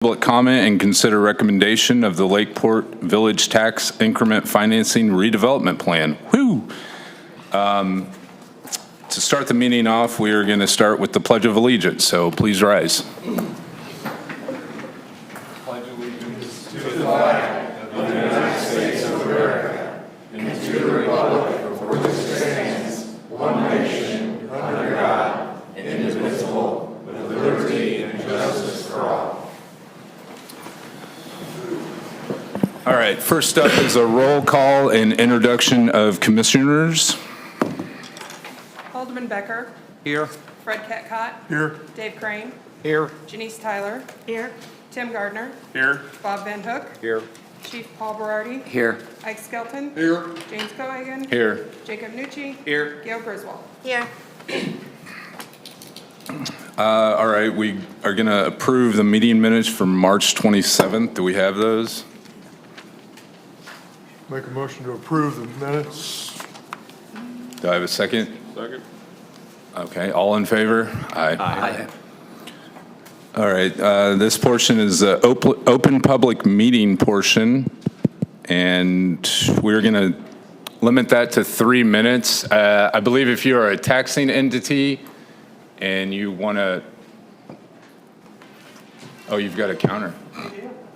Public comment and consider recommendation of the Lakeport Village Tax Increment Financing Redevelopment Plan. Woo! To start the meeting off, we are going to start with the Pledge of Allegiance, so please rise. Pledge allegiance to the flag of the United States of America and to the republic for which it stands, one nation, under God, indivisible, with liberty and justice for all. All right, first up is a roll call and introduction of commissioners. Alderman Becker. Here. Fred Catcott. Here. Dave Crane. Here. Janice Tyler. Here. Tim Gardner. Here. Bob Van Hook. Here. Chief Paul Berardi. Here. Ike Skelton. Here. James Cohagen. Here. Jacob Nucci. Here. Gail Griswold. Here. All right, we are going to approve the meeting minutes from March 27th. Do we have those? Make a motion to approve the minutes. Do I have a second? Second. Okay, all in favor? Aye. Aye. All right, this portion is the open public meeting portion, and we're going to limit that to 3 minutes. I believe if you are a taxing entity and you want to, oh, you've got a counter.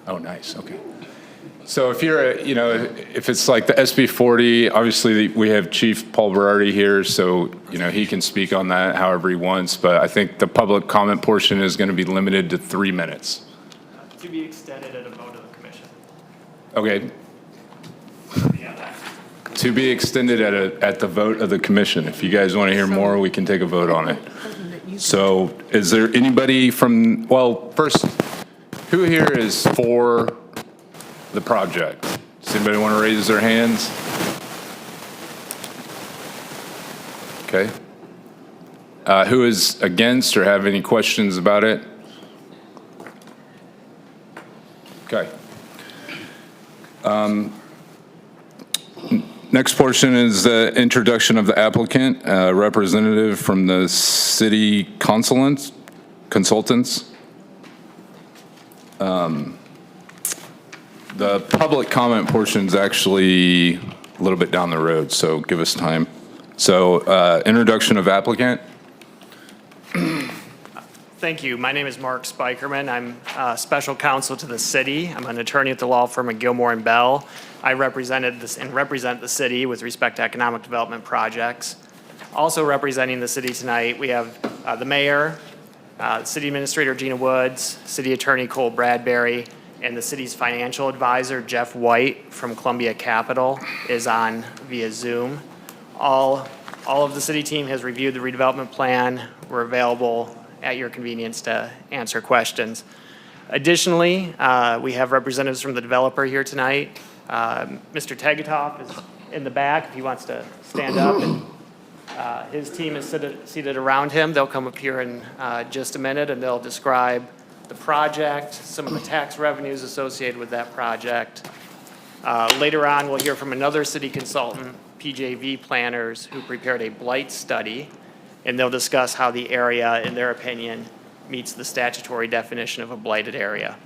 Oh, nice, okay. So if you're, if it's like the SB 40, obviously we have Chief Paul Berardi here, so, he can speak on that however he wants, but I think the public comment portion is going to be limited to 3 minutes. To be extended at a vote of the commission. Okay. To be extended at the vote of the commission. If you guys want to hear more, we can take a vote on it. So is there anybody from, well, first, who here is for the project? Does anybody want to raise their hands? Okay. Who is against or have any questions about it? Okay. Next portion is the introduction of the applicant, representative from the city consultants. The public comment portion is actually a little bit down the road, so give us time. So introduction of applicant. Thank you. My name is Mark Spikerman. I'm special counsel to the city. I'm an attorney at the law firm of Gilmore and Bell. I represent the city with respect to economic development projects. Also representing the city tonight, we have the mayor, city administrator Gina Woods, city attorney Cole Bradbury, and the city's financial advisor, Jeff White from Columbia Capital, is on via Zoom. All of the city team has reviewed the redevelopment plan. We're available at your convenience to answer questions. Additionally, we have representatives from the developer here tonight. Mr. Tegetoff is in the back if he wants to stand up. And, his team is seated around him. They'll come up here in just a minute and they'll describe the project, some of the tax revenues associated with that project. Later on, we'll hear from another city consultant, PJV Planners, who prepared a blight study, and they'll discuss how the area, in their opinion, meets the statutory definition of a blighted area.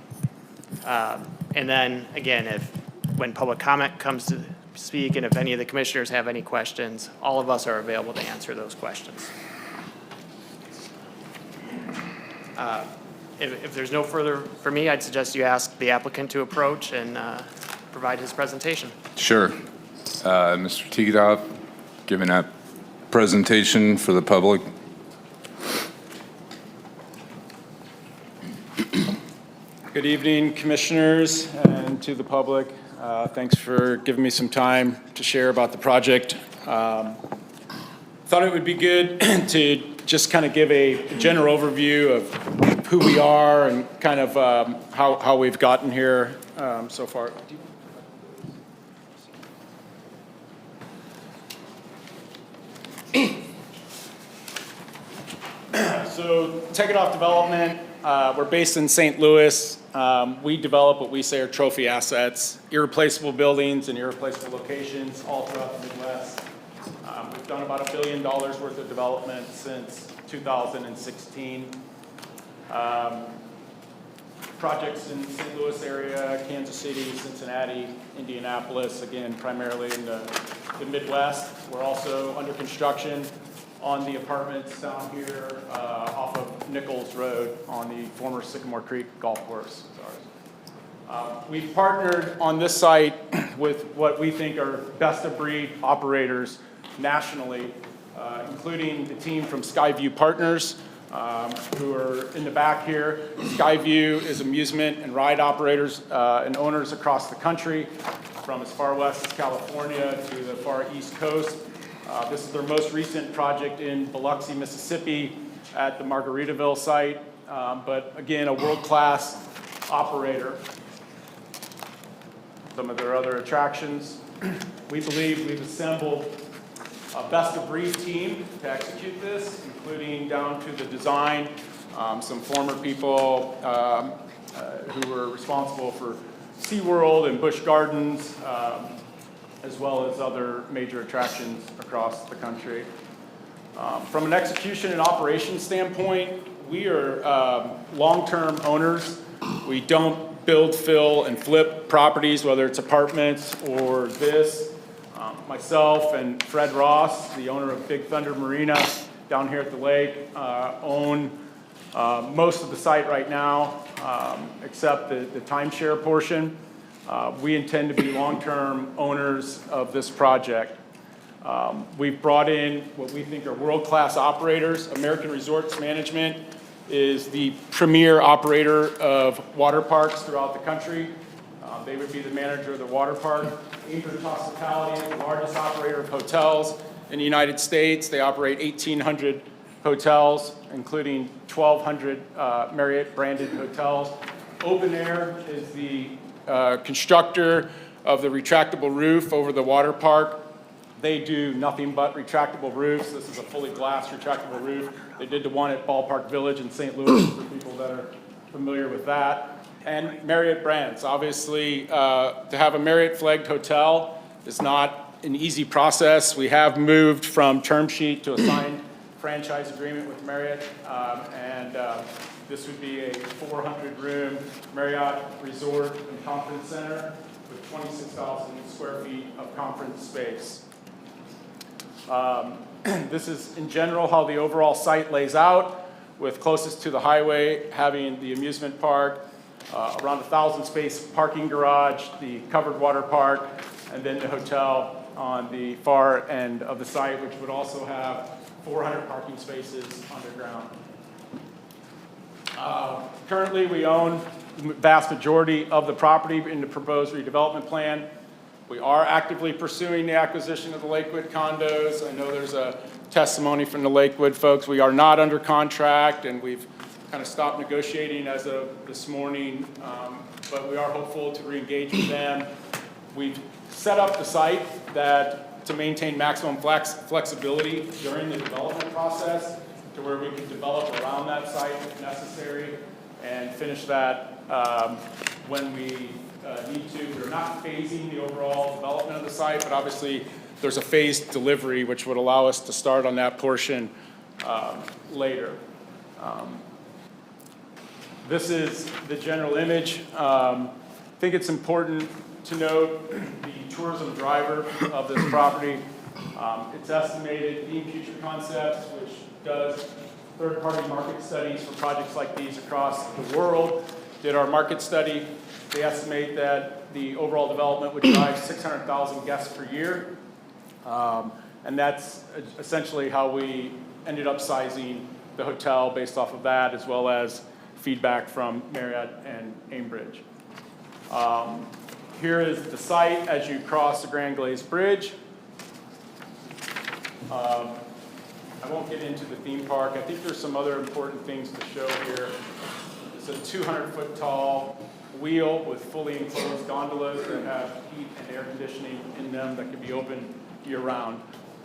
And then, again, when public comment comes to speak, and if any of the commissioners have any questions, all of us are available to answer those questions. If there's no further for me, I'd suggest you ask the applicant to approach and provide his presentation. Sure. Mr. Tegetoff, giving that presentation for the public. Good evening, commissioners, and to the public. Thanks for giving me some time to share about the project. Thought it would be good to just kind of give a general overview of who we are and kind of how we've gotten here so far. So, Tegetoff Development, we're based in St. Louis. We develop what we say are trophy assets, irreplaceable buildings and irreplaceable locations all throughout the Midwest. We've done about $1 billion worth of development since 2016. projects in St. Louis area, Kansas City, Cincinnati, Indianapolis, again, primarily in the Midwest. We're also under construction on the apartments down here off of Nichols Road on the former Sycamore Creek Golf Course. We've partnered on this site with what we think are best-of-breed operators nationally, including the team from Skyview Partners, who are in the back here. Skyview is amusement and ride operators and owners across the country, from as far west as California to the far east coast. This is their most recent project in Biloxi, Mississippi at the Margaritaville site, but again, a world-class operator. Some of their other attractions. We believe we've assembled a best-of-breed team to execute this, including down to the design, some former people who were responsible for SeaWorld and Busch Gardens, as well as other major attractions across the country. From an execution and operations standpoint, we are long-term owners. We don't build, fill, and flip properties, whether it's apartments or this. Myself and Fred Ross, the owner of Big Thunder Marina down here at the lake, own most of the site right now, except the timeshare portion. We intend to be long-term owners of this project. We've brought in what we think are world-class operators. American Resorts Management is the premier operator of water parks throughout the country. They would be the manager of the water park. Ambridge Hospitality is the largest operator of hotels in the United States. They operate 1,800 hotels, including 1,200 Marriott-branded hotels. Open Air is the constructor of the retractable roof over the water park. They do nothing but retractable roofs. This is a fully glass retractable roof. They did the one at Ballpark Village in St. Louis for people that are familiar with that. And Marriott brands. Obviously, to have a Marriott flagged hotel is not an easy process. We have moved from term sheet to a signed franchise agreement with Marriott, and this would be a 400-room Marriott Resort and Conference Center with 26,000 square feet of conference space. This is, in general, how the overall site lays out, with closest to the highway having the amusement park, around 1,000 space parking garage, the covered water park, and then the hotel on the far end of the site, which would also have 400 parking spaces underground. Currently, we own the vast majority of the property in the proposed redevelopment plan. We are actively pursuing the acquisition of the Lakewood condos. I know there's a testimony from the Lakewood folks. We are not under contract, and we've kind of stopped negotiating as of this morning, but we are hopeful to re-engage with them. We've set up the site to maintain maximum flexibility during the development process, to where we can develop around that site if necessary and finish that when we need to. We're not phasing the overall development of the site, but obviously there's a phased delivery which would allow us to start on that portion later. This is the general image. I think it's important to note the tourism driver of this property. It's estimated, Theme Future Concepts, which does third-party market studies for projects like these across the world, did our market study. They estimate that the overall development would drive 600,000 guests per year. And that's essentially how we ended up sizing the hotel based off of that, as well as feedback from Marriott and Ambridge. Here is the site as you cross the Grand Glazed Bridge. I won't get into the theme park. I think there's some other important things to show here. It's a 200-foot tall wheel with fully enclosed gondolas that have heat and air conditioning in them that can be open year-round.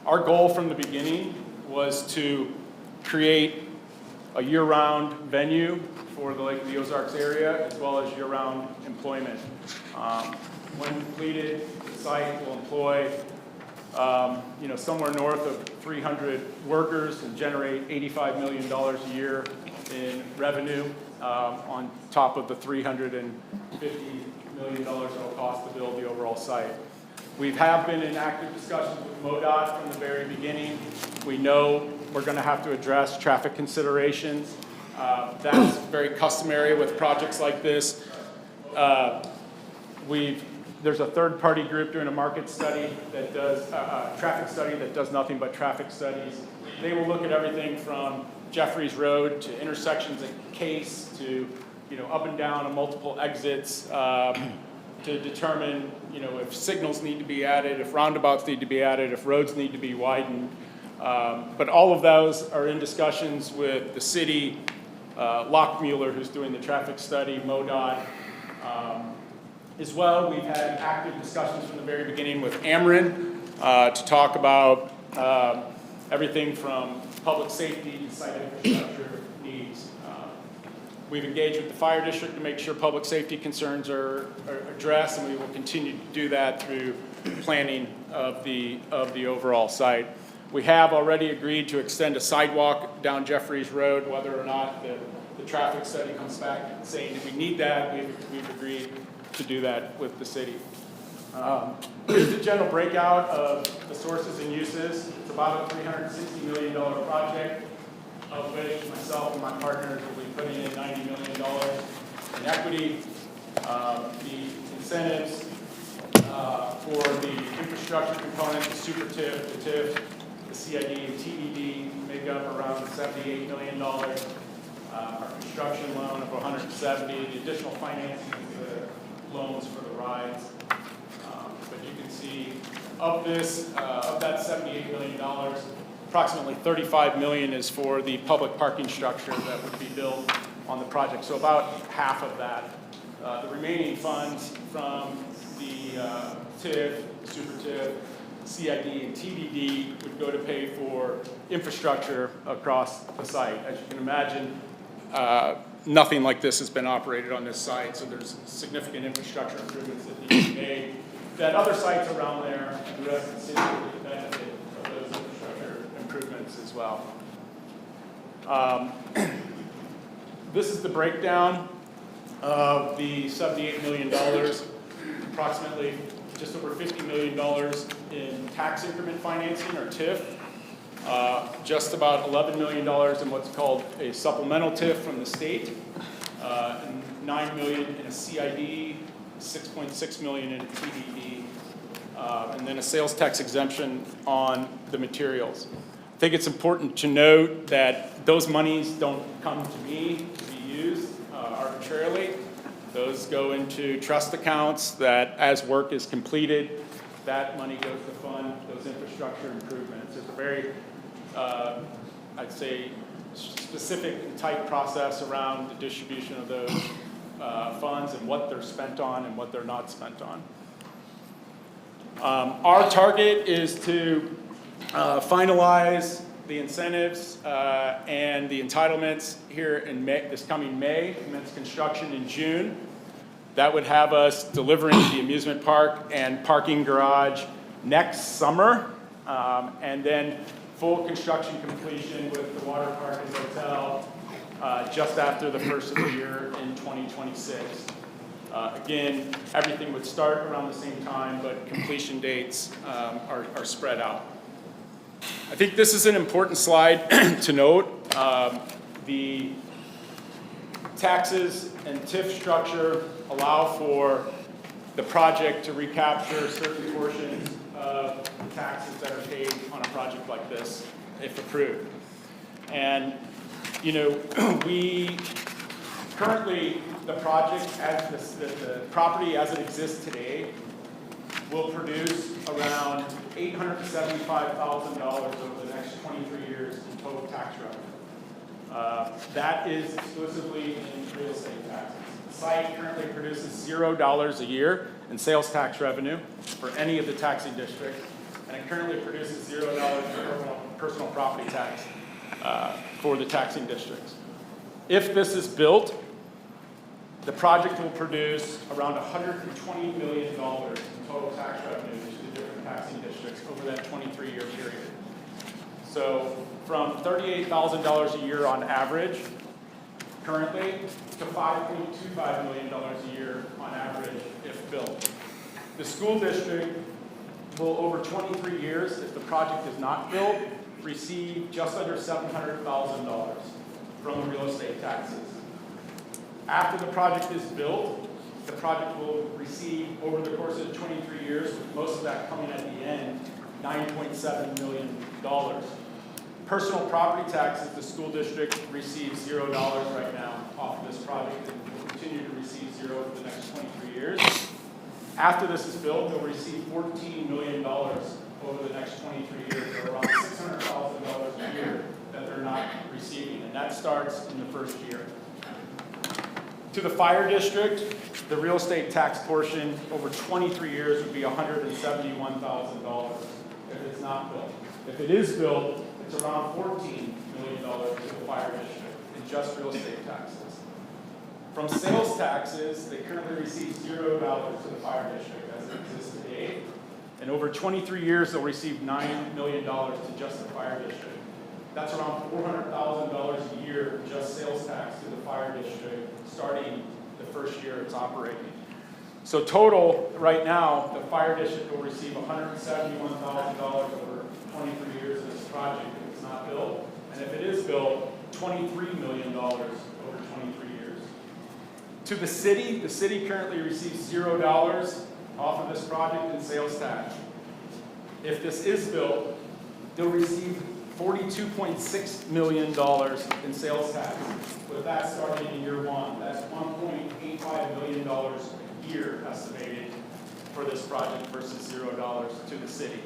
Our goal from the beginning was to create a year-round venue for the Lake of the Ozarks area, as well as year-round employment. When completed, the site will employ somewhere north of 300 workers and generate $85 million a year in revenue. on top of the $350 million it'll cost to build the overall site. We have been in active discussions with MoDOT from the very beginning. We know we're going to have to address traffic considerations. That's very customary with projects like this. There's a third-party group doing a market study that does traffic study that does nothing but traffic studies. They will look at everything from Jeffries Road to intersections at Case to up and down on multiple exits to determine if signals need to be added, if roundabouts need to be added, if roads need to be widened. But all of those are in discussions with the city, Lockmuller, who's doing the traffic study, MoDOT. As well, we've had active discussions from the very beginning with Ameren to talk about everything from public safety to site infrastructure needs. We've engaged with the fire district to make sure public safety concerns are addressed, and we will continue to do that through planning of the overall site. We have already agreed to extend a sidewalk down Jeffries Road. Whether or not the traffic study comes back saying that we need that, we've agreed to do that with the city. Here's the general breakout of the sources and uses. It's about a $360 million project, of which myself and my partners will be putting in $90 million in equity. The incentives for the infrastructure component, the super TIF, the TIF, the CID, and TDD make up around $78 million. Our construction loan of $170 million. The additional financing is the loans for the rides. But you can see of that $78 million, approximately $35 million is for the public parking structure that would be built on the project. So about half of that. The remaining funds from the TIF, Super TIF, CID, and TDD would go to pay for infrastructure across the site. As you can imagine, nothing like this has been operated on this site, so there's significant infrastructure improvements that need to be made. That other sites around there, the rest of the city would benefit of those infrastructure improvements as well. This is the breakdown of the $78 million, approximately just over $50 million in tax increment financing, or TIF, just about $11 million in what's called a supplemental TIF from the state, and $9 million in a CID, $6.6 million in a TDD, and then a sales tax exemption on the materials. I think it's important to note that those monies don't come to me to be used arbitrarily. Those go into trust accounts that, as work is completed, that money goes to fund those infrastructure improvements. It's a very, I'd say, specific and tight process around the distribution of those funds and what they're spent on and what they're not spent on. Our target is to finalize the incentives and the entitlements here in May, this coming May, commence construction in June. That would have us delivering the amusement park and parking garage next summer, and then full construction completion with the water park and hotel just after the first of the year in 2026. Again, everything would start around the same time, but completion dates are spread out. I think this is an important slide to note. The taxes and TIF structure allow for the project to recapture certain portions of the taxes that are paid on a project like this, if approved. And, we currently, the project, as the property as it exists today, will produce around $875,000 over the next 23 years in total tax revenue. That is exclusively in real estate taxes. The site currently produces $0 a year in sales tax revenue for any of the taxing districts, and it currently produces $0 in personal property tax for the taxing districts. If this is built, the project will produce around $120 million in total tax revenue to the different taxing districts over that 23-year period. So from $38,000 a year on average currently to $5.25 million a year on average if built. The school district will, over 23 years, if the project is not built, receive just under $700,000 from the real estate taxes. After the project is built, the project will receive, over the course of 23 years, with most of that coming at the end, $9.7 million. Personal property taxes, the school district receives $0 right now off of this project and will continue to receive zero for the next 23 years. After this is built, they'll receive $14 million over the next 23 years, or around $600,000 a year that they're not receiving, and that starts in the first year. To the fire district, the real estate tax portion over 23 years would be $171,000 if it's not built. If it is built, it's around $14 million to the fire district in just real estate taxes. From sales taxes, they currently receive $0 to the fire district as it exists today. And over 23 years, they'll receive $9 million to just the fire district. That's around $400,000 a year just sales tax to the fire district starting the first year it's operating. So total, right now, the fire district will receive $171,000 over 23 years of this project if it's not built. And if it is built, $23 million over 23 years. To the city currently receives $0 off of this project in sales tax. If this is built, they'll receive $42.6 million in sales tax, with that starting in year one. That's $1.85 million a year estimated for this project versus $0 to the city.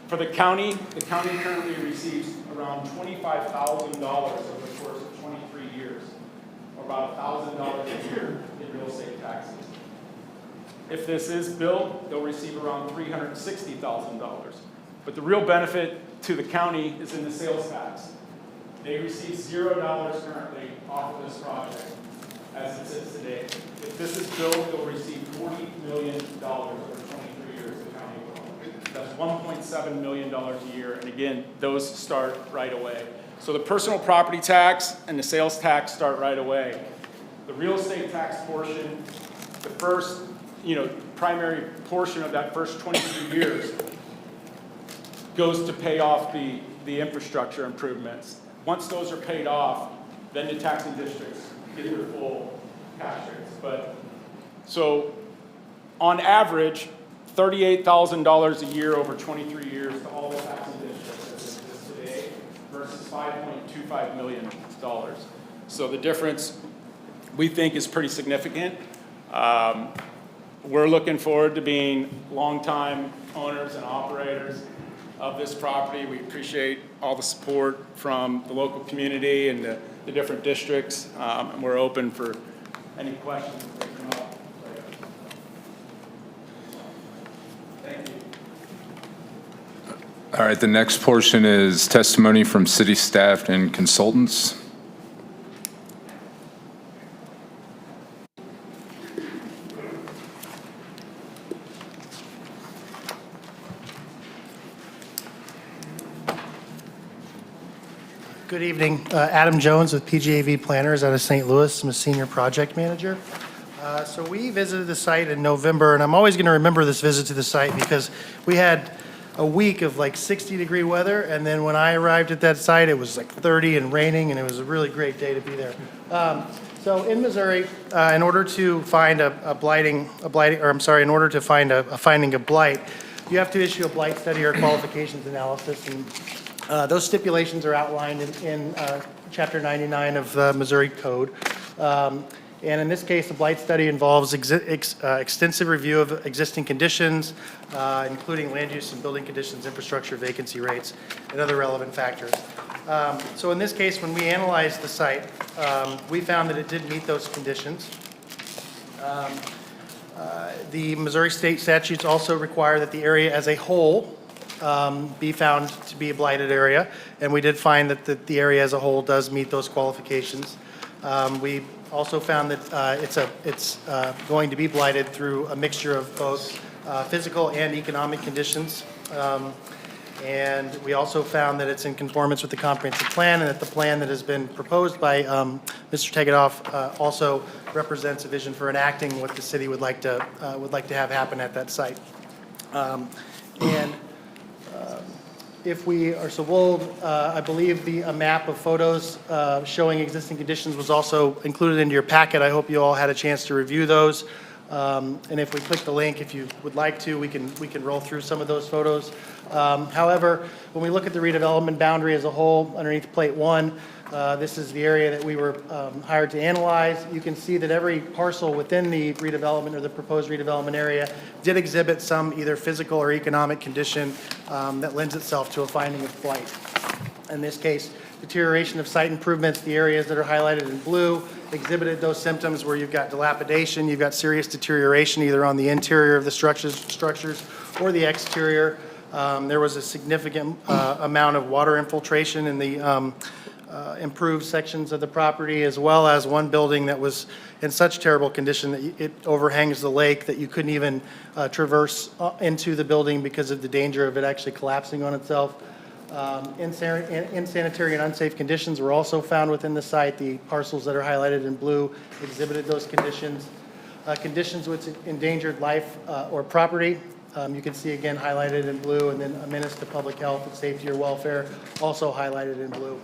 For the county currently receives around $25,000 over the course of 23 years, or about $1,000 a year in real estate taxes. If this is built, they'll receive around $360,000. But the real benefit to the county is in the sales tax. They receive $0 currently off of this project as it sits today. If this is built, they'll receive $40 million over 23 years, the county will. That's $1.7 million a year, and again, those start right away. So the personal property tax and the sales tax start right away. The real estate tax portion, the first, primary portion of that first 23 years goes to pay off the infrastructure improvements. Once those are paid off, then the taxing districts get their full cash rates. So on average, $38,000 a year over 23 years to all the taxing districts as it exists today versus $5.25 million. So the difference, we think, is pretty significant. We're looking forward to being longtime owners and operators of this property. We appreciate all the support from the local community and the different districts, and we're open for any questions that come up. Thank you. All right, the next portion is testimony from city staff and consultants. Good evening. Adam Jones with PGAV Planners out of St. Louis. I'm a senior project manager. So we visited the site in November, and I'm always going to remember this visit to the site because we had a week of like 60-degree weather, and then when I arrived at that site, it was like 30 and raining, and it was a really great day to be there. So in Missouri, in order to find in order to find a finding of blight, you have to issue a blight study or qualifications analysis, and those stipulations are outlined in Chapter 99 of the Missouri Code. And in this case, the blight study involves extensive review of existing conditions, including land use and building conditions, infrastructure, vacancy rates, and other relevant factors. So in this case, when we analyzed the site, we found that it did meet those conditions. The Missouri state statutes also require that the area as a whole be found to be a blighted area, and we did find that the area as a whole does meet those qualifications. We also found that it's going to be blighted through a mixture of both physical and economic conditions. And we also found that it's in conformance with the comprehensive plan, and that the plan that has been proposed by Mr. Tegetthoff also represents a vision for enacting what the city would like to have happen at that site. And if we are so bold, I believe a map of photos showing existing conditions was also included into your packet. I hope you all had a chance to review those. And if we click the link, if you would like to, we can roll through some of those photos. However, when we look at the redevelopment boundary as a whole, underneath plate 1, this is the area that we were hired to analyze. You can see that every parcel within the redevelopment or the proposed redevelopment area did exhibit some either physical or economic condition that lends itself to a finding of blight. In this case, deterioration of site improvements, the areas that are highlighted in blue exhibited those symptoms where you've got dilapidation, you've got serious deterioration either on the interior of the structures or the exterior. There was a significant amount of water infiltration in the improved sections of the property, as well as one building that was in such terrible condition that it overhangs the lake that you couldn't even traverse into the building because of the danger of it actually collapsing on itself. Insanitary and unsafe conditions were also found within the site. The parcels that are highlighted in blue exhibited those conditions. Conditions which endangered life or property, you can see again highlighted in blue, and then a menace to public health and safety or welfare, also highlighted in blue.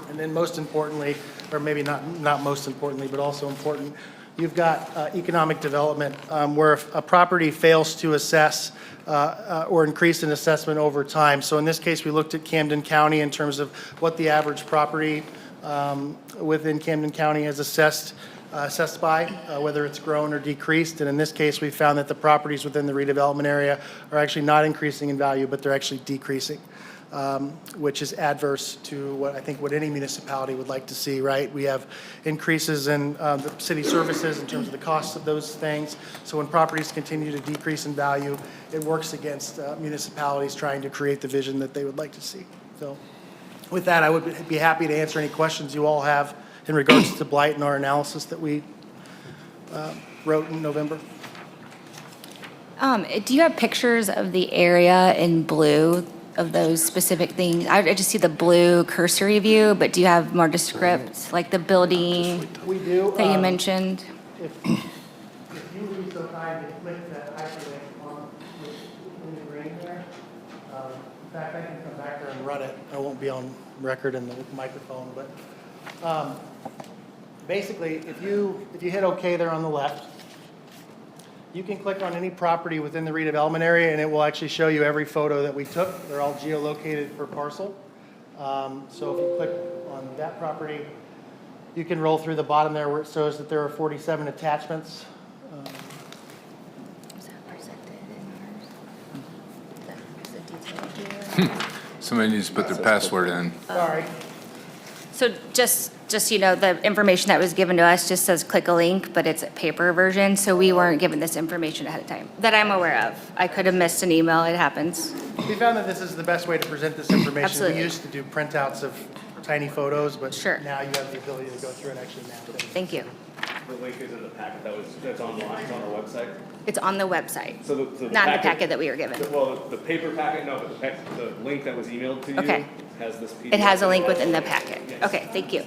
And then most importantly, or maybe not most importantly, but also important, you've got economic development where if a property fails to assess or increase in assessment over time. So in this case, we looked at Camden County in terms of what the average property within Camden County has assessed by, whether it's grown or decreased. And in this case, we found that the properties within the redevelopment area are actually not increasing in value, but they're actually decreasing. Which is adverse to what any municipality would like to see, right? We have increases in the city services in terms of the costs of those things. So when properties continue to decrease in value, it works against municipalities trying to create the vision that they would like to see. So with that, I would be happy to answer any questions you all have in regards to blight and our analysis that we wrote in November. Do you have pictures of the area in blue of those specific things? I just see the blue cursory view, but do you have more descript, like the building We do. that you mentioned? If you would be so kind to click that hyperlink on in the green there. In fact, I can come back there and run it. I won't be on record in the microphone, but basically, if you hit OK there on the left, you can click on any property within the redevelopment area, and it will actually show you every photo that we took. They're all geolocated per parcel. So if you click on that property, you can roll through the bottom there where it shows that there are 47 attachments. Is that presented in ours? Is that detailed here? Somebody needs to put their password in. Sorry. So just you know, the information that was given to us just says click a link, but it's a paper version, so we weren't given this information ahead of time, that I'm aware of. I could have missed an email, it happens. We found that this is the best way to present this information. Absolutely. We used to do printouts of tiny photos, but Sure. now you have the ability to go through and actually map them. Thank you. The link is in the packet that's online, it's on our website. It's on the website, So not in the packet that we were given. Well, the paper packet, no, but the link that was emailed to you Okay. has this PDF. It has a link within the packet. Okay, thank you.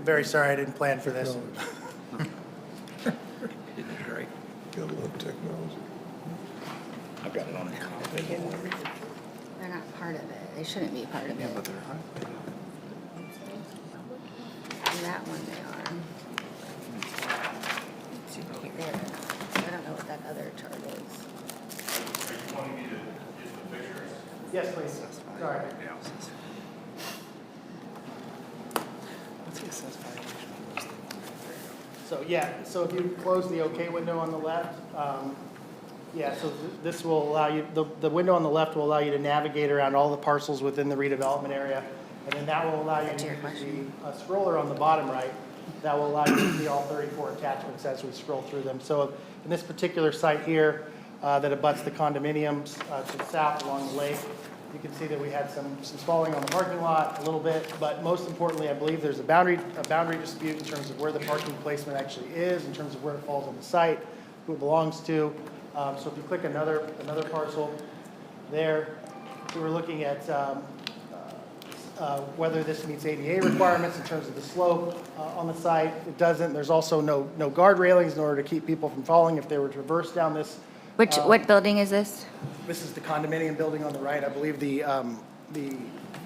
Very sorry I didn't plan for this. Gotta love technology. I've got it on there. They're not part of it. They shouldn't be part of it. But they're And that one they are. There. I don't know what that other chart is. Yes, please. Sorry. So, yeah, so if you close the OK window on the left, so this will allow you, the window on the left will allow you to navigate around all the parcels within the redevelopment area. And then that will allow you to your use question. the scroller on the bottom right. That will allow you to see all 34 attachments as we scroll through them. So in this particular site here that abuts the condominiums to the south along the lake, You can see that we had some spalling on the parking lot a little bit, but most importantly, I believe there's a boundary dispute in terms of where the parking placement actually is, in terms of where it falls on the site, who it belongs to. So if you click another parcel there, we were looking at whether this meets ADA requirements in terms of the slope on the site. It doesn't. There's also no guard railings in order to keep people from falling if they were to reverse down this. What building is this? This is the condominium building on the right. I believe the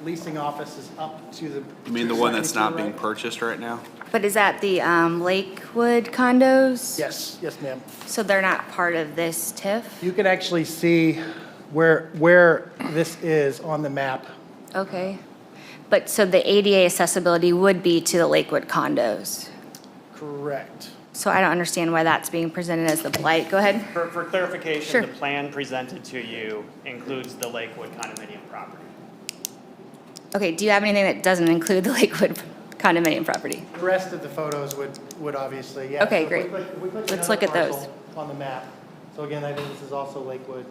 leasing office is up to the. You mean the one that's not being purchased right now? But is that the Lakewood condos? Yes, yes, ma'am. So they're not part of this TIF? You can actually see where this is on the map. Okay. But so the ADA accessibility would be to the Lakewood condos? Correct. So I don't understand why that's being presented as the blight. Go ahead. For clarification, Sure. the plan presented to you includes the Lakewood condominium property. Okay, do you have anything that doesn't include the Lakewood condominium property? The rest of the photos would obviously, yeah. Okay, So if we great. click- if we click Let's another look at those. parcel on the map. So again, I think this is also Lakewood.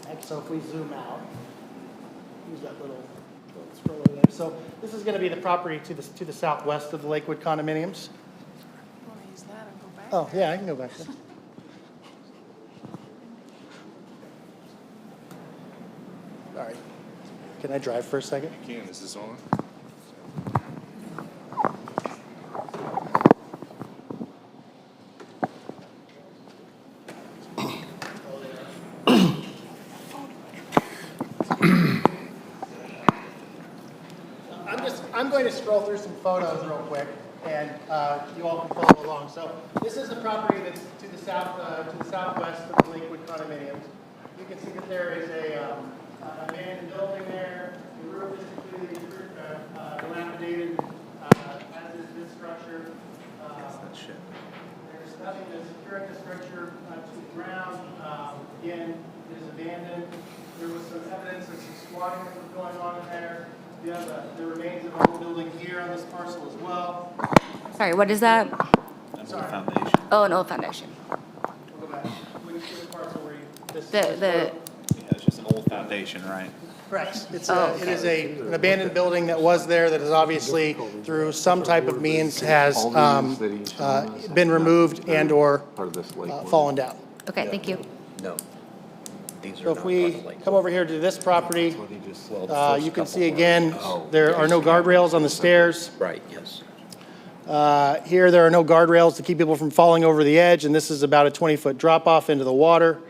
And so if we zoom out, use that little scroll over there. So this is going to be the property to the southwest of the Lakewood condominiums. Oh, yeah, I can go back there. All right. Can I drive for a second? Can, is this on? I'm going to scroll through some photos real quick, and you all can follow along. So this is the property that's to the southwest of the Lakewood condominiums. You can see that there is a abandoned building there. The roof is completely dilapidated, as is this structure. There's nothing to secure the structure to the ground. Again, it is abandoned. There was some evidence of some squatting that was going on in there. You have the remains of an old building here on this parcel as well. Sorry, what is that? That's the foundation. Oh, an old foundation. We'll go back. Which parcel were you? This The, Yeah, it's just an old foundation, right? Correct. It Oh, is an abandoned building that was there that is obviously through some type of means has been removed and/or fallen down. okay, thank you. No. These So if we come over here to this property, He just swelled the first you can couple see ones. again, Oh, there are no guardrails on the stairs. Right, yes. Here, there are no guardrails to keep people from falling over the edge, and this is about a 20-foot drop-off into the water.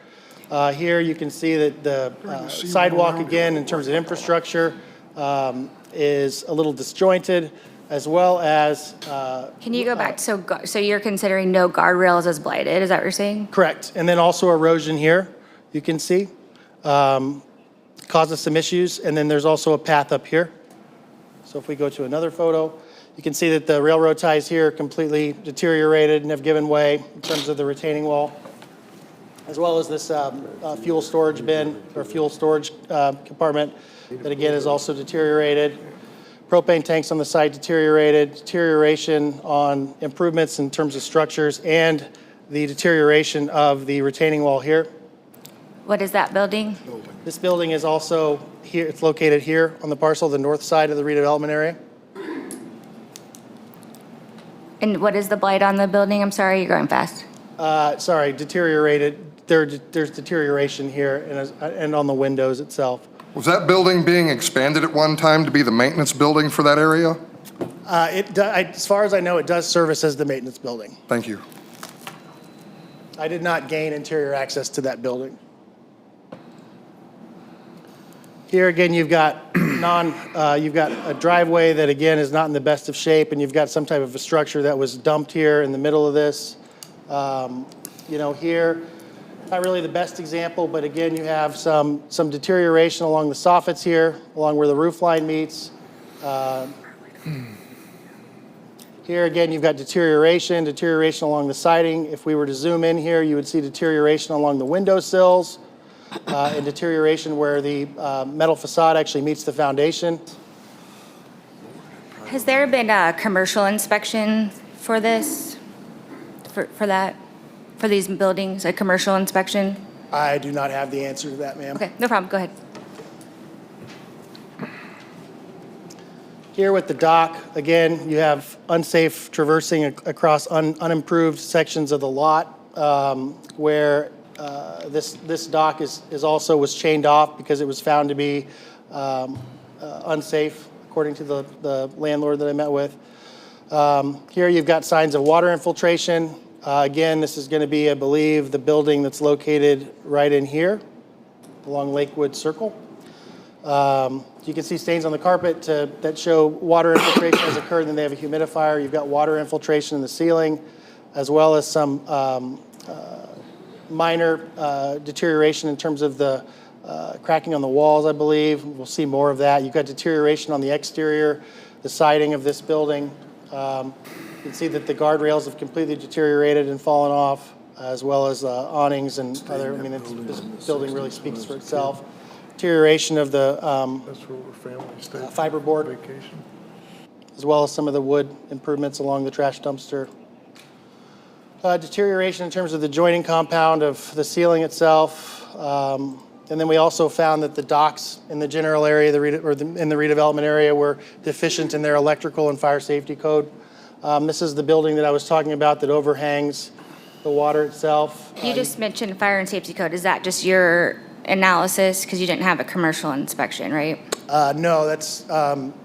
Here, you can see that the sidewalk, again, in terms of infrastructure, is a little disjointed, as well as, Can you go back? So you're considering no guardrails as blighted, is that what you're saying? correct, and then also erosion here, you can see, causes some issues, and then there's also a path up here. So if we go to another photo, you can see that the railroad ties here are completely deteriorated and have given way in terms of the retaining wall, as well as this fuel storage bin or fuel storage compartment that again is also deteriorated. Propane tanks on the site deteriorated, deterioration on improvements in terms of structures, and the deterioration of the retaining wall here. What is that building? This building is also here, it's located here on the parcel, the north side of the redevelopment area. And what is the blight on the building? I'm sorry, you're going fast. Sorry, deteriorated. There's deterioration here and on the windows itself. Was that building being expanded at one time to be the maintenance building for that area? As far as I know, it does service as the maintenance building. Thank you. I did not gain interior access to that building. Here again, you've got you've got a driveway that again is not in the best of shape, and you've got some type of a structure that was dumped here in the middle of this. You know, here, not really the best example, but again, you have some deterioration along the soffits here, along where the roof line meets. Here again, you've got deterioration along the siding. If we were to zoom in here, you would see deterioration along the window sills, and deterioration where the metal facade actually meets the foundation. Has there been a commercial inspection for this, for these buildings, a commercial inspection? I do not have the answer to that, ma'am. Okay, no problem, go ahead. Here with the dock, again, you have unsafe traversing across unimproved sections of the lot, where this dock was chained off because it was found to be unsafe, according to the landlord that I met with. Here you've got signs of water infiltration. Again, this is going to be, I believe, the building that's located right in here along Lakewood Circle. You can see stains on the carpet that show water infiltration has occurred, and then they have a humidifier. You've got water infiltration in the ceiling, as well as some minor deterioration in terms of the cracking on the walls, I believe. We'll see more of that. You've got deterioration on the exterior, the siding of this building. You can see that the guardrails have completely deteriorated and fallen off, as well as awnings and other, I mean, this building really speaks for itself. Deterioration of the fiberboard, as well as some of the wood improvements along the trash dumpster. Deterioration in terms of the joining compound of the ceiling itself. And then we also found that the docks in the general area, in the redevelopment area, were deficient in their electrical and fire safety code. This is the building that I was talking about that overhangs the water itself. You just mentioned fire and safety code. Is that just your analysis, because you didn't have a commercial inspection, right? No, that's,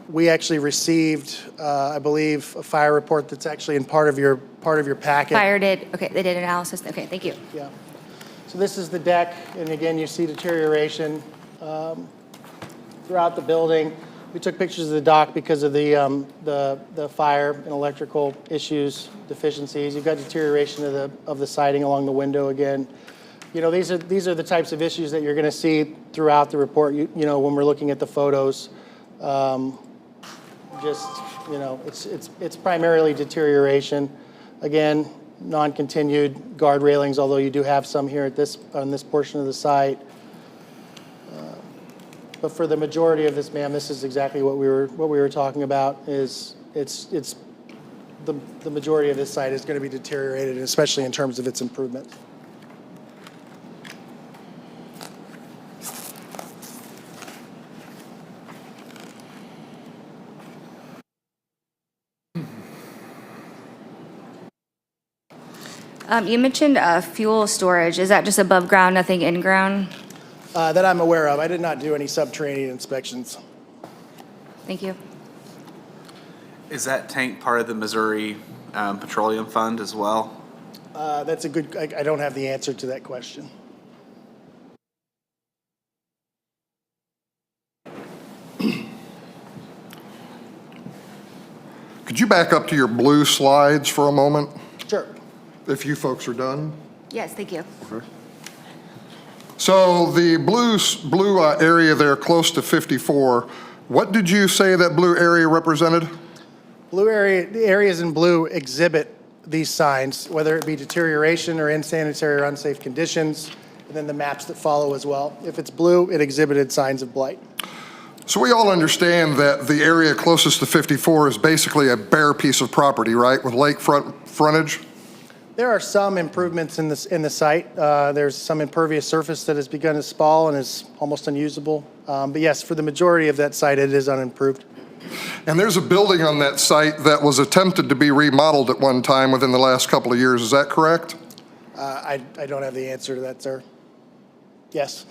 we actually received, I believe, a fire report that's actually in part of your packet. Fire did, okay, they did analysis, okay, thank you. Yeah. So this is the deck, and again, you see deterioration throughout the building. We took pictures of the dock because of the fire and electrical issues, deficiencies. You've got deterioration of the siding along the window again. You know, these are the types of issues that you're going to see throughout the report. You know, when we're looking at the photos, just, you know, it's primarily deterioration. Again, non-continued guard railings, although you do have some here on this portion of the site. But for the majority of this, ma'am, this is exactly what we were talking about. Is it's the majority of this site is going to be deteriorated, especially in terms of its improvement. You mentioned fuel storage. Is that just above ground, nothing in ground? That I'm aware of. I did not do any subterranean inspections. Thank you. Is that tank part of the Missouri Petroleum Fund as well? That's a good, I don't have the answer to that question. Could you back up to your blue slides for a moment, Sure. if you folks are done? Yes, thank you. So the blue area there close to 54, what did you say that blue area represented? Blue area, the areas in blue exhibit these signs, whether it be deterioration or insanitary or unsafe conditions, and then the maps that follow as well. If it's blue, it exhibited signs of blight. So we all understand that the area closest to 54 is basically a bare piece of property, right, with lakefront frontage? There are some improvements in the site. There's some impervious surface that has begun to spall and is almost unusable. But yes, for the majority of that site, it is unimproved. And there's a building on that site that was attempted to be remodeled at one time within the last couple of years. Is that correct? I don't have the answer to that, sir. Yes.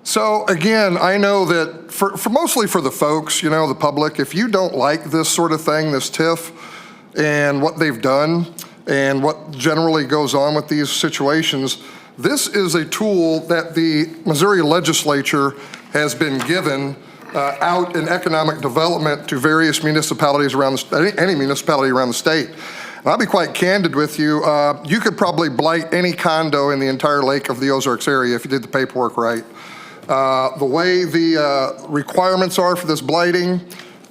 So again, I know that for mostly for the folks, you know, the public, if you don't like this sort of thing, this TIF and what they've done and what generally goes on with these situations, this is a tool that the Missouri legislature has been given out in economic development to various municipalities around any municipality around the state. And I'll be quite candid with you. You could probably blight any condo in the entire Lake of the Ozarks area if you did the paperwork right. The way the requirements are for this blighting,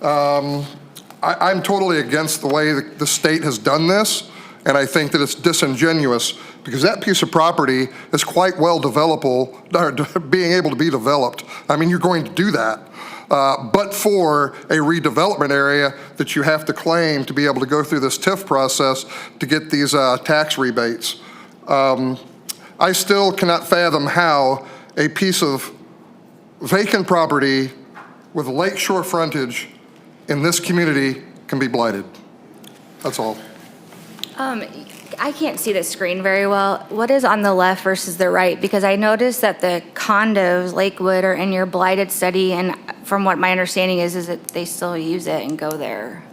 I'm totally against the way the state has done this, and I think that it's disingenuous because that piece of property is quite well developable, or being able to be developed. I mean, you're going to do that. But for a redevelopment area that you have to claim to be able to go through this TIF process to get these tax rebates. I still cannot fathom how a piece of vacant property with lakeshore frontage in this community can be blighted. That's all. I can't see the screen very well. What is on the left versus the right? Because I noticed that the condos, Lakewood, are in your blighted study, and from what my understanding is that they still use it and go there.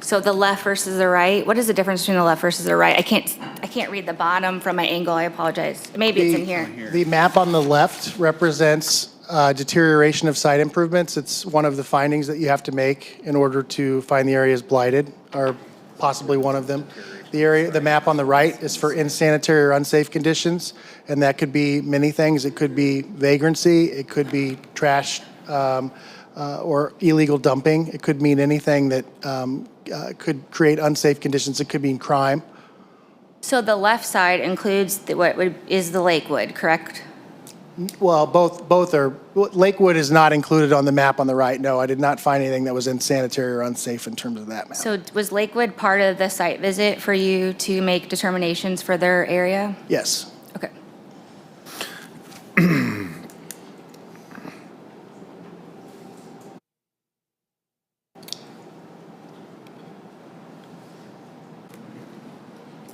So the left versus the right, what is the difference between the left versus the right? I can't read the bottom from my angle, I apologize. Maybe it's in here. The map on the left represents deterioration of site improvements. It's one of the findings that you have to make in order to find the areas blighted, or possibly one of them. The map on the right is for insanitary or unsafe conditions, and that could be many things. It could be vagrancy, it could be trash or illegal dumping. It could mean anything that could create unsafe conditions. It could mean crime. So the left side includes is the Lakewood, correct? Well, both are. Lakewood is not included on the map on the right. No, I did not find anything that was insanitary or unsafe in terms of that map. So was Lakewood part of the site visit for you to make determinations for their area? Yes. Okay.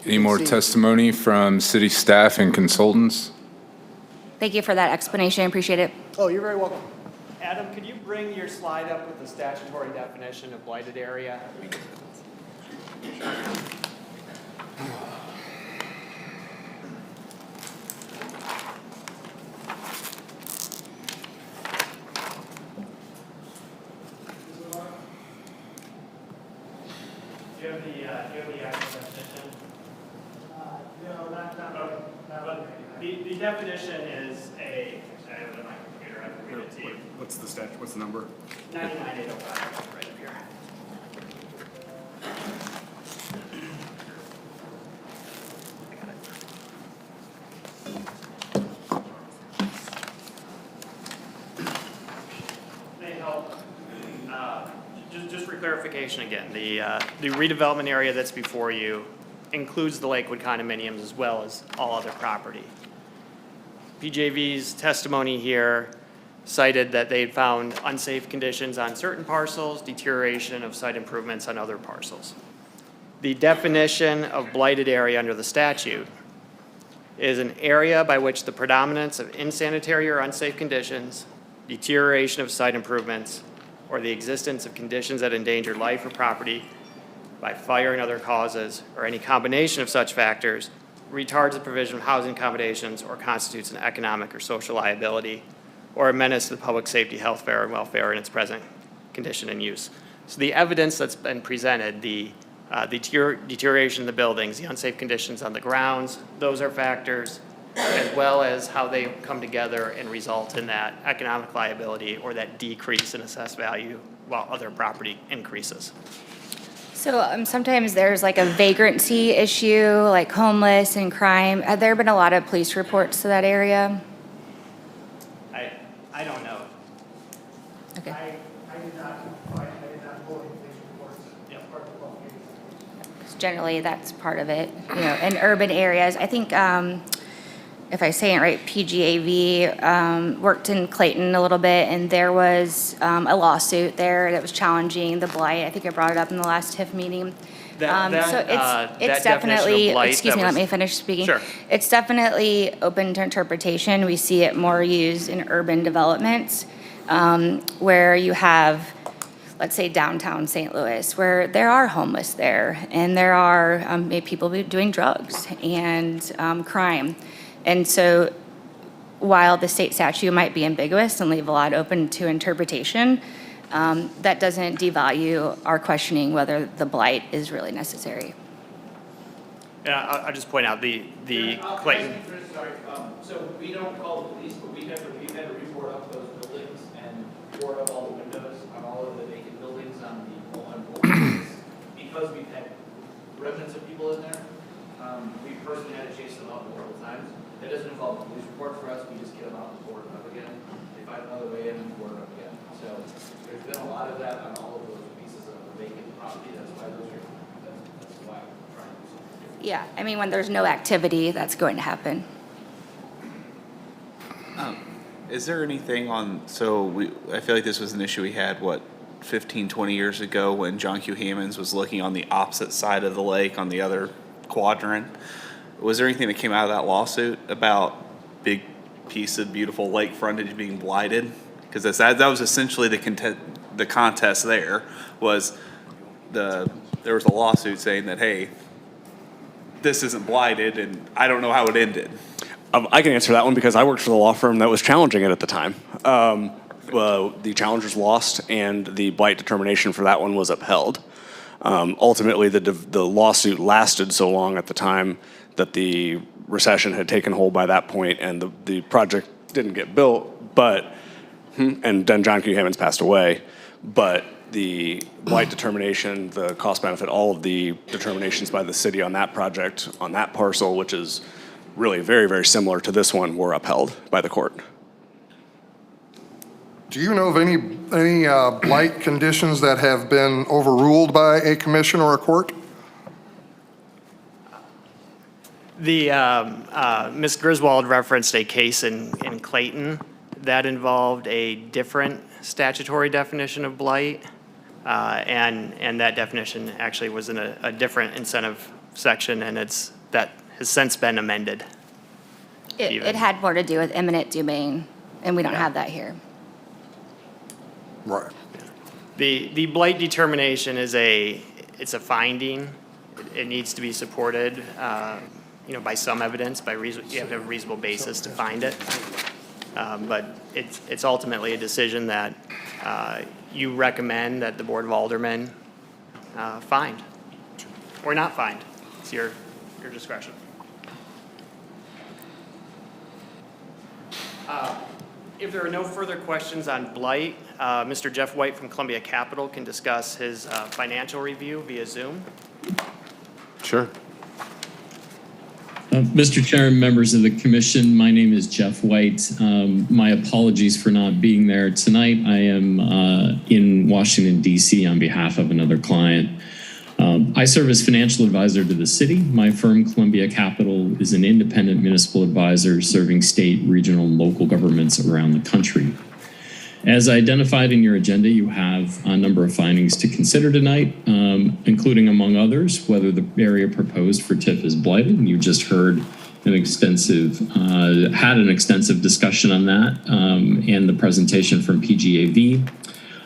Any more testimony from city staff and consultants? Thank you for that explanation, appreciate it. Oh, you're very welcome. Adam, could you bring your slide up with the statutory definition of blighted area? Do you have the actual definition? No, not But the definition is I have it on my computer, I can read it to you. What's the statute, what's the number? 99805, right up here. I got it. They help. Just for clarification again, the redevelopment area that's before you includes the Lakewood condominiums as well as all other property. PJV's testimony here cited that they had found unsafe conditions on certain parcels, deterioration of site improvements on other parcels. The definition of blighted area under the statute is an area by which the predominance of insanitary or unsafe conditions, deterioration of site improvements, or the existence of conditions that endanger life or property by fire and other causes, or any combination of such factors, retards the provision of housing accommodations or constitutes an economic or social liability or a menace to the public safety, health, and welfare in its present condition and use. So the evidence that's been presented, the deterioration of the buildings, the unsafe conditions on the grounds, those are factors, as well as how they come together and result in that economic liability or that decrease in assessed value while other property increases. So sometimes there's like a vagrancy issue, like homeless and crime. Have there been a lot of police reports to that area? I don't know. Okay. I did not pull any police reports. Yep. 'Cause generally, that's part of it. You know, in urban areas, I think, if I say it right, PGAV worked in Clayton a little bit, and there was a lawsuit there that was challenging the blight. I think I brought it up in the last TIF meeting. So that it's definition of definitely, blight excuse that me, let was- me finish speaking. Sure. It's definitely open to interpretation. We see it more used in urban developments, where you have, let's say, downtown St. Louis, where there are homeless there, and there are maybe people doing drugs and crime. And so while the state statute might be ambiguous and leave a lot open to interpretation, that doesn't devalue our questioning whether the blight is really necessary. Yeah, I'll just point out the Clayton. Sorry, so we don't call the police, but we've had to report up those buildings and board up all the windows on all of the vacant buildings on both buildings because we've had remnants of people in there. We personally had to chase them out multiple times. That doesn't involve a police report for us, we just get them out and board them up again. They find another way in and board them up again. So there's been a lot of that on all of those pieces of vacant property, that's why that's why we're trying to do something different. Yeah, I mean, when there's no activity, that's going to happen. Is there anything on, I feel like this was an issue we had, 15, 20 years ago when John Q. Hammonds was looking on the opposite side of the lake on the other quadrant. Was there anything that came out of that lawsuit about big piece of beautiful lake frontage being blighted? Because that was essentially the contest there was there was a lawsuit saying that, hey, this isn't blighted, and I don't know how it ended. I can answer that one because I worked for the law firm that was challenging it at the time. The challengers lost, and the blight determination for that one was upheld. Ultimately, the lawsuit lasted so long at the time that the recession had taken hold by that point, and the project didn't get built. And then John Q. Hammonds passed away. But the blight determination, the cost benefit, all of the determinations by the city on that project, on that parcel, which is really very, very similar to this one, were upheld by the court. Do you know of any blight conditions that have been overruled by a commission or a court? Ms. Griswold referenced a case in Clayton that involved a different statutory definition of blight. And that definition actually was in a different incentive section, and that has since been amended. It had more to do with eminent domain, and we don't have that here. Right. The blight determination it's a finding. It needs to be supported, by some evidence, you have to have a reasonable basis to find it. But it's ultimately a decision that you recommend that the Board of Aldermen find or not find. It's your discretion. If there are no further questions on blight, Mr. Jeff White from Columbia Capital can discuss his financial review via Zoom. Sure. Mr. Chair and members of the commission, my name is Jeff White. My apologies for not being there tonight. I am in Washington, D.C. on behalf of another client. I serve as financial advisor to the city. My firm, Columbia Capital, is an independent municipal advisor serving state, regional, and local governments around the country. As identified in your agenda, you have a number of findings to consider tonight, including, among others, whether the area proposed for TIF is blighted. You just heard had an extensive discussion on that and the presentation from PGAV.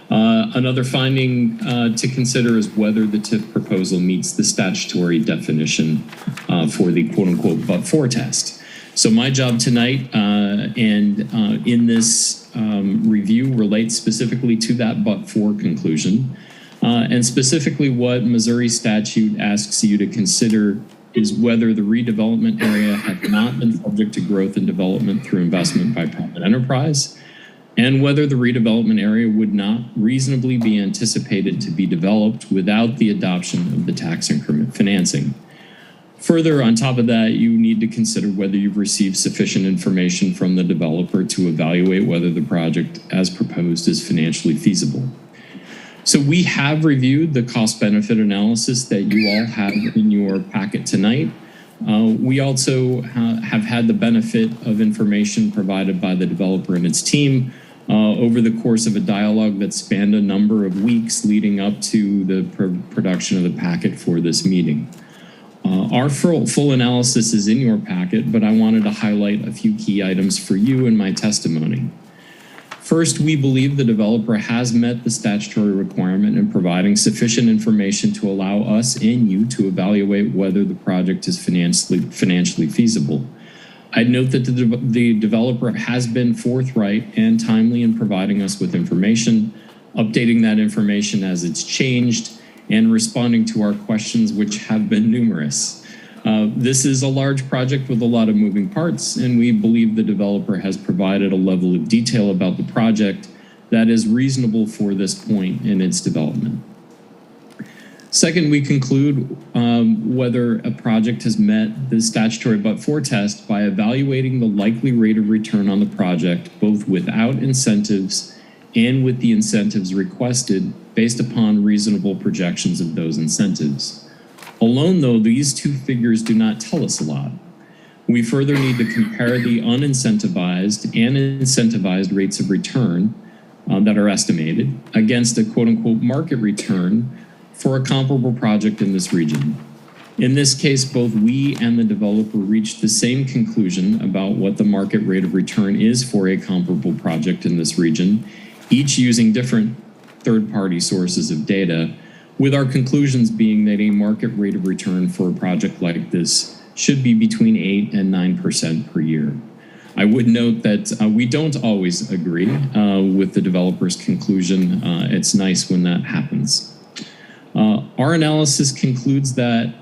Another finding to consider is whether the TIF proposal meets the statutory definition for the quote-unquote but-for test. So my job tonight in this review relates specifically to that but-for conclusion, and specifically what Missouri statute asks you to consider is whether the redevelopment area has not been subject to growth and development through investment by private enterprise, and whether the redevelopment area would not reasonably be anticipated to be developed without the adoption of the tax increment financing. Further, on top of that, you need to consider whether you've received sufficient information from the developer to evaluate whether the project as proposed is financially feasible. So we have reviewed the cost-benefit analysis that you all have in your packet tonight. We also have had the benefit of information provided by the developer and its team over the course of a dialogue that spanned a number of weeks leading up to the production of the packet for this meeting. Our full analysis is in your packet, but I wanted to highlight a few key items for you in my testimony. First, we believe the developer has met the statutory requirement in providing sufficient information to allow us and you to evaluate whether the project is financially feasible. I'd note that the developer has been forthright and timely in providing us with information, updating that information as it's changed, and responding to our questions, which have been numerous. This is a large project with a lot of moving parts, and we believe the developer has provided a level of detail about the project that is reasonable for this point in its development. Second, we conclude whether a project has met the statutory but-for test by evaluating the likely rate of return on the project, both without incentives and with the incentives requested based upon reasonable projections of those incentives. Alone, though, these two figures do not tell us a lot. We further need to compare the unincentivized and incentivized rates of return that are estimated against a quote-unquote market return for a comparable project in this region. In this case, both we and the developer reached the same conclusion about what the market rate of return is for a comparable project in this region, each using different third-party sources of data, with our conclusions being that a market rate of return for a project like this should be between 8 and 9% per year. I would note that we don't always agree with the developer's conclusion. It's nice when that happens. Our analysis concludes that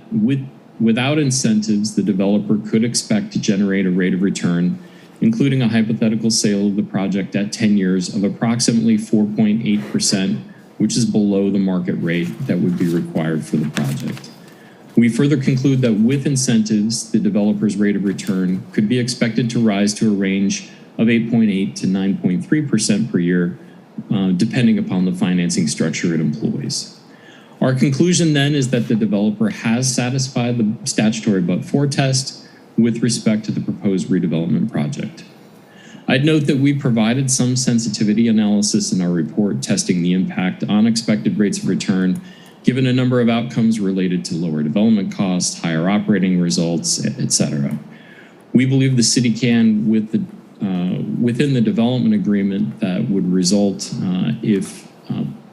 without incentives, the developer could expect to generate a rate of return, including a hypothetical sale of the project at 10 years of approximately 4.8%, which is below the market rate that would be required for the project. We further conclude that with incentives, the developer's rate of return could be expected to rise to a range of 8.8 to 9.3% per year, depending upon the financing structure it employs. Our conclusion then is that the developer has satisfied the statutory but-for test with respect to the proposed redevelopment project. I'd note that we provided some sensitivity analysis in our report testing the impact on expected rates of return given a number of outcomes related to lower development costs, higher operating results, et cetera. We believe the city can, within the development agreement that would result if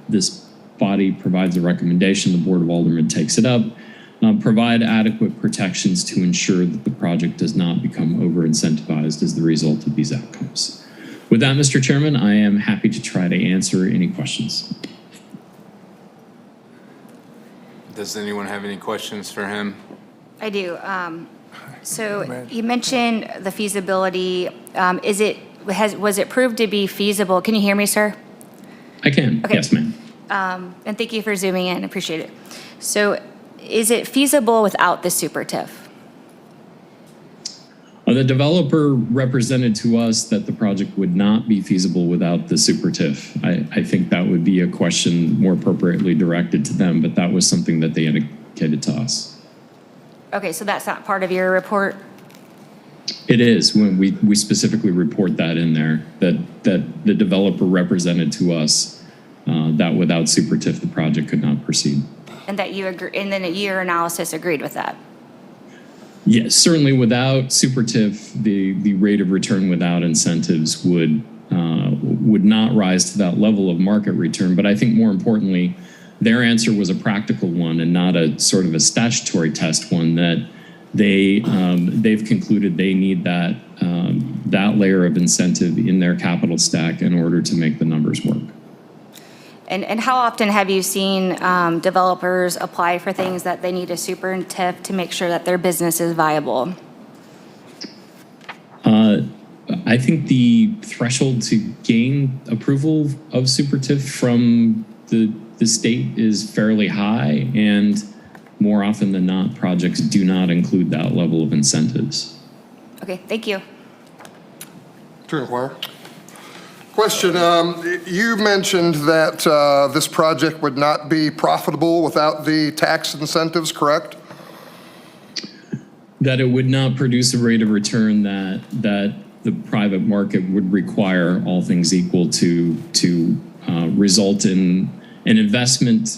this body provides a recommendation, the Board of Aldermen takes it up, provide adequate protections to ensure that the project does not become over-incentivized as the result of these outcomes. With that, Mr. Chairman, I am happy to try to answer any questions. Does anyone have any questions for him? I do. So you mentioned the feasibility. Was it proved to be feasible? Can you hear me, sir? I can, Okay. yes, ma'am. And thank you for zooming in. Appreciate it. So is it feasible without the super TIF? The developer represented to us that the project would not be feasible without the super TIF. I think that would be a question more appropriately directed to them, but that was something that they indicated to us. Okay, so that's not part of your report? It is. When we specifically report that in there, that the developer represented to us that without super TIF, the project could not proceed. And that you agree, and then your analysis agreed with that? Yes, certainly without super TIF, the rate of return without incentives would not rise to that level of market return. But I think more importantly, their answer was a practical one and not a sort of a statutory test one, that they've concluded they need that layer of incentive in their capital stack in order to make the numbers work. And how often have you seen developers apply for things that they need a super TIF to make sure that their business is viable? I think the threshold to gain approval of super TIF from the state is fairly high, and more often than not, projects do not include that level of incentives. Okay, thank you. Attorney McGuire. Question, you mentioned that this project would not be profitable without the tax incentives, correct? That it would not produce a rate of return that the private market would require, all things equal, to result in an investment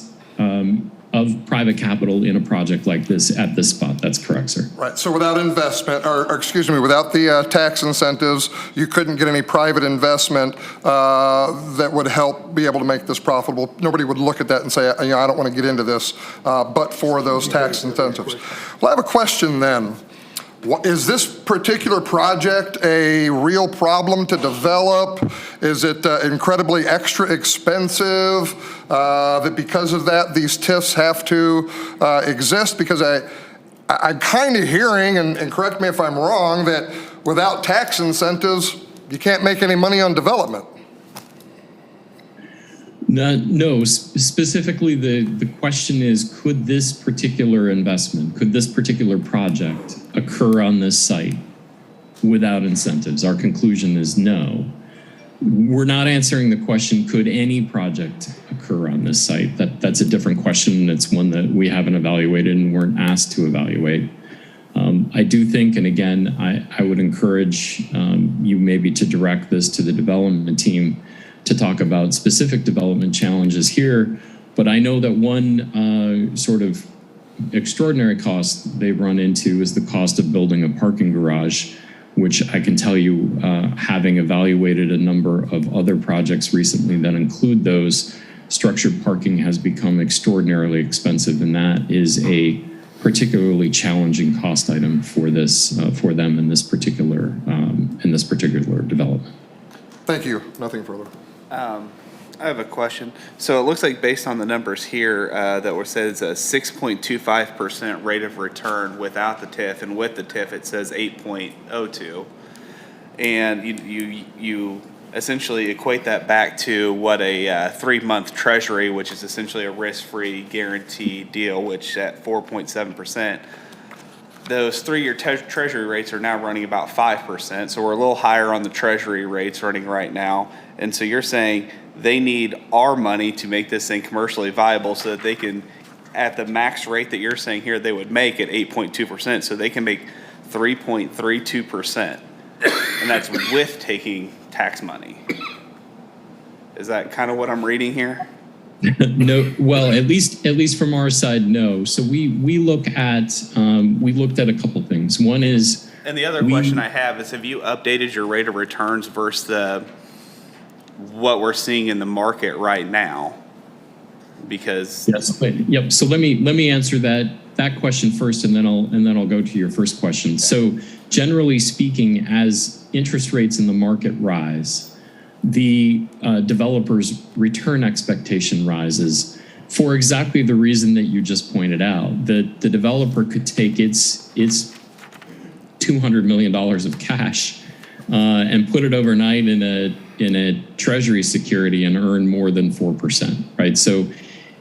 of private capital in a project like this at this spot. That's correct, sir. Right, so without investment, or excuse me, without the tax incentives, you couldn't get any private investment that would help be able to make this profitable. Nobody would look at that and say, I don't want to get into this, but for those tax incentives. Well, I have a question then. Is this particular project a real problem to develop? Is it incredibly extra expensive that because of that these TIFs have to exist? Because I'm kind of hearing, and correct me if I'm wrong, that without tax incentives, you can't make any money on development. No, specifically the question is, could this particular investment, could this particular project occur on this site without incentives? Our conclusion is no. We're not answering the question, could any project occur on this site? That's a different question. It's one that we haven't evaluated and weren't asked to evaluate. I do think, and again, I would encourage you maybe to direct this to the development team to talk about specific development challenges here. But I know that one sort of extraordinary cost they've run into is the cost of building a parking garage, which I can tell you, having evaluated a number of other projects recently that include those, structured parking has become extraordinarily expensive, and that is a particularly challenging cost item for this for them in this particular development. Thank you. Nothing further. I have a question. So it looks like based on the numbers here, that were said it's a 6.25% rate of return without the TIF, and with the TIF it says 8.02. And you essentially equate that back to what a 3-month treasury, which is essentially a risk-free guaranteed deal, which at 4.7%. Those 3-year treasury rates are now running about 5%, so we're a little higher on the treasury rates running right now. And so you're saying they need our money to make this thing commercially viable so that they can, at the max rate that you're saying here, they would make at 8.2%, so they can make 3.32%. And that's with taking tax money. Is that kind of what I'm reading here? No, well, at least from our side, no. So we looked at a couple things. One is, and the other question I have is, have you updated your rate of returns versus what we're seeing in the market right now? Because yes, yep. So let me answer that question first, and then I'll go to your first question. So generally speaking, as interest rates in the market rise, the developer's return expectation rises for exactly the reason that you just pointed out. That the developer could take its $200 million of cash and put it overnight in a treasury security and earn more than 4%, right? So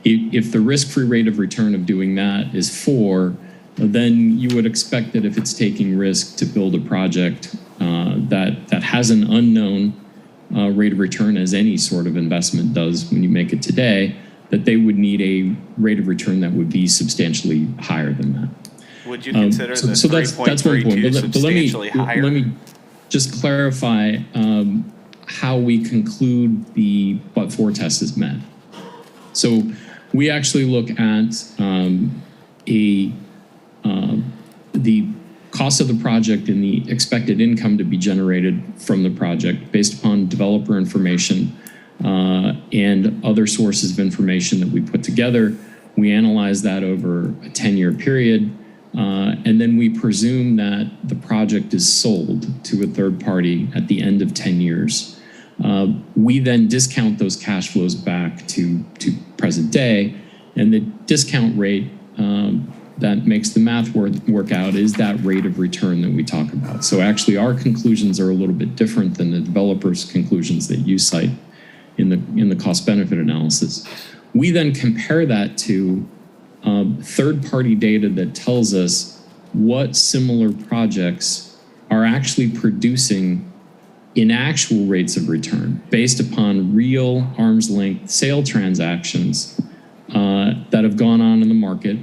if the risk-free rate of return of doing that is 4, then you would expect that if it's taking risk to build a project that has an unknown rate of return, as any sort of investment does when you make it today, that they would need a rate of return that would be substantially higher than that. would you consider the So that's one point. 3.32 But substantially higher? let me just clarify how we conclude the but-for test is met. So we actually look at the cost of the project and the expected income to be generated from the project based upon developer information and other sources of information that we put together. We analyze that over a 10-year period, and then we presume that the project is sold to a third party at the end of 10 years. We then discount those cash flows back to present day, and the discount rate that makes the math work out is that rate of return that we talk about. So actually our conclusions are a little bit different than the developer's conclusions that you cite in the cost benefit analysis. We then compare that to third-party data that tells us what similar projects are actually producing in actual rates of return based upon real arm's length sale transactions that have gone on in the market.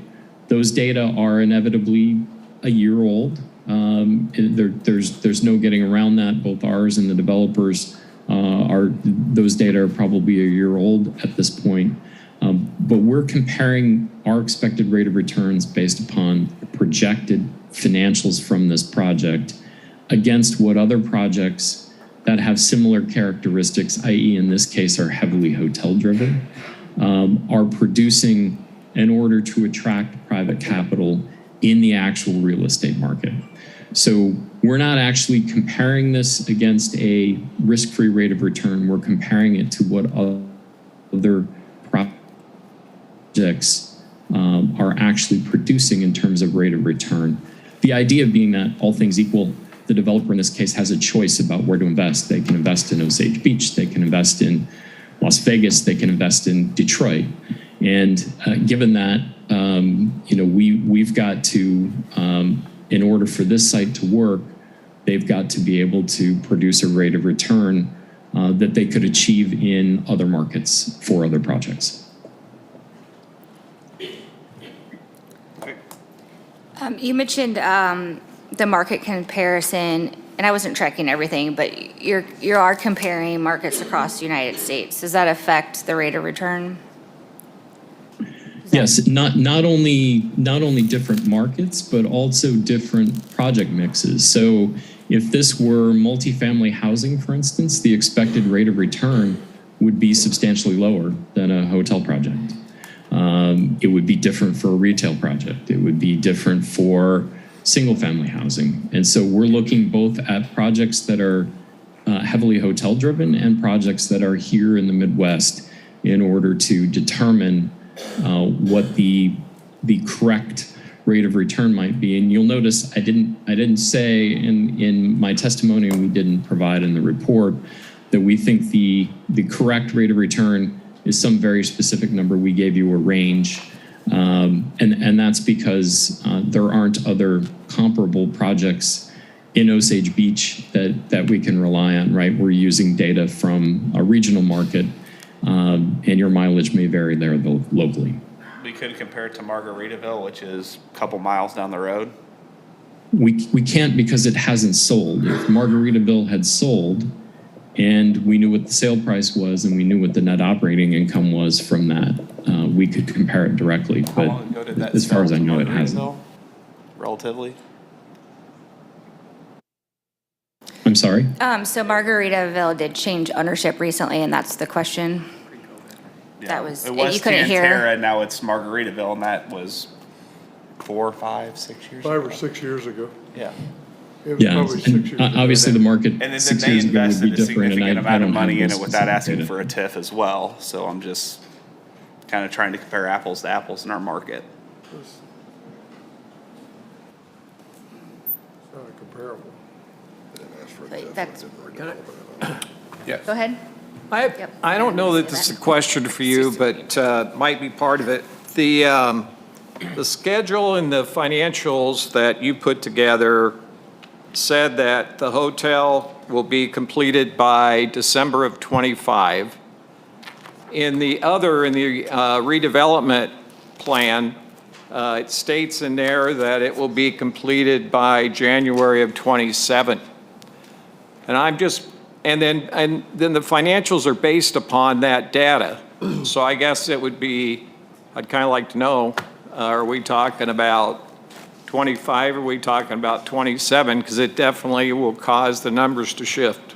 Those data are inevitably a year old. There's no getting around that. Both ours and the developers those data are probably a year old at this point. But we're comparing our expected rate of returns based upon projected financials from this project against what other projects that have similar characteristics, i.e. in this case are heavily hotel driven, are producing in order to attract private capital in the actual real estate market. So we're not actually comparing this against a risk-free rate of return. We're comparing it to what other projects are actually producing in terms of rate of return. The idea being that all things equal, the developer in this case has a choice about where to invest. They can invest in Osage Beach, they can invest in Las Vegas, they can invest in Detroit. And given that, we've got to, in order for this site to work, they've got to be able to produce a rate of return that they could achieve in other markets for other projects. You mentioned the market comparison, and I wasn't tracking everything, but you are comparing markets across the United States. Does that affect the rate of return? Yes, not only different markets, but also different project mixes. So if this were multifamily housing, for instance, the expected rate of return would be substantially lower than a hotel project. It would be different for a retail project. It would be different for single-family housing. And so we're looking both at projects that are heavily hotel-driven and projects that are here in the Midwest in order to determine what the correct rate of return might be. And you'll notice I didn't say in my testimony, and we didn't provide in the report, that we think the correct rate of return is some very specific number. We gave you a range, and that's because there aren't other comparable projects in Osage Beach that we can rely on, right? We're using data from a regional market, and your mileage may vary there locally. We could compare it to Margaritaville, which is a couple miles down the road. We can't because it hasn't sold. If Margaritaville had sold and we knew what the sale price was and we knew what the net operating income was from that, we could compare it directly. How But long ago did that as far as sell I to know, it hasn't. Margaritaville? Relatively? I'm sorry? So Margaritaville did change ownership recently, and that's the question. That was, It was you couldn't hear. Tantera, now it's Margaritaville, and that was 4, 5, 6 years ago. 5 or 6 years ago. Yeah. It was Yeah, probably 6 and years ago. obviously the market And then 6 they years ago would invested be a different, and significant I amount of don't money have in those it without asking specific for a TIF as well. So I'm just kind of trying to compare apples to apples in our market. It's not comparable. But that's, Yes. go ahead. Yep. I don't know that this is a question for you, but might be part of it. The schedule and the financials that you put together said that the hotel will be completed by December of '25. In the redevelopment plan, it states in there that it will be completed by January of '27. And then the financials are based upon that data. So I guess it would be, I'd kind of like to know, are we talking about 25, or are we talking about 27? Because it definitely will cause the numbers to shift.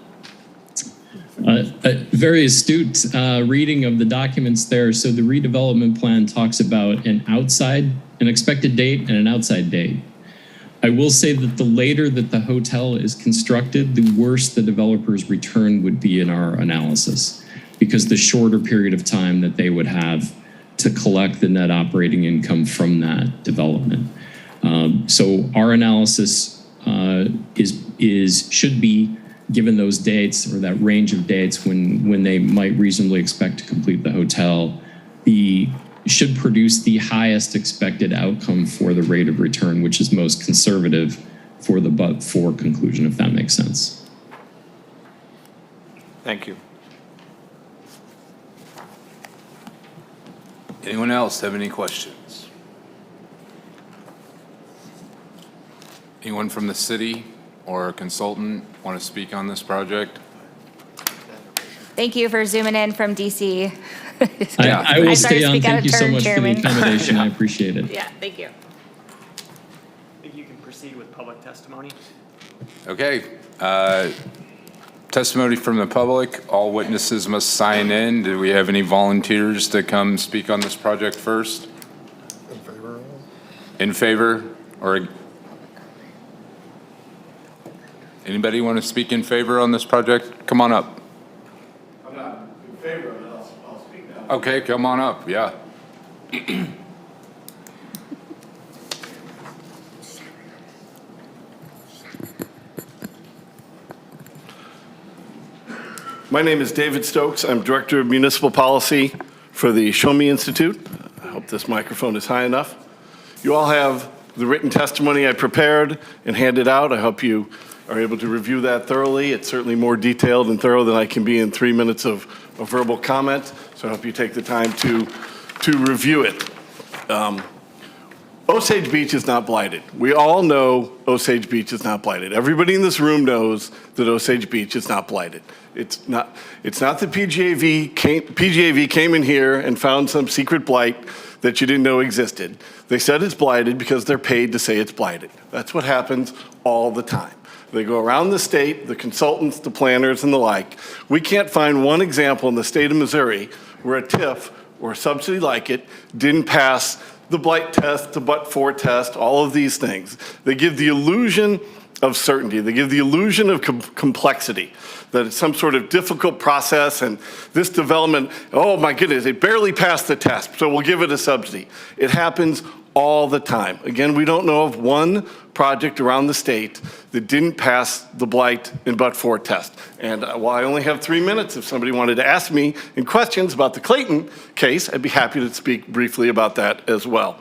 A very astute reading of the documents there. So the redevelopment plan talks about an expected date and an outside date. I will say that the later that the hotel is constructed, the worse the developer's return would be in our analysis, because the shorter period of time that they would have to collect the net operating income from that development. So our analysis should be, given those dates or that range of dates when they might reasonably expect to complete the hotel, should produce the highest expected outcome for the rate of return, which is most conservative for the but-for conclusion, if that makes sense. Thank you. Anyone else have any questions? Anyone from the city or a consultant want to speak on this project? Thank you for zooming in from DC. I will I stay started to on. speak out Thank of you so turn, much for Chairman. the accommodation. I appreciate it. Yeah, thank you. I think you can proceed with public testimony. Okay. Testimony from the public. All witnesses must sign in. Do we have any volunteers to come speak on this project first? In favor? In favor? Or anybody want to speak in favor on this project? Come on up. I'm not in favor of it, I'll speak now. Okay, come on up, yeah. My name is David Stokes. I'm Director of Municipal Policy for the Show Me Institute. I hope this microphone is high enough. You all have the written testimony I prepared and handed out. I hope you are able to review that thoroughly. It's certainly more detailed and thorough than I can be in 3 minutes of verbal comment, so I hope you take the time to review it. Osage Beach is not blighted. We all know Osage Beach is not blighted. Everybody in this room knows that Osage Beach is not blighted. It's not that PGAV came in here and found some secret blight that you didn't know existed. They said it's blighted because they're paid to say it's blighted. That's what happens all the time. They go around the state, the consultants, the planners, and the like. We can't find one example in the state of Missouri where a TIF or a subsidy like it didn't pass the blight test, the but-for test, all of these things. They give the illusion of certainty. They give the illusion of complexity, that it's some sort of difficult process, and this development, oh my goodness, it barely passed the test, so we'll give it a subsidy. It happens all the time. Again, we don't know of one project around the state that didn't pass the blight and but-for test. And while I only have 3 minutes, if somebody wanted to ask me in questions about the Clayton case, I'd be happy to speak briefly about that as well.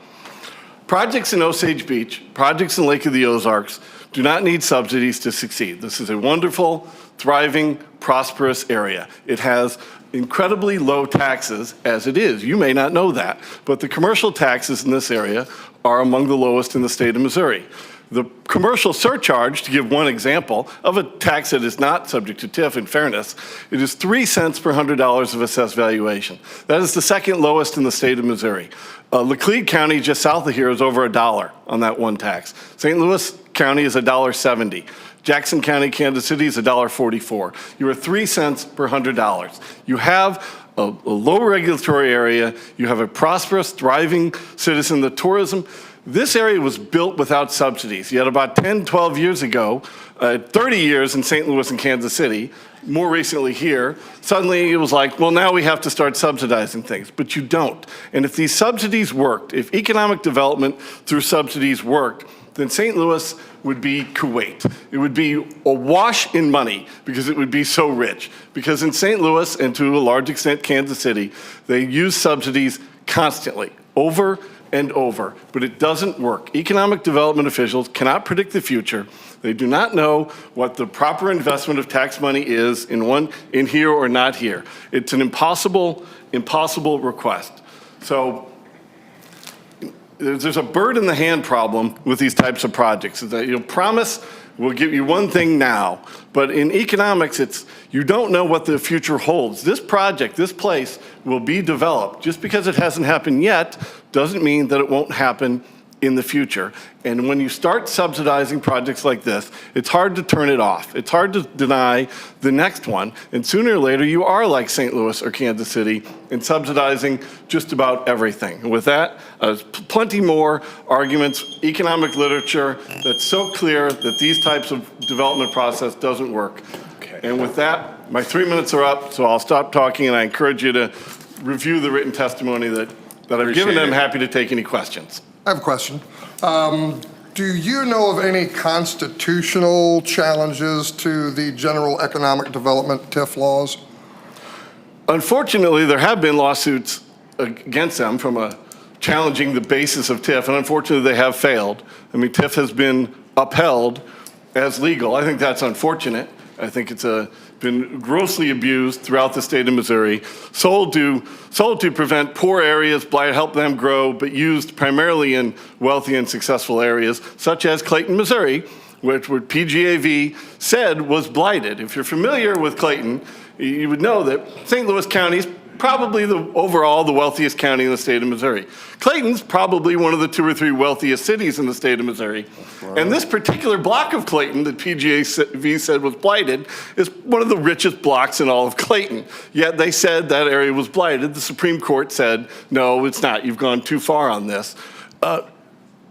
Projects in Osage Beach, projects in Lake of the Ozarks do not need subsidies to succeed. This is a wonderful, thriving, prosperous area. It has incredibly low taxes as it is. You may not know that, but the commercial taxes in this area are among the lowest in the state of Missouri. The commercial surcharge, to give one example, of a tax that is not subject to TIF, in fairness, it is 3 cents per $100 of assessed valuation. That is the second lowest in the state of Missouri. Laclede County, just south of here, is over $1 on that one tax. St. Louis County is $1.70. Jackson County, Kansas City is $1.44. You are 3 cents per $100. You have a low regulatory area. You have a prosperous, thriving citizen. The tourism, this area was built without subsidies. Yet about 10, 12 years ago, 30 years in St. Louis and Kansas City, more recently here, suddenly it was like, well, now we have to start subsidizing things, but you don't. And if these subsidies worked, if economic development through subsidies worked, then St. Louis would be Kuwait. It would be awash in money because it would be so rich. Because in St. Louis, and to a large extent Kansas City, they use subsidies constantly, over and over, but it doesn't work. Economic development officials cannot predict the future. They do not know what the proper investment of tax money is in here or not here. It's an impossible request. So there's a bird in the hand problem with these types of projects. Is that you'll promise we'll give you one thing now, but in economics, you don't know what the future holds. This project, this place will be developed. Just because it hasn't happened yet doesn't mean that it won't happen in the future. And when you start subsidizing projects like this, it's hard to turn it off. It's hard to deny the next one. And sooner or later, you are like St. Louis or Kansas City in subsidizing just about everything. And with that, there's plenty more arguments, economic literature that's so clear that these types of development process doesn't work. Okay. And with that, my 3 minutes are up, so I'll stop talking, and I encourage you to review the written testimony that I've given. I'm happy to take any questions. I have a question. Do you know of any constitutional challenges to the general economic development TIF laws? Unfortunately, there have been lawsuits against them from challenging the basis of TIF, and unfortunately they have failed. I mean, TIF has been upheld as legal. I think that's unfortunate. I think it's been grossly abused throughout the state of Missouri, sold to prevent poor areas, help them grow, but used primarily in wealthy and successful areas, such as Clayton, Missouri, which PGAV said was blighted. If you're familiar with Clayton, you would know that St. Louis County is probably overall the wealthiest county in the state of Missouri. Clayton's probably one of the 2 or 3 wealthiest cities in the state of Missouri. Wow. And this particular block of Clayton that PGAV said was blighted is one of the richest blocks in all of Clayton. Yet they said that area was blighted. The Supreme Court said, no, it's not. You've gone too far on this.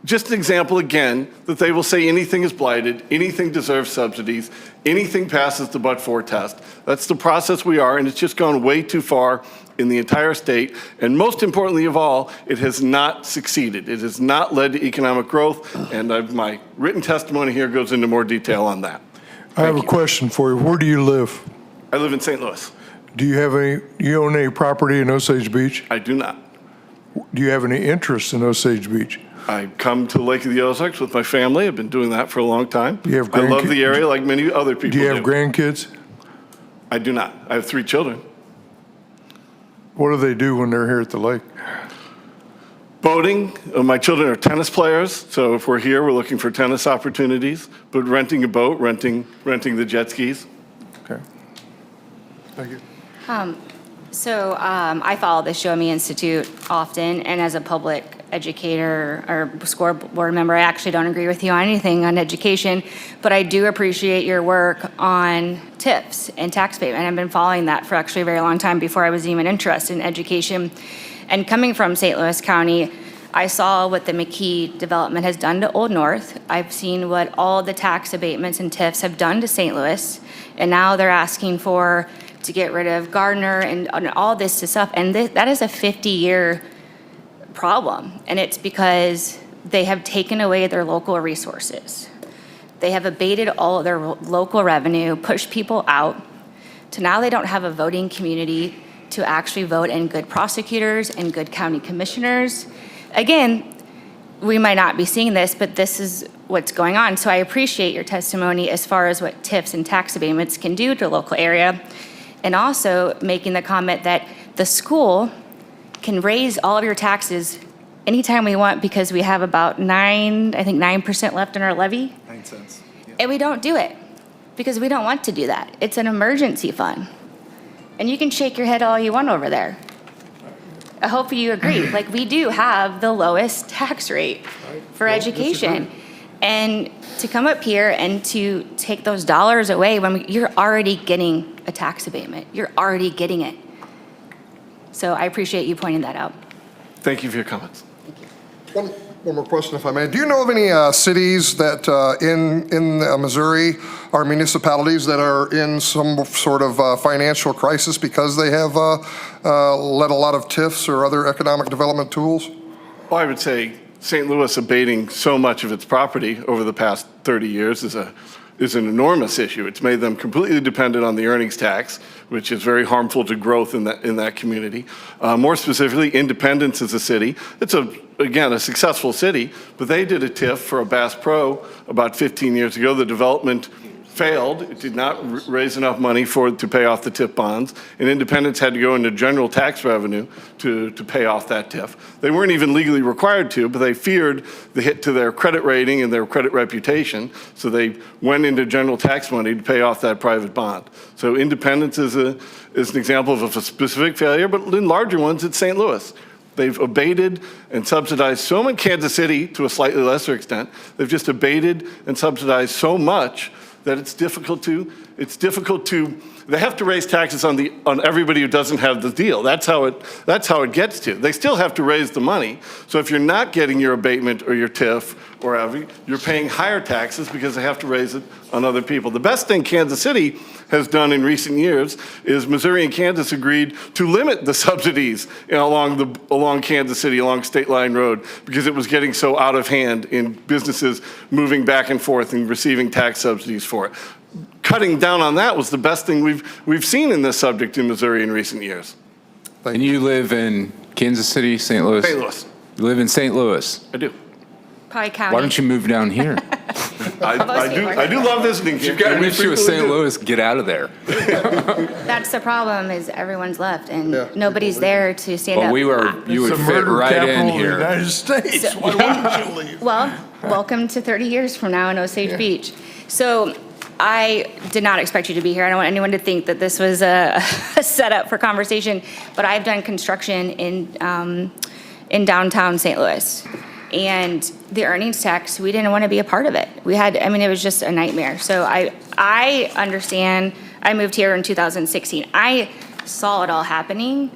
Just an example, again, that they will say anything is blighted, anything deserves subsidies, anything passes the but-for test. That's the process we are, and it's just gone way too far in the entire state. And most importantly of all, it has not succeeded. It has not led to economic growth, and my written testimony here goes into more detail on that. I have a question for you. Where do you live? I live in St. Louis. Do you own any property in Osage Beach? I do not. Do you have any interest in Osage Beach? I come to Lake of the Ozarks with my family. I've been doing that for a long time. Do you have I love the area like many other people do. Do you have grandkids? I do not. I have 3 children. What do they do when they're here at the lake? Boating, my children are tennis players, so if we're here, we're looking for tennis opportunities. But renting a boat, renting the jet skis. Okay. Thank you. So I follow the Show Me Institute often, and as a public educator or school board member, I actually don't agree with you on anything on education, but I do appreciate your work on TIFs and tax abatement. I've been following that for actually a very long time before I was even interested in education. And coming from St. Louis County, I saw what the McKee development has done to Old North. I've seen what all the tax abatements and TIFs have done to St. Louis, and now they're asking to get rid of Gardner and all this stuff. And that is a 50-year problem. And it's because they have taken away their local resources. They have abated all of their local revenue, pushed people out, to now they don't have a voting community to actually vote in good prosecutors and good county commissioners. Again, we might not be seeing this, but this is what's going on. So I appreciate your testimony as far as what TIFs and tax abatements can do to a local area. And also making the comment that the school can raise all of your taxes anytime we want because we have about 9% left in our levy. 9 cents. Yeah. And we don't do it because we don't want to do that. It's an emergency fund. And you can shake your head all you want over there. I hope you agree. Like, we do have the lowest tax rate for education. And to come up here and to take those dollars away when you're already getting a tax abatement, you're already getting it. So I appreciate you pointing that out. Thank you for your comments. One more question, if I may. Do you know of any cities that in Missouri are municipalities that are in some sort of financial crisis because they have let a lot of TIFs or other economic development tools? Well, I would say St. Louis abating so much of its property over the past 30 years is an enormous issue. It's made them completely dependent on the earnings tax, which is very harmful to growth in that community. More specifically, Independence is a city. It's again a successful city, but they did a TIF for a Bass Pro about 15 years ago. The development failed. It did not raise enough money to pay off the TIF bonds, and Independence had to go into general tax revenue to pay off that TIF. They weren't even legally required to, but they feared the hit to their credit rating and their credit reputation, so they went into general tax money to pay off that private bond. So Independence is an example of a specific failure, but in larger ones, it's St. Louis. They've abated and subsidized so much. Kansas City, to a slightly lesser extent, they've just abated and subsidized so much that it's difficult to, they have to raise taxes on everybody who doesn't have the deal. That's how it gets to. They still have to raise the money. So if you're not getting your abatement or your TIF or whatever, you're paying higher taxes because they have to raise it on other people. The best thing Kansas City has done in recent years is Missouri and Kansas agreed to limit the subsidies along Kansas City, along State Line Road, because it was getting so out of hand in businesses moving back and forth and receiving tax subsidies for it. Cutting down on that was the best thing we've seen in this subject in Missouri in recent years. And you live in Kansas City, St. Louis? St. Louis. You live in St. Louis? I do. Probably county. Why don't you move down here? I do love visiting. You've got an issue with St. Louis, get out of there. That's the problem, is everyone's left and nobody's there to stand up. Well, you would It's the fit murder right in capital of the here. United States. Why wouldn't you leave? Well, welcome to 30 years from now in Osage Beach. So I did not expect you to be here. I don't want anyone to think that this was a setup for conversation, but I've done construction in downtown St. Louis. And the earnings tax, we didn't want to be a part of it. It was just a nightmare. So I understand. I moved here in 2016. I saw it all happening.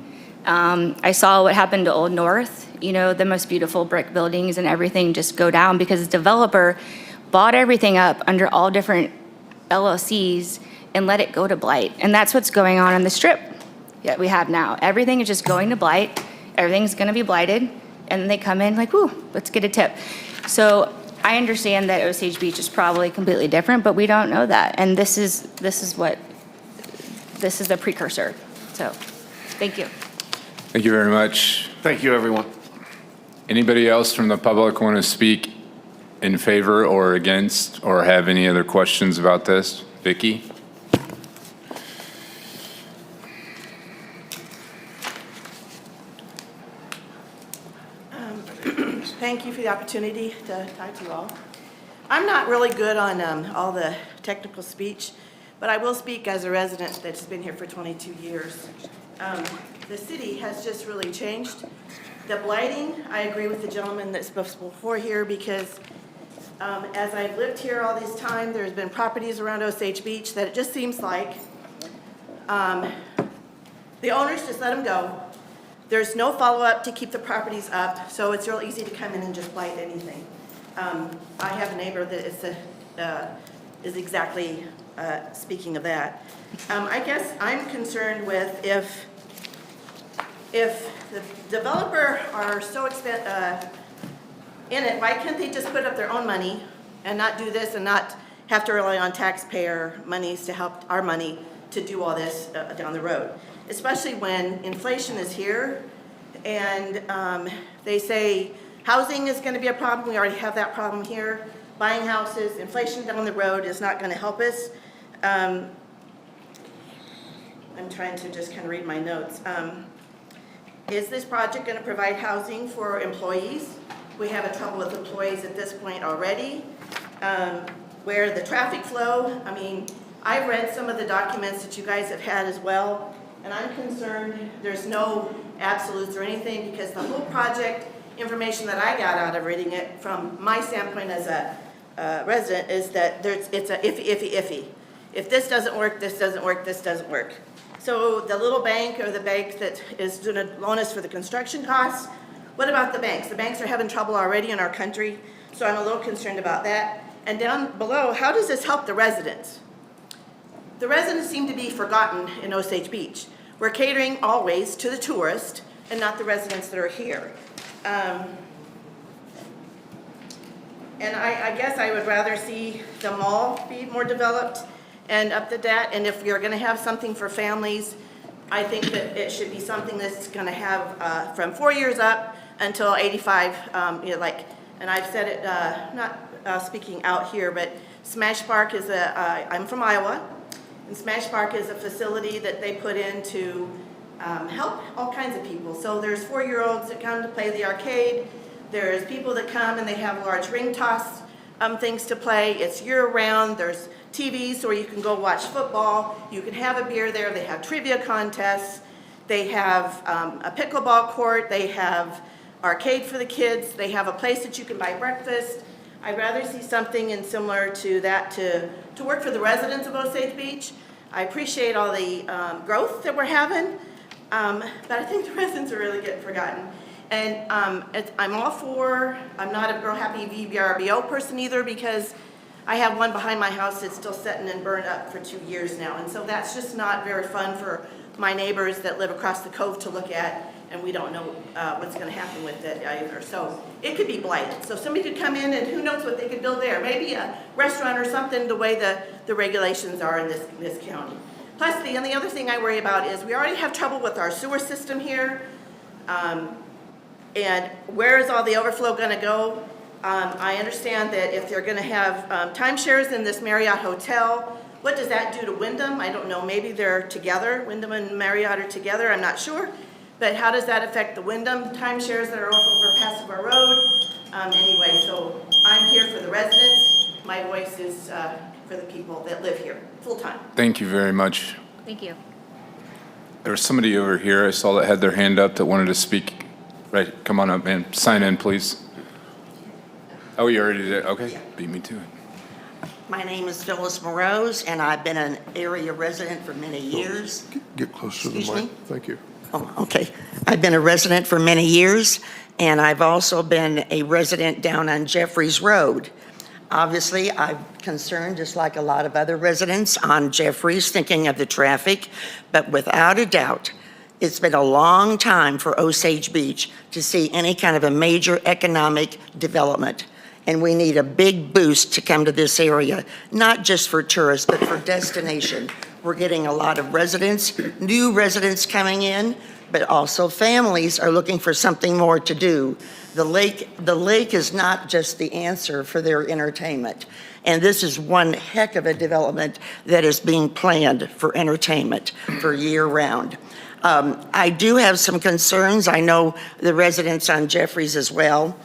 I saw what happened to Old North, the most beautiful brick buildings and everything just go down because the developer bought everything up under all different LLCs and let it go to blight. And that's what's going on the strip that we have now. Everything is just going to blight. Everything's going to be blighted. And then they come in like, whoo, let's get a tip. So I understand that Osage Beach is probably completely different, but we don't know that. And this is the precursor. So thank you. Thank you very much. Thank you, everyone. Anybody else from the public want to speak in favor or against or have any other questions about this? Vicki? please. Thank you for the opportunity to talk to you all. I'm not really good on all the technical speech, but I will speak as a resident that's been here for 22 years. The city has just really changed. The blighting, I agree with the gentleman that's before here because as I've lived here all this time, there's been properties around Osage Beach that it just seems like the owners just let them go. There's no follow-up to keep the properties up, so it's real easy to come in and just blight anything. I have a neighbor that is exactly speaking of that. I guess I'm concerned with if the developer are so in it, why can't they just put up their own money and not do this and not have to rely on taxpayer monies to help our money to do all this down the road? Especially when inflation is here and they say housing is going to be a problem. We already have that problem here. Buying houses, inflation down the road is not going to help us. I'm trying to just kind of read my notes. Is this project going to provide housing for employees? We have a trouble with employees at this point already. Where the traffic flow, I mean, I've read some of the documents that you guys have had as well, and I'm concerned there's no absolutes or anything because the whole project information that I got out of reading it from my standpoint as a resident is that it's a iffy. If this doesn't work, this doesn't work, this doesn't work. So the little bank or the bank that is going to loan us for the construction costs, what about the banks? The banks are having trouble already in our country, so I'm a little concerned about that. And down below, how does this help the residents? The residents seem to be forgotten in Osage Beach. We're catering always to the tourist and not the residents that are here. And I guess I would rather see the mall be more developed and up to that. And if you're going to have something for families, I think that it should be something that's going to have from 4 years up until 85. And I've said it, not speaking out here, but Smash Park is I'm from Iowa, and Smash Park is a facility that they put in to help all kinds of people. So there's 4-year-olds that come to play the arcade. There's people that come and they have large ring toss things to play. It's year-round. There's TVs where you can go watch football. You can have a beer there. They have trivia contests. They have a pickleball court. They have arcade for the kids. They have a place that you can buy breakfast. I'd rather see something and similar to that to work for the residents of Osage Beach. I appreciate all the growth that we're having, but I think the residents are really getting forgotten. And I'm all for, I'm not a Grow Happy VRBO person either because I have one behind my house that's still sitting and burned up for 2 years now. And so that's just not very fun for my neighbors that live across the cove to look at, and we don't know what's going to happen with it either. So it could be blighted. So somebody could come in and who knows what they could build there. Maybe a restaurant or something the way the regulations are in this county. Plus, the other thing I worry about is we already have trouble with our sewer system here. And where is all the overflow going to go? I understand that if they're going to have timeshares in this Marriott hotel, what does that do to Wyndham? I don't know. Maybe they're together. Wyndham and Marriott are together. I'm not sure. But how does that affect the Wyndham timeshares that are over past our road? Anyway, so I'm here for the residents. My voice is for the people that live here full time. Thank you very much. Thank you. There was somebody over here I saw that had their hand up that wanted to speak. Right, come on up, man. Sign in, please. Oh, you already did? Okay, beat me to it. My name is Phyllis Morose, and I've been an area resident for many years. Get close to the Excuse mic. me? Thank you. Oh, okay. I've been a resident for many years, and I've also been a resident down on Jeffries Road. Obviously, I'm concerned, just like a lot of other residents on Jeffries, thinking of the traffic, but without a doubt, it's been a long time for Osage Beach to see any kind of a major economic development. And we need a big boost to come to this area, not just for tourists, but for destination. We're getting a lot of residents, new residents coming in, but also families are looking for something more to do. The lake is not just the answer for their entertainment. And this is one heck of a development that is being planned for entertainment for year round. I do have some concerns. I know the residents on Jeffries as well.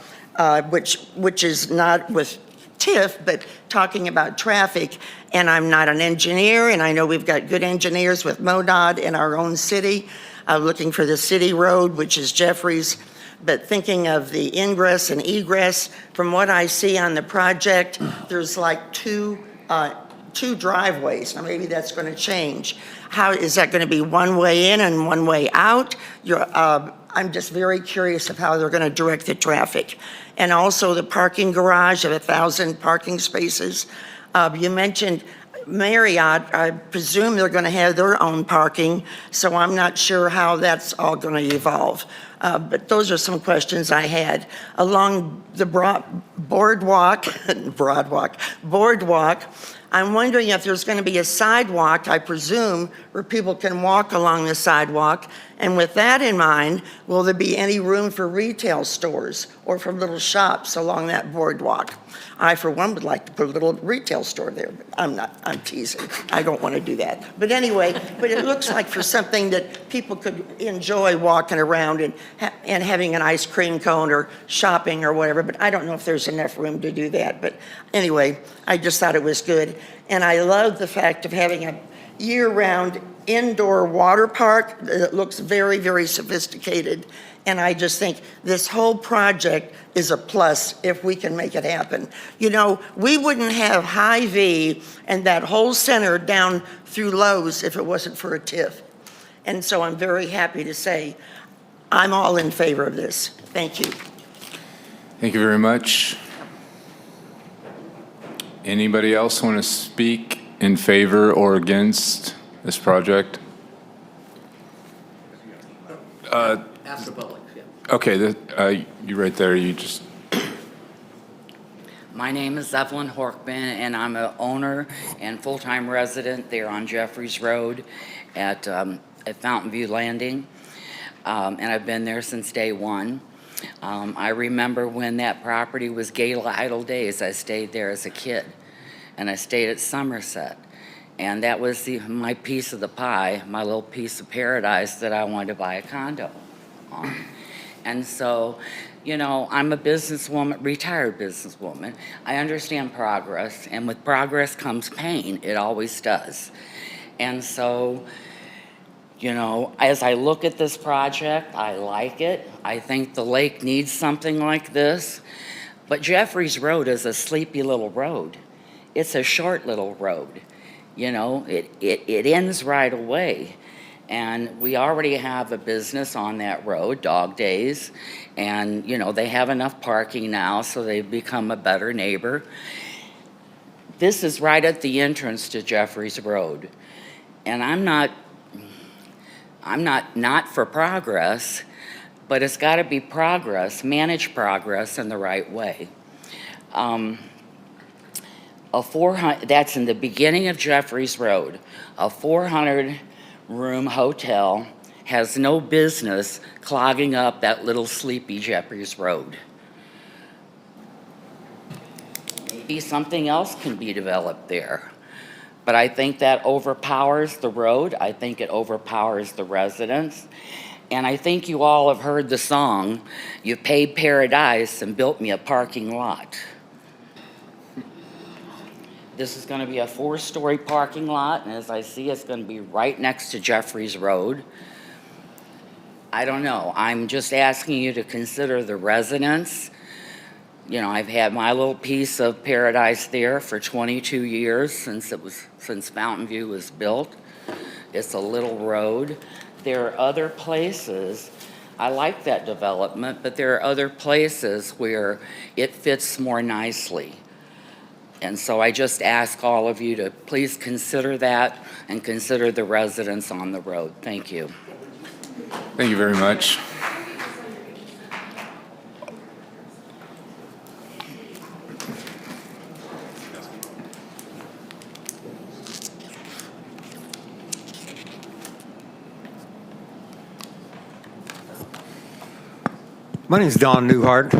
which is not with TIF, but talking about traffic. And I'm not an engineer, and I know we've got good engineers with MoDOT in our own city, looking for the city road, which is Jeffries. But thinking of the ingress and egress, from what I see on the project, there's like two driveways. Now, maybe that's going to change. How is that going to be one way in and one way out? I'm just very curious of how they're going to direct the traffic. And also the parking garage of 1,000 parking spaces. You mentioned Marriott. I presume they're going to have their own parking, so I'm not sure how that's all going to evolve. But those are some questions I had. Along the boardwalk, I'm wondering if there's going to be a sidewalk, I presume, where people can walk along the sidewalk. And with that in mind, will there be any room for retail stores or for little shops along that boardwalk? I, for one, would like to put a little retail store there, but I'm teasing. I don't want to do that. But anyway, but it looks like for something that people could enjoy walking around and having an ice cream cone or shopping or whatever, but I don't know if there's enough room to do that. But anyway, I just thought it was good. And I love the fact of having a year-round indoor water park that looks very, very sophisticated. And I just think this whole project is a plus if we can make it happen. You know, we wouldn't have Hy-Vee and that whole center down through Lowe's if it wasn't for a TIF. And so I'm very happy to say I'm all in favor of this. Thank you. Thank you very much. Anybody else want to speak in favor or against this project? Ask the public, yeah. Okay, you right there, you just, My name is Evelyn Horkman, and I'm an owner and full-time resident there on Jeffries Road at Fountain View Landing, and I've been there since day one. I remember when that property was Gala Idle Days. I stayed there as a kid, and I stayed at Somerset, and that was my piece of the pie, my little piece of paradise that I wanted to buy a condo on. And so, you know, I'm a businesswoman, retired businesswoman. I understand progress, and with progress comes pain. It always does. And so, you know, as I look at this project, I like it. I think the lake needs something like this. But Jeffries Road is a sleepy little road. It's a short little road. You know, it ends right away. And we already have a business on that road, Dog Days, and, you know, they have enough parking now, so they've become a better neighbor. This is right at the entrance to Jeffries Road. And I'm not for progress, but it's got to be progress, manage progress in the right way. That's in the beginning of Jeffries Road. A 400-room hotel has no business clogging up that little sleepy Jeffries Road. Maybe something else can be developed there. But I think that overpowers the road. I think it overpowers the residents. And I think you all have heard the song, "You paid paradise and built me a parking lot." This is going to be a 4-story parking lot, and as I see, it's going to be right next to Jeffries Road. I don't know. I'm just asking you to consider the residents. You know, I've had my little piece of paradise there for 22 years since Fountain View was built. It's a little road. There are other places. I like that development, but there are other places where it fits more nicely. And so I just ask all of you to please consider that and consider the residents on the road. Thank you. thank you very much. My name is Don Newhart.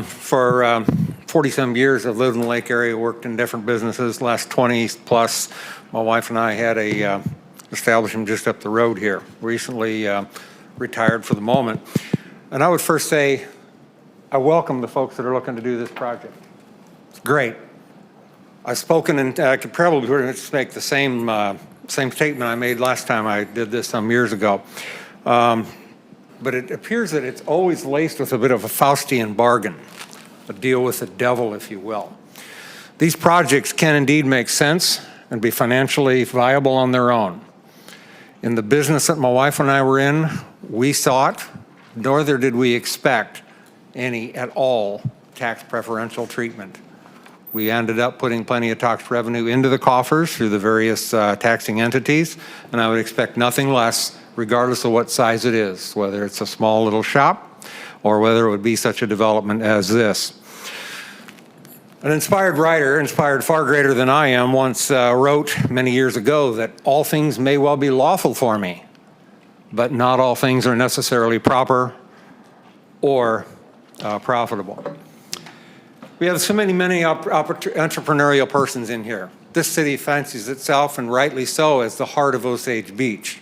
For 40-some years, I've lived in the lake area, worked in different businesses. Last 20 plus, my wife and I had a establishment just up the road here. Recently retired for the moment. And I would first say, I welcome the folks that are looking to do this project. It's great. I've spoken, and I could probably just make the same statement I made last time I did this some years ago. But it appears that it's always laced with a bit of a Faustian bargain, a deal with the devil, if you will. These projects can indeed make sense and be financially viable on their own. In the business that my wife and I were in, we sought, nor did we expect any at all tax preferential treatment. We ended up putting plenty of tax revenue into the coffers through the various taxing entities, and I would expect nothing less regardless of what size it is, whether it's a small little shop or whether it would be such a development as this. An inspired writer, inspired far greater than I am, once wrote many years ago that all things may well be lawful for me, but not all things are necessarily proper or profitable. We have so many entrepreneurial persons in here. This city fancies itself, and rightly so, as the heart of Osage Beach.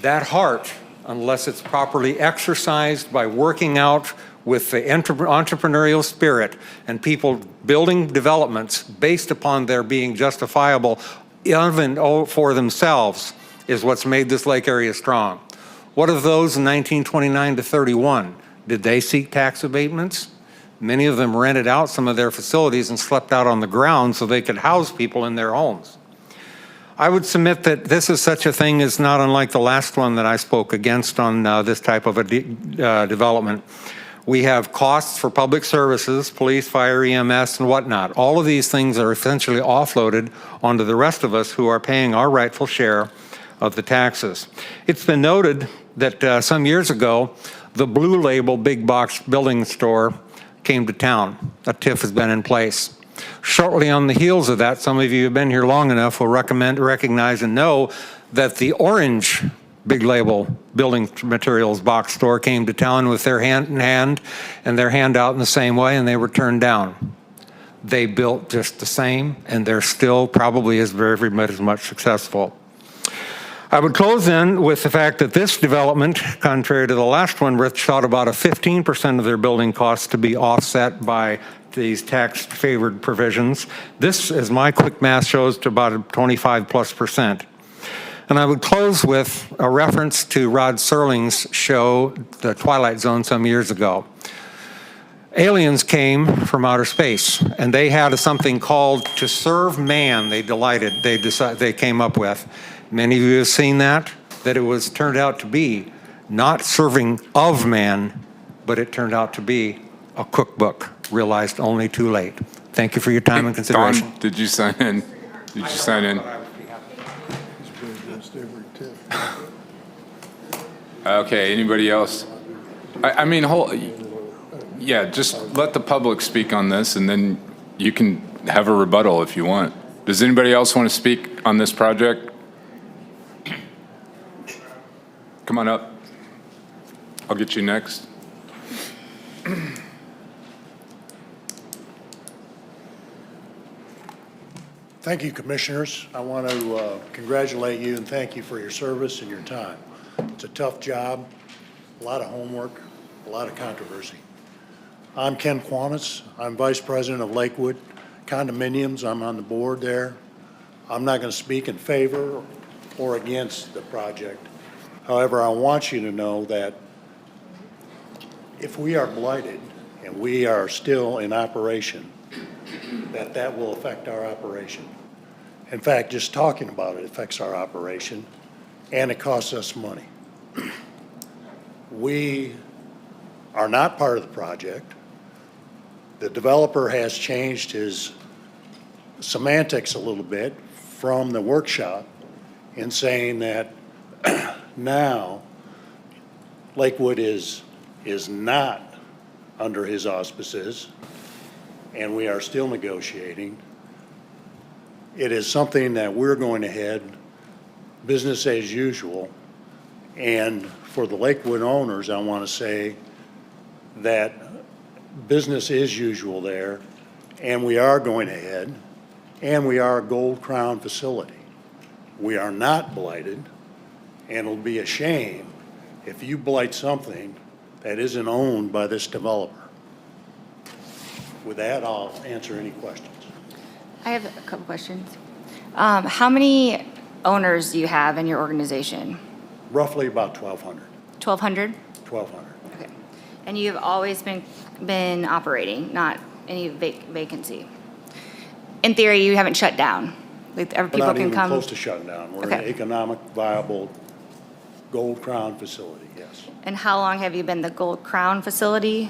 That heart, unless it's properly exercised by working out with the entrepreneurial spirit and people building developments based upon their being justifiable even for themselves, is what's made this lake area strong. What of those in 1929 to 31? Did they seek tax abatements? Many of them rented out some of their facilities and slept out on the ground so they could house people in their homes. I would submit that this is such a thing as not unlike the last one that I spoke against on this type of a development. We have costs for public services, police, fire, EMS, and whatnot. All of these things are essentially offloaded onto the rest of us who are paying our rightful share of the taxes. It's been noted that some years ago, the Blue Label big box building store came to town. A TIF has been in place. Shortly on the heels of that, some of you who have been here long enough will recognize and know that the Orange Big Label building materials box store came to town with their hand in hand and their hand out in the same way, and they were turned down. They built just the same, and they're still probably very much as much successful. I would close then with the fact that this development, contrary to the last one, Rich thought about a 15% of their building costs to be offset by these tax-favored provisions. This, as my quick math shows, to about 25+%. And I would close with a reference to Rod Serling's show, The Twilight Zone, some years ago. Aliens came from outer space, and they had something called To Serve Man. They came up with. Many of you have seen that it turned out to be not serving of man, but it turned out to be a cookbook, realized only too late. Thank you for your time and consideration. Don, did you sign in? Did you sign in? Okay, anybody else? I mean, yeah, just let the public speak on this, and then you can have a rebuttal if you want. Does anybody else want to speak on this project? Come on up. I'll get you next. Thank you, Commissioners. I want to congratulate you and thank you for your service and your time. It's a tough job, a lot of homework, a lot of controversy. I'm Ken Quanis. I'm Vice President of Lakewood Condominiums. I'm on the board there. I'm not going to speak in favor or against the project. However, I want you to know that if we are blighted and we are still in operation, that will affect our operation. In fact, just talking about it affects our operation, and it costs us money. We are not part of the project. The developer has changed his semantics a little bit from the workshop in saying that now Lakewood is not under his auspices, and we are still negotiating. It is something that we're going ahead, business as usual. And for the Lakewood owners, I want to say that business is usual there, and we are going ahead, and we are a Gold Crown facility. We are not blighted, and it'll be a shame if you blight something that isn't owned by this developer. with that, I'll answer any questions. I have a couple questions. How many owners do you have in your organization? Roughly about 1,200. 1,200? 1,200. Okay. And you've always been operating, not any vacancy? In theory, you haven't shut down? Like, We're people not can even come? close to shutting down. We're an Okay. economic viable Gold Crown facility, yes. And how long have you been the Gold Crown facility?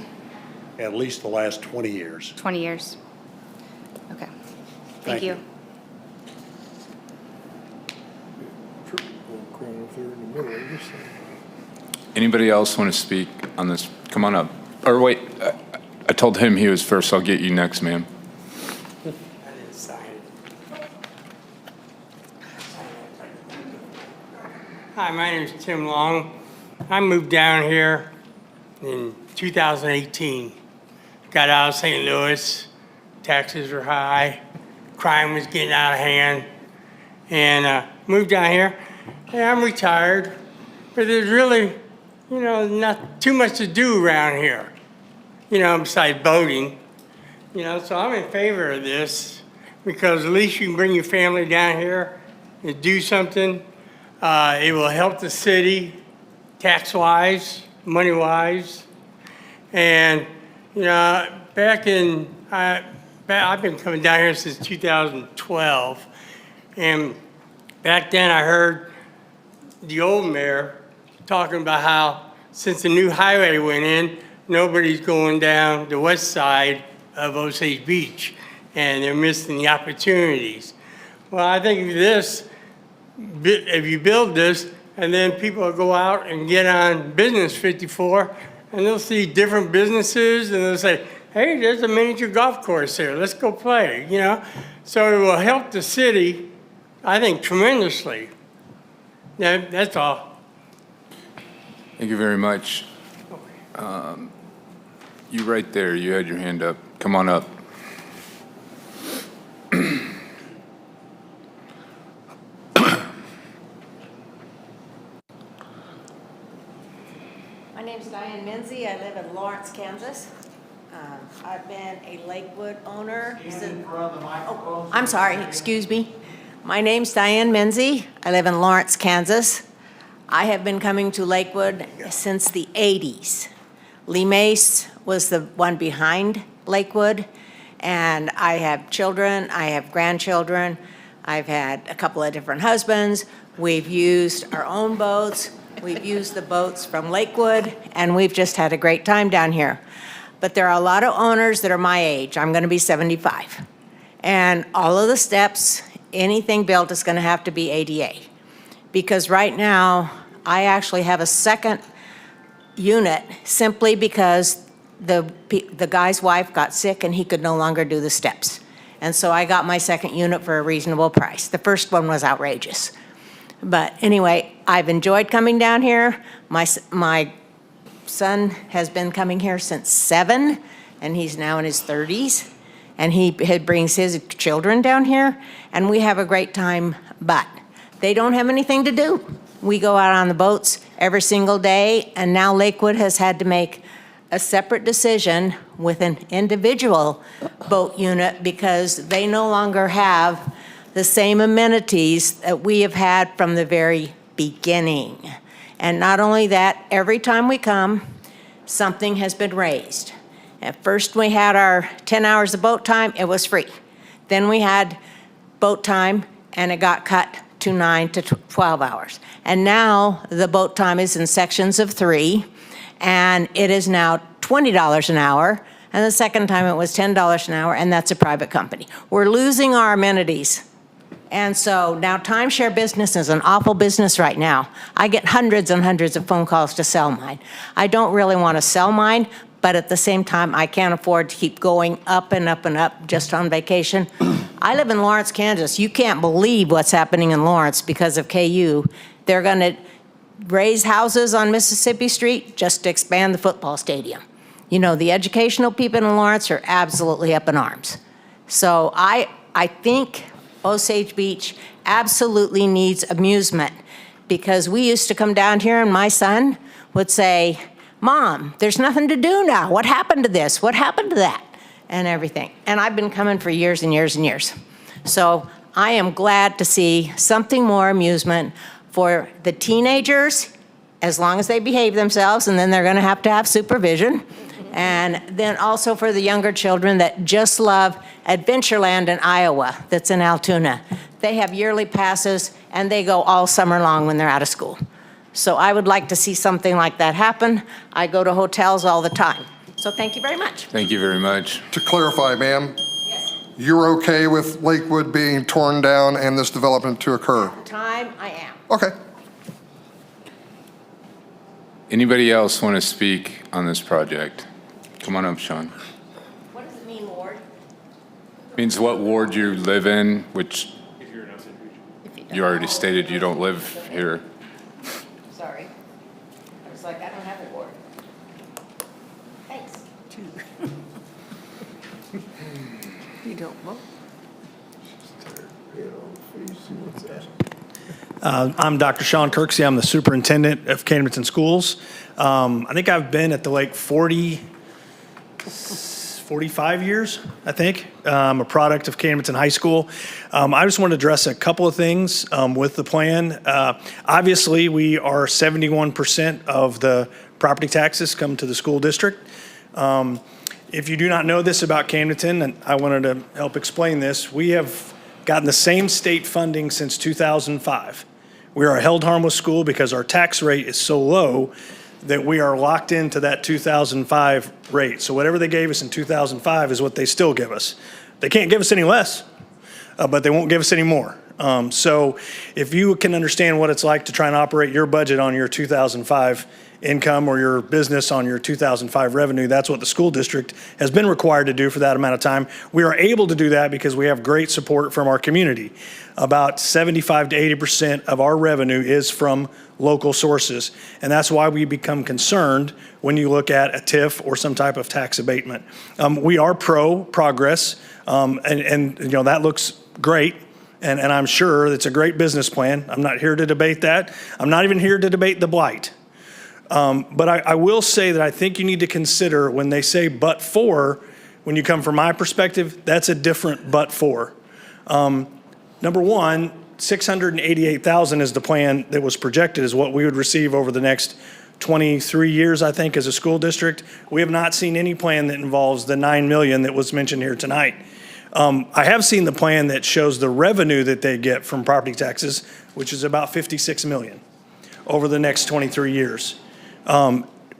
At least the last 20 years. 20 years? Okay. Thank Thank you. Anybody else want to speak on this? Come on up. Or wait, I told him he was first. I'll get you next, ma'am. Hi, my name is Tim Long. I moved down here in 2018. Got out of St. Louis. Taxes were high. Crime was getting out of hand. And moved down here. And I'm retired. But there's really, not too much to do around here, besides boating. So I'm in favor of this because at least you can bring your family down here and do something. It will help the city tax-wise, money-wise. And, I've been coming down here since 2012. And back then I heard the old mayor talking about how since the new highway went in, nobody's going down the west side of Osage Beach, and they're missing the opportunities. Well, I think if you build this, and then people will go out and get on Business 54, and they'll see different businesses, and they'll say, hey, there's a miniature golf course here, let's go play, So it will help the city, I think, tremendously. That's all. Thank you very much. You right there, you had your hand up. Come on up. My name's Diane Menzie. I live in Lawrence, Kansas. I've been a Lakewood owner. Oh, I'm sorry, excuse me. My name's Diane Menzie. I live in Lawrence, Kansas. I have been coming to Lakewood since the 80s. Lee Mace was the one behind Lakewood, and I have children, I have grandchildren, I've had a couple of different husbands. We've used our own boats. We've used the boats from Lakewood, and we've just had a great time down here. But there are a lot of owners that are my age. I'm going to be 75. And all of the steps, anything built is going to have to be ADA. Because right now, I actually have a second unit simply because the guy's wife got sick and he could no longer do the steps. And so I got my second unit for a reasonable price. The first one was outrageous. But anyway, I've enjoyed coming down here. My son has been coming here since 7, and he's now in his 30s. And he brings his children down here, and we have a great time, but they don't have anything to do. We go out on the boats every single day, and now Lakewood has had to make a separate decision with an individual boat unit because they no longer have the same amenities that we have had from the very beginning. And not only that, every time we come, something has been raised. At first, we had our 10 hours of boat time, it was free. Then we had boat time, and it got cut to 9 to 12 hours. And now the boat time is in sections of 3, and it is now $20 an hour, and the second time it was $10 an hour, and that's a private company. We're losing our amenities. And so now timeshare business is an awful business right now. I get hundreds and hundreds of phone calls to sell mine. I don't really want to sell mine, but at the same time, I can't afford to keep going up and up and up just on vacation. I live in Lawrence, Kansas. You can't believe what's happening in Lawrence because of KU. They're going to raise houses on Mississippi Street just to expand the football stadium. You know, the educational people in Lawrence are absolutely up in arms. So I think Osage Beach absolutely needs amusement because we used to come down here and my son would say, Mom, there's nothing to do now. What happened to this? What happened to that? and everything. And I've been coming for years and years and years. So I am glad to see something more amusement for the teenagers, as long as they behave themselves, and then they're going to have supervision. And then also for the younger children that just love Adventureland in Iowa, that's in Altoona. They have yearly passes, and they go all summer long when they're out of school. So I would like to see something like that happen. I go to hotels all the time. So thank you very much. Thank you very much. To clarify, ma'am, you're okay with Lakewood being torn down and this development to occur? Time, I am. Okay. Anybody else want to speak on this project? Come on up, Sean. What does it mean, ward? Means what ward you live in, which you already stated you don't live here. Sorry. I was like, I don't have a ward. Thanks. You don't vote. I'm Dr. Sean Kirksey. I'm the superintendent of Camdenton Schools. I think I've been at the lake 45 years, I think. I'm a product of Camdenton High School. I just want to address a couple of things with the plan. Obviously, we are 71% of the property taxes come to the school district. If you do not know this about Camdenton, and I wanted to help explain this, we have gotten the same state funding since 2005. We are a held harmless school because our tax rate is so low that we are locked into that 2005 rate. So whatever they gave us in 2005 is what they still give us. They can't give us any less, but they won't give us any more. So if you can understand what it's like to try and operate your budget on your 2005 income or your business on your 2005 revenue, that's what the school district has been required to do for that amount of time. We are able to do that because we have great support from our community. About 75 to 80% of our revenue is from local sources, and that's why we become concerned when you look at a TIF or some type of tax abatement. We are pro-progress, and you know, that looks great. And I'm sure it's a great business plan. I'm not here to debate that. I'm not even here to debate the blight. But I will say that I think you need to consider when they say but for, when you come from my perspective, that's a different but for. Number one, $688,000 is the plan that was projected as what we would receive over the next 23 years, I think, as a school district. We have not seen any plan that involves the $9 million that was mentioned here tonight. I have seen the plan that shows the revenue that they get from property taxes, which is about $56 million over the next 23 years.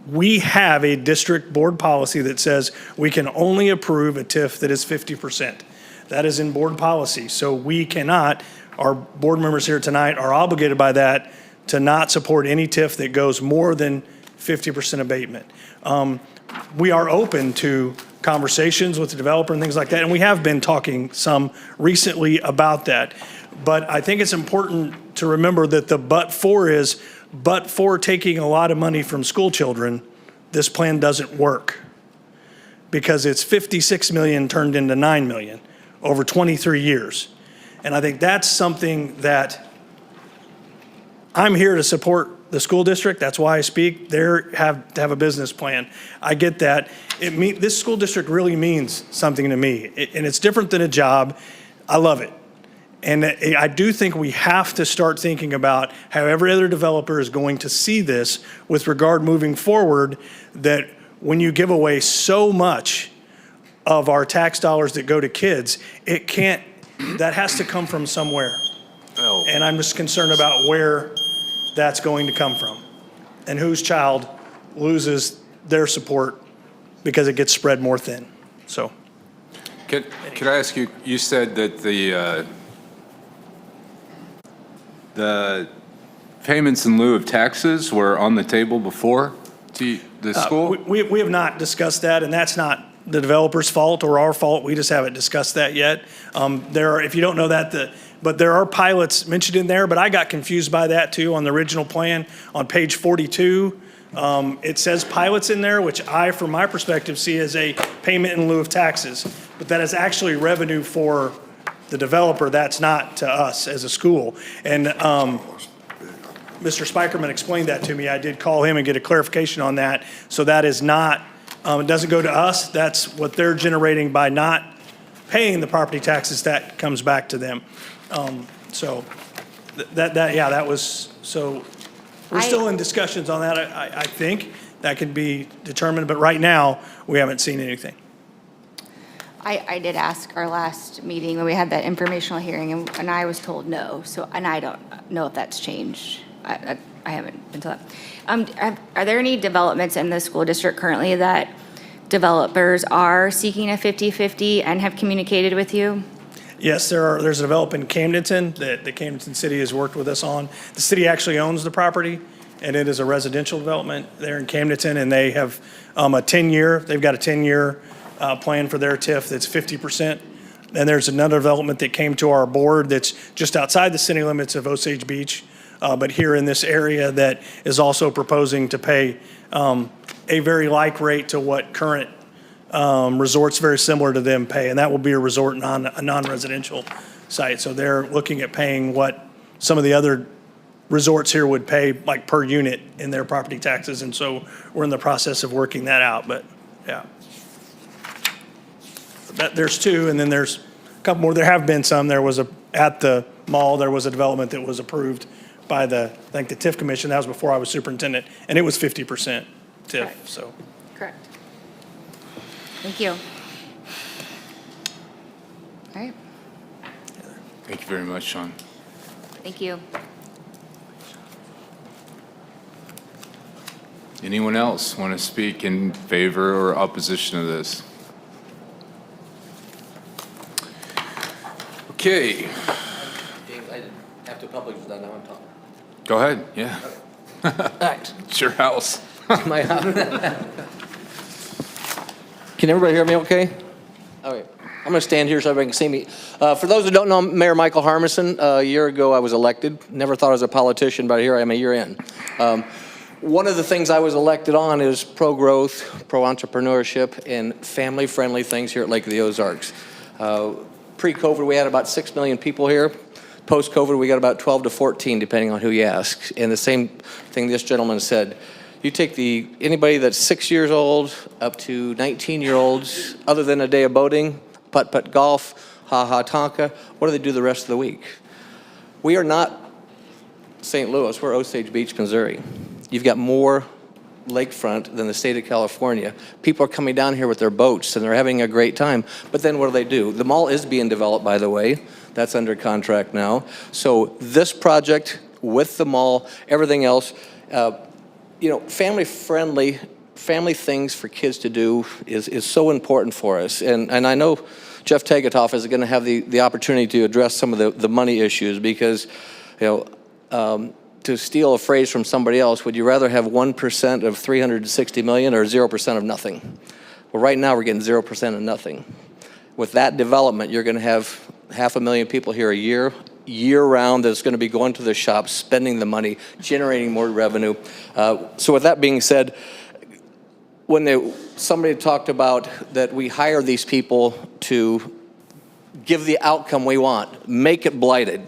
We have a district board policy that says we can only approve a TIF that is 50%. That is in board policy. So we cannot, our board members here tonight are obligated by that to not support any TIF that goes more than 50% abatement. We are open to conversations with the developer and things like that, and we have been talking some recently about that. But I think it's important to remember that the but for is, but for taking a lot of money from school children, this plan doesn't work because it's 56 million turned into 9 million over 23 years. And I think that's something that I'm here to support the school district. That's why I speak. They have to have a business plan. I get that. This school district really means something to me, and it's different than a job. I love it. And I do think we have to start thinking about how every other developer is going to see this with regard moving forward, that when you give away so much of our tax dollars that go to kids, that has to come from somewhere. Oh. And I'm just concerned about where that's going to come from and whose child loses their support because it gets spread more thin. So. Could I ask you, you said that the payments in lieu of taxes were on the table before to the school? We have not discussed that, and that's not the developer's fault or our fault. We just haven't discussed that yet. If you don't know that, but there are pilots mentioned in there, but I got confused by that too on the original plan. On page 42, it says pilots in there, which I, from my perspective, see as a payment in lieu of taxes. But that is actually revenue for the developer. That's not to us as a school. And Mr. Spikerman explained that to me. I did call him and get a clarification on that. So that is not It doesn't go to us. That's what they're generating by not paying the property taxes. That comes back to them. So that was, so we're still in discussions on that. I think that can be determined, but right now, we haven't seen anything. I did ask our last meeting when we had that informational hearing, and I was told no. So, and I don't know if that's changed. I haven't been told that. Are there any developments in the school district currently that developers are seeking a 50-50 and have communicated with you? Yes, there's a development in Camdenton that the Camdenton City has worked with us on. The city actually owns the property, and it is a residential development there in Camdenton, and they have they've got a 10-year plan for their TIF that's 50%. And there's another development that came to our board that's just outside the city limits of Osage Beach, but here in this area that is also proposing to pay a very like rate to what current resorts very similar to them pay, and that will be a resort, a non-residential site. So they're looking at paying what some of the other resorts here would pay, like per unit in their property taxes, and so we're in the process of working that out, but yeah. There's two, and then there's a couple more. There have been some. There was at the mall, there was a development that was approved by I think the TIF commission. That was before I was superintendent, and it was 50% TIF, Correct. so. Correct. Thank you. All right. Thank you very much, Sean. Thank you. Anyone else want to speak in favor or opposition of this? Okay, James, after public is done, now I'm talking. go ahead, yeah. It's your house. My house. Can everybody hear me okay? All right. I'm going to stand here so everybody can see me. For those who don't know, I'm Mayor Michael Harmison. A year ago, I was elected. Never thought I was a politician, but here I am a year in. One of the things I was elected on is pro-growth, pro-entrepreneurship, and family-friendly things here at Lake of the Ozarks. Pre-COVID, we had about 6 million people here. Post-COVID, we got about 12 to 14, depending on who you ask. And the same thing this gentleman said. You take anybody that's 6 years old up to 19-year-olds, other than a day of boating, putt-putt golf, ha-ha tonka, what do they do the rest of the week? We are not St. Louis, we're Osage Beach, Missouri. You've got more lakefront than the state of California. People are coming down here with their boats and they're having a great time. But then what do? The mall is being developed, by the way. That's under contract now. So this project with the mall, everything else, family-friendly, family things for kids to do is so important for us. And I know Jeff Tegetoff is going to have the opportunity to address some of the money issues because, to steal a phrase from somebody else, would you rather have 1% of 360 million or 0% of nothing? Well, right now we're getting 0% of nothing. With that development, you're going to have 500,000 people here a year-round that's going to be going to the shops, spending the money, generating more revenue. So with that being said, when somebody talked about that we hire these people to give the outcome we want, make it blighted,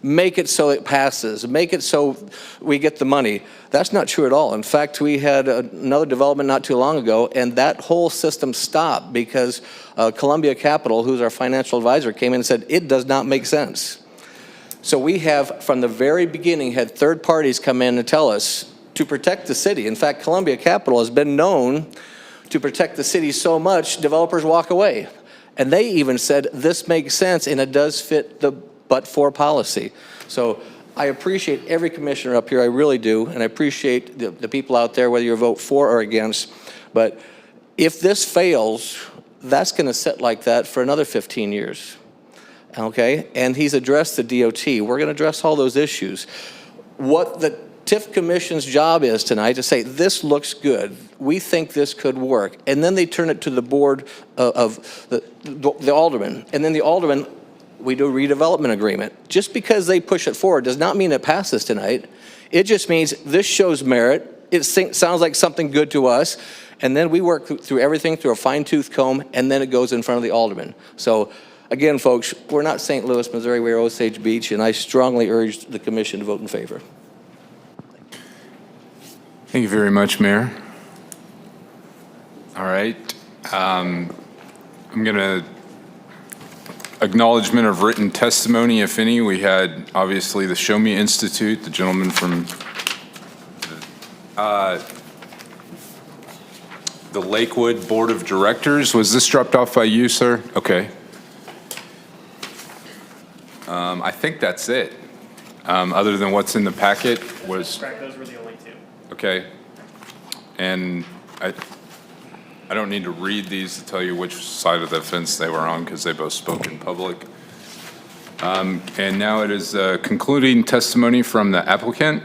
make it so it passes, make it so we get the money. That's not true at all. In fact, we had another development not too long ago, and that whole system stopped because Columbia Capital, who's our financial advisor, came in and said, it does not make sense. So we have, from the very beginning, had third parties come in and tell us to protect the city. In fact, Columbia Capital has been known to protect the city so much, developers walk away. And they even said, this makes sense, and it does fit the but-for policy. So I appreciate every commissioner up here, I really do, and I appreciate the people out there, whether you vote for or against. But if this fails, that's going to sit like that for another 15 years, okay? And he's addressed the DOT. We're going to address all those issues. What the TIF Commission's job is tonight to say, this looks good, we think this could work, and then they turn it to the board of the aldermen, and then the aldermen, we do a redevelopment agreement. Just because they push it forward does not mean it passes tonight. It just means this shows merit, it sounds like something good to us, and then we work through everything through a fine-tooth comb, and then it goes in front of the aldermen. So again, folks, we're not St. Louis, Missouri, we're Osage Beach, and I strongly urge the commission to vote in favor. Thank you very much, Mayor. All right. I'm going to acknowledgement of written testimony, if any. We had, obviously, the Show Me Institute, the gentleman from the Lakewood Board of Directors. Was this dropped off by you, sir? Okay. I think that's it. Other than what's in the packet was... Correct, those were the only two. Okay. And I don't need to read these to tell you which side of the fence they were on because they both spoke in public. And now it is concluding testimony from the applicant.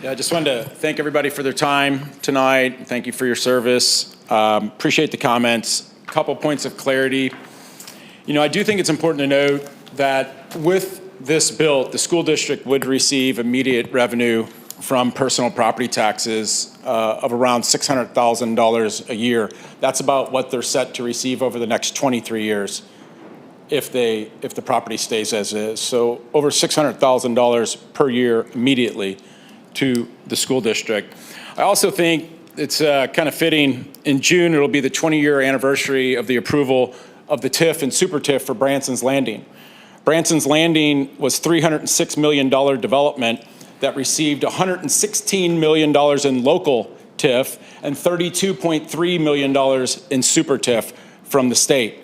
Yeah, I just wanted to thank everybody for their time tonight. Thank you for your service. Appreciate the comments. A couple points of clarity. You know, I do think it's important to note that with this bill, the school district would receive immediate revenue from personal property taxes of around $600,000 a year. That's about what they're set to receive over the next 23 years if the property stays as is. So over $600,000 per year immediately to the school district. I also think it's kind of fitting. In June, it'll be the 20-year anniversary of the approval of the TIF and Super TIF for Branson's Landing. Branson's Landing was $306 million development that received $116 million in local TIF and $32.3 million in Super TIF from the state.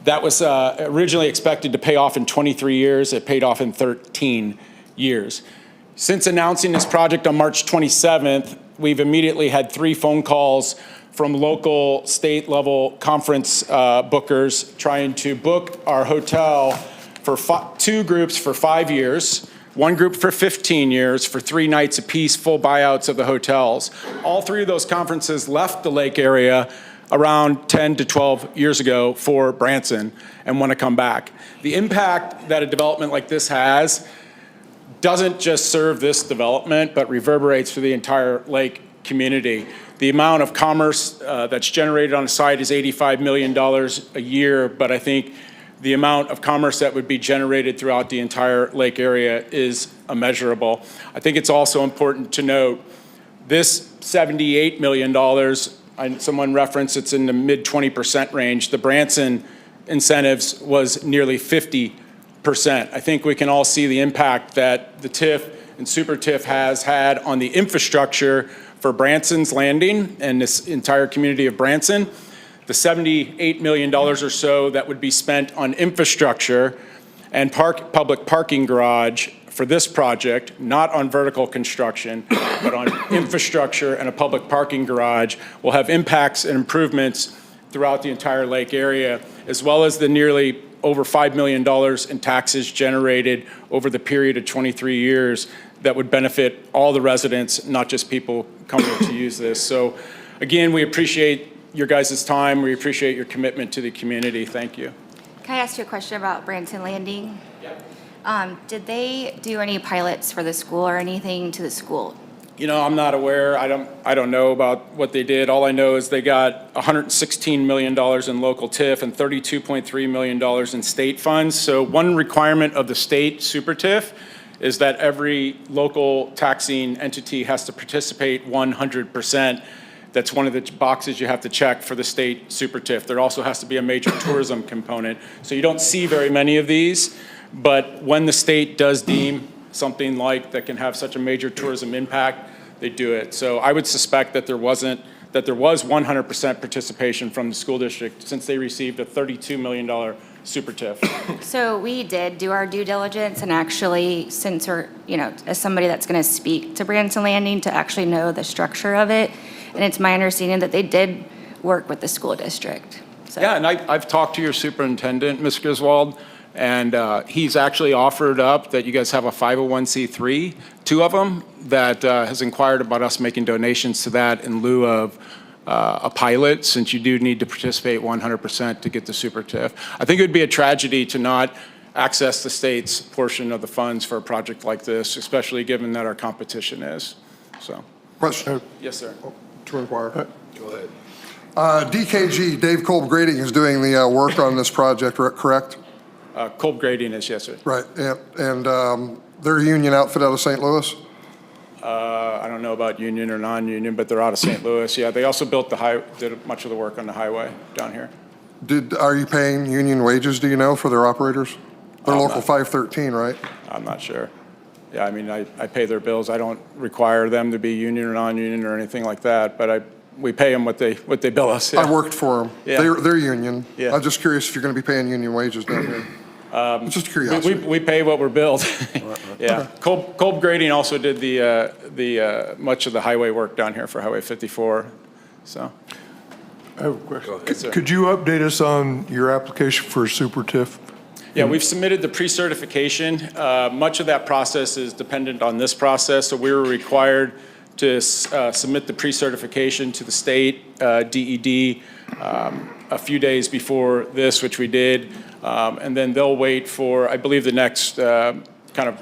That was originally expected to pay off in 23 years. It paid off in 13 years. Since announcing this project on March 27th, we've immediately had 3 phone calls from local state-level conference bookers trying to book our hotel for 2 groups for 5 years, 1 group for 15 years for 3 nights apiece, full buyouts of the hotels. All 3 of those conferences left the lake area around 10 to 12 years ago for Branson and want to come back. The impact that a development like this has doesn't just serve this development, but reverberates for the entire lake community. The amount of commerce that's generated on the site is $85 million a year, but I think the amount of commerce that would be generated throughout the entire lake area is immeasurable. I think it's also important to note this $78 million, someone referenced it's in the mid 20% range. The Branson incentives was nearly 50%. I think we can all see the impact that the TIF and Super TIF has had on the infrastructure for Branson's Landing and this entire community of Branson. The $78 million or so that would be spent on infrastructure and public parking garage for this project, not on vertical construction, but on infrastructure and a public parking garage, will have impacts and improvements throughout the entire lake area, as well as the nearly over $5 million in taxes generated over the period of 23 years that would benefit all the residents, not just people coming to use this. So again, we appreciate your guys' time. We appreciate your commitment to the community. Thank you. Can I ask you a question about Branson Landing? Did they do any pilots for the school or anything to the school? You know, I'm not aware. I don't know about what they did. All I know is they got $116 million in local TIF and $32.3 million in state funds. So one requirement of the state Super TIF is that every local taxing entity has to participate 100%. That's one of the boxes you have to check for the state Super TIF. There also has to be a major tourism component. So you don't see very many of these, but when the state does deem something like that can have such a major tourism impact, they do it. So I would suspect that there was 100% participation from the school district since they received a $32 million Super TIF. So we did do our due diligence and actually, since we're, as somebody that's going to speak to Branson Landing to actually know the structure of it, and it's my understanding that they did work with the school district. So. Yeah, and I've talked to your superintendent, Ms. Griswold, and he's actually offered up that you guys have a 501c3, 2 of them, that has inquired about us making donations to that in lieu of a pilot, since you do need to participate 100% to get the Super TIF. I think it would be a tragedy to not access the state's portion of the funds for a project like this, especially given that our competition is. So. Question. Yes, sir. To inquire. Go ahead. DKG, Dave Kolb Grading, is doing the work on this project, correct? Kolb Grading is, yes, sir. Right, and they're a union outfit out of St. Louis? I don't know about union or non-union, but they're out of St. Louis. Yeah, they also built did much of the work on the highway down here. Are you paying union wages, do you know, for their operators? They're local 513, right? I'm not sure. Yeah, I mean, I pay their bills. I don't require them to be union or non-union or anything like that, but we pay them what they bill us. Yeah. I worked for them. Yeah. They're union. Yeah. I'm just curious if you're going to be paying union wages down here. Just curiosity. We pay what we're billed. Yeah. Okay. Kolb Grading also did the much of the highway work down here for Highway 54. So. I have a question. Yes, sir. Could you update us on your application for Super TIF? Yeah, we've submitted the pre-certification. Much of that process is dependent on this process, so we were required to submit the pre-certification to the state DED a few days before this, which we did, and then they'll wait for, I believe the next kind of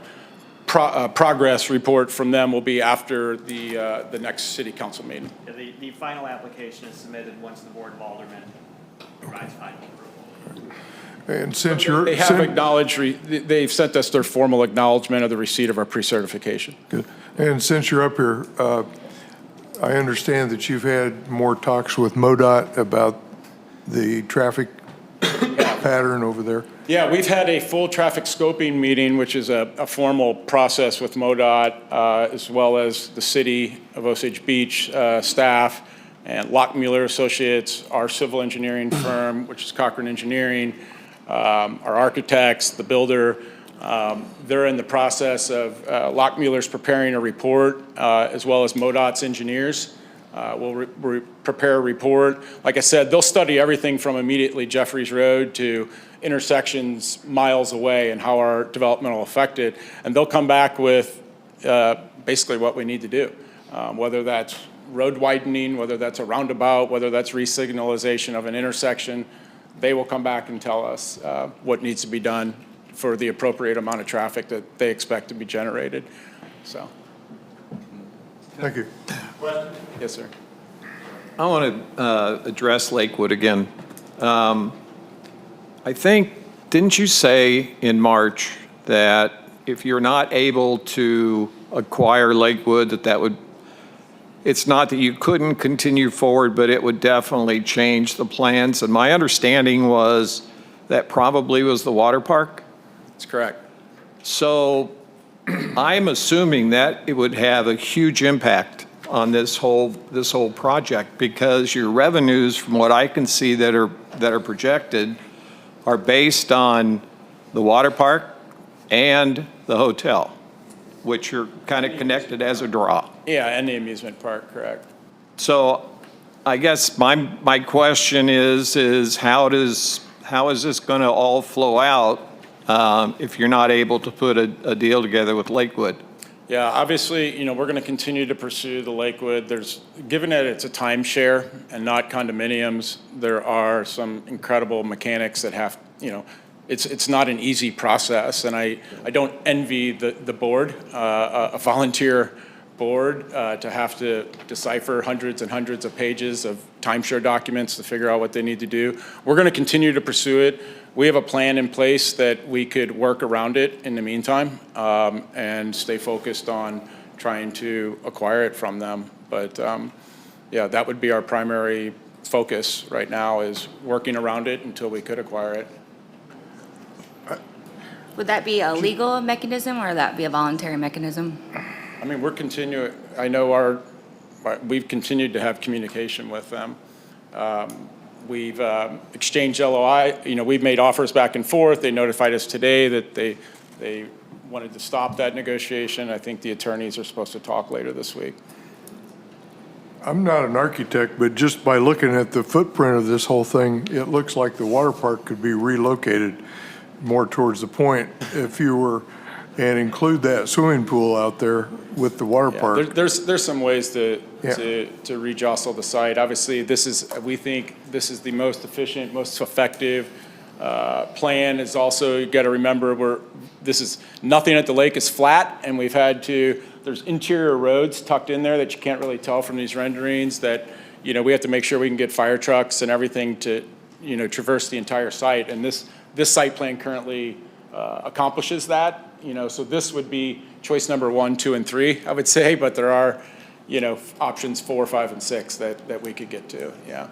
progress report from them will be after the next city council meeting. Yeah, the final application is submitted once the Board of Aldermen provides final approval. And since you're... They have acknowledged, they've sent us their formal acknowledgement of the receipt of our pre-certification. Good. And since you're up here, I understand that you've had more talks with MoDOT about the traffic pattern over there. Yeah, we've had a full traffic scoping meeting, which is a formal process with MoDOT, as well as the city of Osage Beach staff and Lockmuller Associates, our civil engineering firm, which is Cochran Engineering, our architects, the builder. They're in the process of, Lockmuller's preparing a report, as well as MoDOT's engineers. We'll prepare a report. Like I said, they'll study everything from immediately Jeffries Road to intersections miles away and how our development will affect it. And they'll come back with basically what we need to do, whether that's road widening, whether that's a roundabout, whether that's re-signalization of an intersection. They will come back and tell us what needs to be done for the appropriate amount of traffic that they expect to be generated. So. Thank you. Yes, sir. I want to address Lakewood again. I think, didn't you say in March that if you're not able to acquire Lakewood, that would, it's not that you couldn't continue forward, but it would definitely change the plans? And my understanding was that probably was the water park? That's correct. So I'm assuming that it would have a huge impact on this whole project, because your revenues, from what I can see that are projected, are based on the water park and the hotel, which are kind of connected as a draw. Yeah, and the amusement park, correct. So I guess my question is how is this going to all flow out if you're not able to put a deal together with Lakewood? Yeah, obviously, we're going to continue to pursue the Lakewood. Given that it's a timeshare and not condominiums, there are some incredible mechanics that have, it's not an easy process. And I don't envy the board, a volunteer board, to have to decipher hundreds and hundreds of pages of timeshare documents to figure out what they need to do. We're going to continue to pursue it. We have a plan in place that we could work around it in the meantime, and stay focused on trying to acquire it from them. But yeah, that would be our primary focus right now, is working around it until we could acquire it. Would that be a legal mechanism or would that be a voluntary mechanism? I mean, I know we've continued to have communication with them. We've exchanged LOI, we've made offers back and forth. They notified us today that they wanted to stop that negotiation. I think the attorneys are supposed to talk later this week. I'm not an architect, but just by looking at the footprint of this whole thing, it looks like the water park could be relocated more towards the point if you were, and include that swimming pool out there with the water park. There's some ways to rejostle the site. Obviously, we think this is the most efficient, most effective plan. Is also, you got to remember, nothing at the lake is flat, and there's interior roads tucked in there that you can't really tell from these renderings, that we have to make sure we can get fire trucks and everything to traverse the entire site. And this site plan currently accomplishes that, so this would be choice number 1, 2, and 3, I would say, but there are, options 4, 5, and 6 that we could get to, yeah.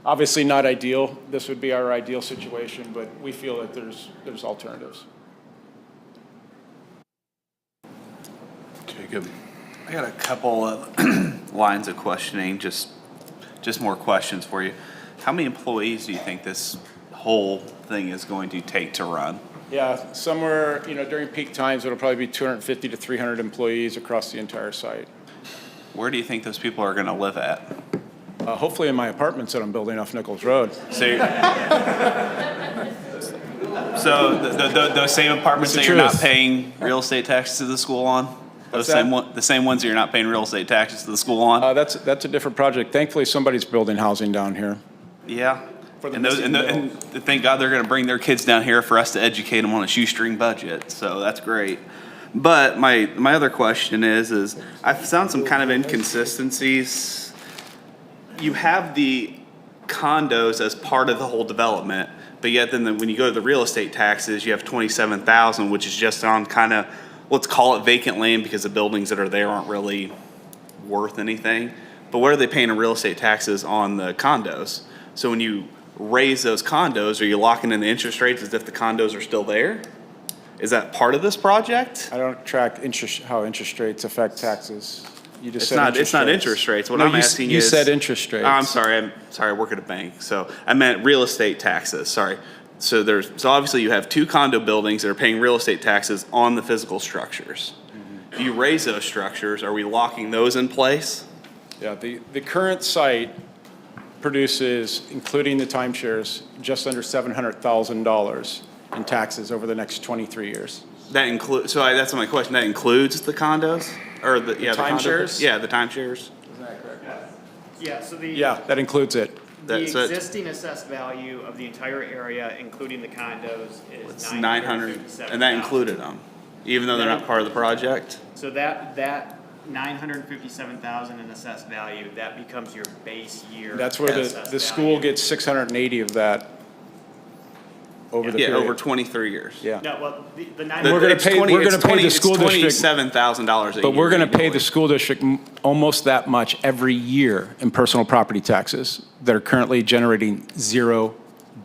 Obviously not ideal. This would be our ideal situation, but we feel that there's alternatives. Jacob. I got a couple of lines of questioning, just more questions for you. How many employees do you think this whole thing is going to take to run? Yeah, somewhere, during peak times, it'll probably be 250 to 300 employees across the entire site. Where do you think those people are going to live at? Hopefully in my apartments that I'm building off Nichols Road. So those same apartments that you're not paying real estate taxes to the school on? The same ones that you're not paying real estate taxes to the school on? That's a different project. Thankfully, somebody's building housing down here. Yeah. And thank God they're going to bring their kids down here for us to educate them on a shoestring budget. So that's great. But my other question is I've found some kind of inconsistencies. You have the condos as part of the whole development, but yet then when you go to the real estate taxes, you have $27,000, which is just on kind of, let's call it vacant land because the buildings that are there aren't really worth anything. But what are they paying in real estate taxes on the condos? So when you raise those condos, are you locking in the interest rates as if the condos are still there? Is that part of this project? I don't track how interest rates affect taxes. You just It's not interest rates. What I'm asking is. You said interest rates. I'm sorry. I work at a bank. So I meant real estate taxes. Sorry. So obviously you have 2 condo buildings that are paying real estate taxes on the physical structures. If you raise those structures, are we locking those in place? Yeah, the current site produces, including the timeshares, just under $700,000 in taxes over the next 23 years. That includes. So that's my question. That includes the condos or the timeshares? Yeah, the timeshares. Isn't that correct? Yeah, so Yeah, that includes it. the existing assessed value of the entire area, including the condos, is $957,000. And that included them, even though they're not part of the project. So that $957,000 in assessed value, that becomes your base year. That's where the school gets 680 of that over the period. Over 23 years. Yeah. No, well, the nine. We're going to pay the school district $27,000 a year. But we're going to pay the school district almost that much every year in personal property taxes that are currently generating $0.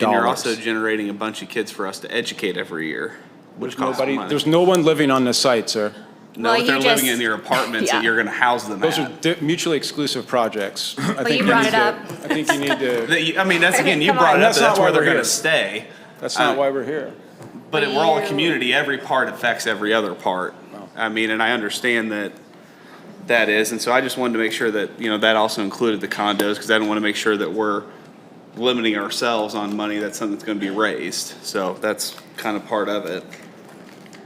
And you're also generating a bunch of kids for us to educate every year, which costs money. There's no one living on this site, sir. No, but they're living in your apartments that you're going to house them Those at. are mutually exclusive projects. But you brought it up. I think you need to. I mean, that's again, you brought it up, that's where they're going to stay. That's not why we're here. But we're all a community. Every part affects every other part. I mean, and I understand that is. And so I just wanted to make sure that, that also included the condos because I don't want to make sure that we're limiting ourselves on money that's something that's going to be raised. So that's kind of part of it.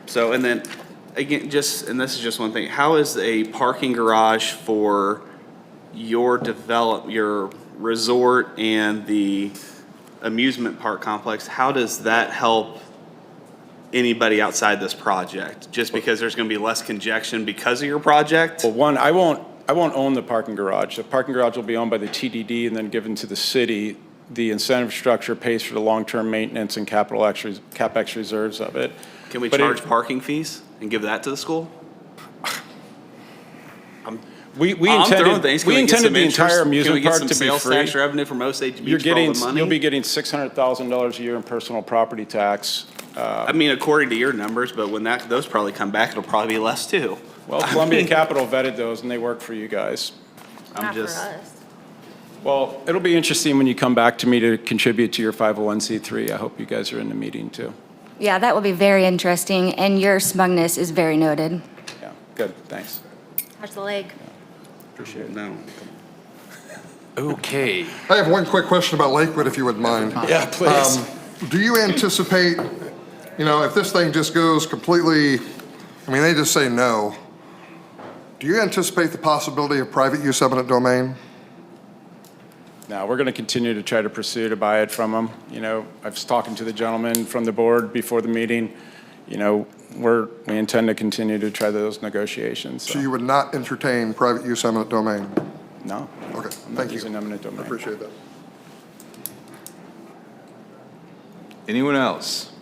So, and then again, and this is just one thing, how is a parking garage for your resort and the amusement park complex, how does that help anybody outside this project? Just because there's going to be less congestion because of your project? Well, one, I won't own the parking garage. The parking garage will be owned by the TDD and then given to the city. The incentive structure pays for the long-term maintenance and CapEx reserves of it. Can we charge parking fees and give that to the school? We intended the entire amusement park to be free. Can we get some sales tax revenue from Osage Beach for all the money? You'll be getting $600,000 a year in personal property tax. I mean, according to your numbers, but when those probably come back, it'll probably be less too. Well, Columbia Capital vetted those and they work for you guys. Not for us. Well, it'll be interesting when you come back to me to contribute to your 501c3. I hope you guys are in the meeting too. Yeah, that will be very interesting, and your smugness is very noted. Yeah, good, thanks. How's the leg? Appreciate it. No. Okay. I have one quick question about Lakewood, if you wouldn't mind. Yeah, please. Do you anticipate, if this thing just goes completely, they just say no, do you anticipate the possibility of private use eminent domain? Now, we're going to continue to try to pursue to buy it from them. I was talking to the gentleman from the board before the meeting. We intend to continue to try those negotiations. So you would not entertain private use eminent domain? No. Okay, I'm not thank you. using eminent domain. I appreciate that. Anyone else?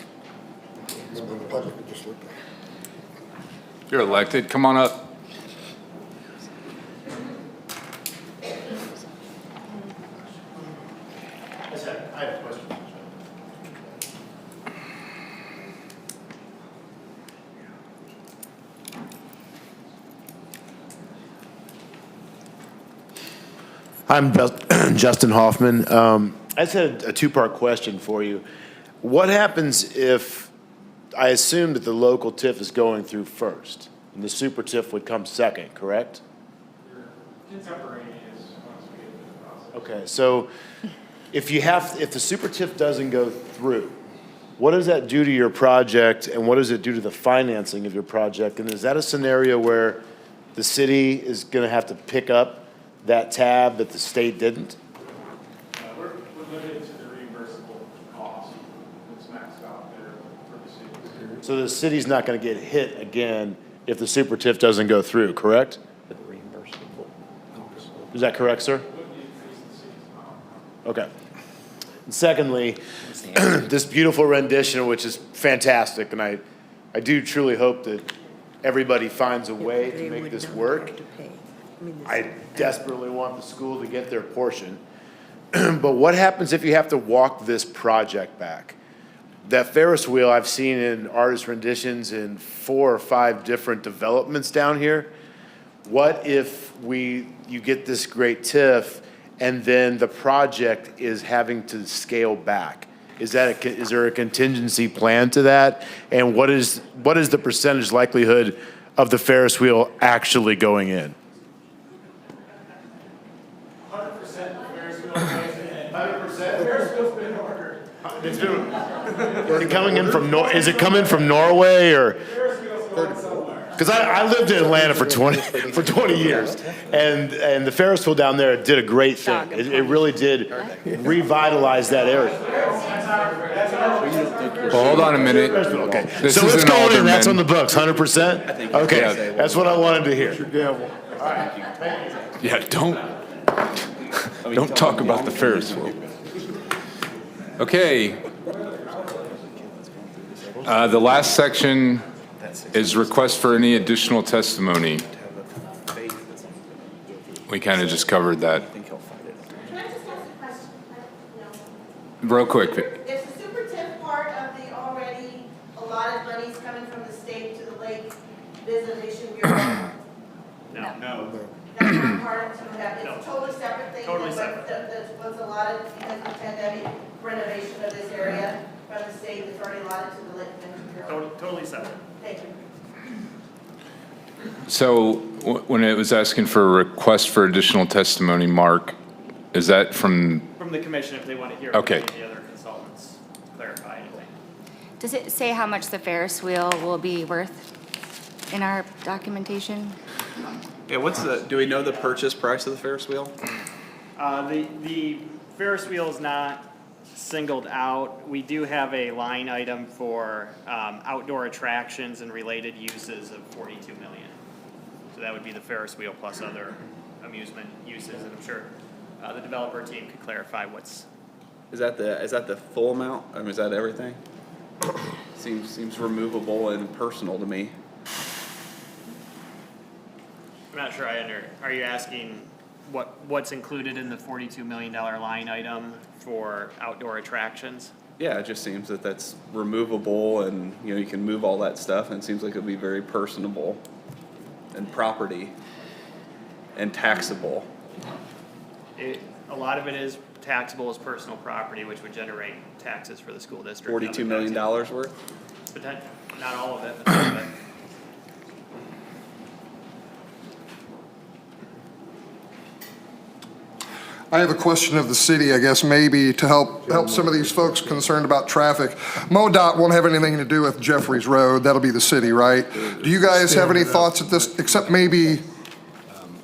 You're elected, come on up. I have a question. I'm Justin Hoffman. I just had a two-part question for you. What happens if, I assume that the local TIF is going through first, and the super TIF would come second, correct? Contemporaneous once we get through the process. Okay, so if the super TIF doesn't go through, what does that do to your project, and what does it do to the financing of your project? And is that a scenario where the city is going to have to pick up that tab that the state didn't? We're limited to the reimbursable cost that's maxed out there for the city. So the city's not going to get hit again if the super TIF doesn't go through, correct? Is that correct, sir? Okay. And secondly, this beautiful rendition, which is fantastic, and I do truly hope that everybody finds a way to make this work. I desperately want the school to get their portion. But what happens if you have to walk this project back? That Ferris wheel I've seen in artist renditions in 4 or 5 different developments down here. What if you get this great TIF and then the project is having to scale back? Is there a contingency plan to that? And what is the percentage likelihood of the Ferris wheel actually going in? 100% Ferris wheel goes in. 100%. Ferris wheel's been ordered. Is it coming in from is it coming from Norway or? Because I lived in Atlanta for 20 years, and the Ferris wheel down there did a great thing. It really did revitalize that area. Well, hold on a minute. Okay, This so is it's an going in. alderman. That's on the books, 100%. Okay, that's what I wanted to hear. Yeah, don't talk about the Ferris wheel. Okay. The last section is request for any additional testimony. We kind of just covered that. Can I just ask a question? Real quick. Is the super TIF part of the already allotted monies coming from the state to the Lake Visitation Bureau? No. That's not part of that, it's a totally separate thing? Totally than separate. That was allotted because of the pandemic renovation of this area from the state that's already allotted to the Lake Visitation Bureau? Totally separate. Thank you. So when it was asking for a request for additional testimony, Mark, is that from, From the commission, if they want to hear Okay. from any other consultants, clarify anything. Does it say how much the Ferris wheel will be worth in our documentation? Yeah, do we know the purchase price of the Ferris wheel? The Ferris wheel is not singled out. We do have a line item for outdoor attractions and related uses of 42 million. So that would be the Ferris wheel plus other amusement uses, and I'm sure the developer team could clarify what's. Is that the full amount? I mean, is that everything? Seems removable and personal to me. I'm not sure are you asking what's included in the $42 million line item for outdoor attractions? Yeah, it just seems that that's removable, and you can move all that stuff, and it seems like it'd be very personable and property and taxable. A lot of it is taxable as personal property, which would generate taxes for the school district. $42 million worth? Not all of it, but some of it. I have a question of the city, I guess, maybe to help some of these folks concerned about traffic. MoDOT won't have anything to do with Jeffries Road. That'll be the city, right? Do you guys have any thoughts at this, except maybe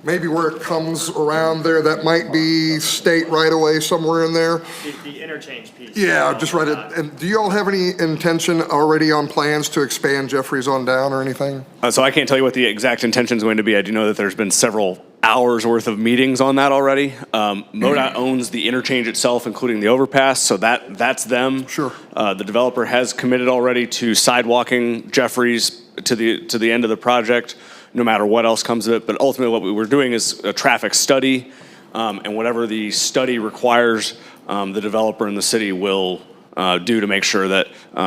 where it comes around there, that might be state right away somewhere in there? The interchange piece. Yeah, just right. And do you all have any intention already on plans to expand Jeffries on down or anything? So I can't tell you what the exact intention is going to be. I do know that there's been several hours worth of meetings on that already. MoDOT owns the interchange itself, including the overpass, so that's them. Sure. The developer has committed already to sidewalking Jeffries to the end of the project, no matter what else comes of it. But ultimately, what we were doing is a traffic study, and whatever the study requires, the developer and the city will do to make sure that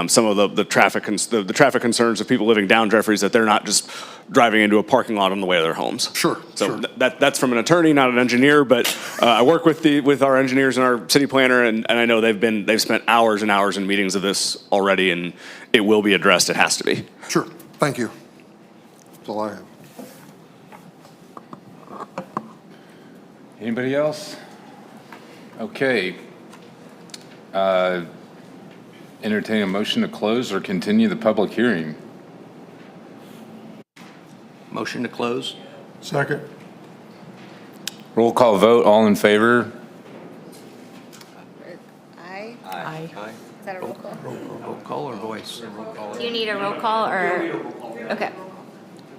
some of the traffic concerns of people living down Jeffries, that they're not just driving into a parking lot on the way to their homes. Sure. So that's from an attorney, not an engineer, but I work with our engineers and our city planner, and I know they've spent hours and hours in meetings of this already, and it will be addressed. It has to be. Sure. Thank you. That's all I have. Anybody else? Okay. Entertain a motion to close or continue the public hearing. Motion to close? Second. Roll call vote, all in favor? Aye. Aye. Is that a roll call? Roll call or voice? Do you need a roll call or? Okay.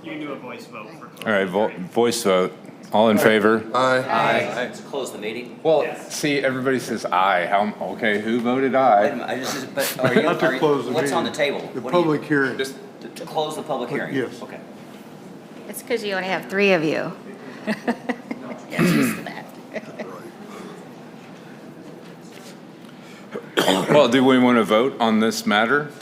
You can do a voice vote for. All right, voice vote. All in favor? Aye. To close the meeting? Well, see, everybody says aye. Okay, who voted aye? But are you, Not to close the what's on the meeting. table? The What do you- public hearing. To close the public hearing? Yes. Okay. It's because you only have 3 of you. Get used to that. Well, do we want to vote on this matter?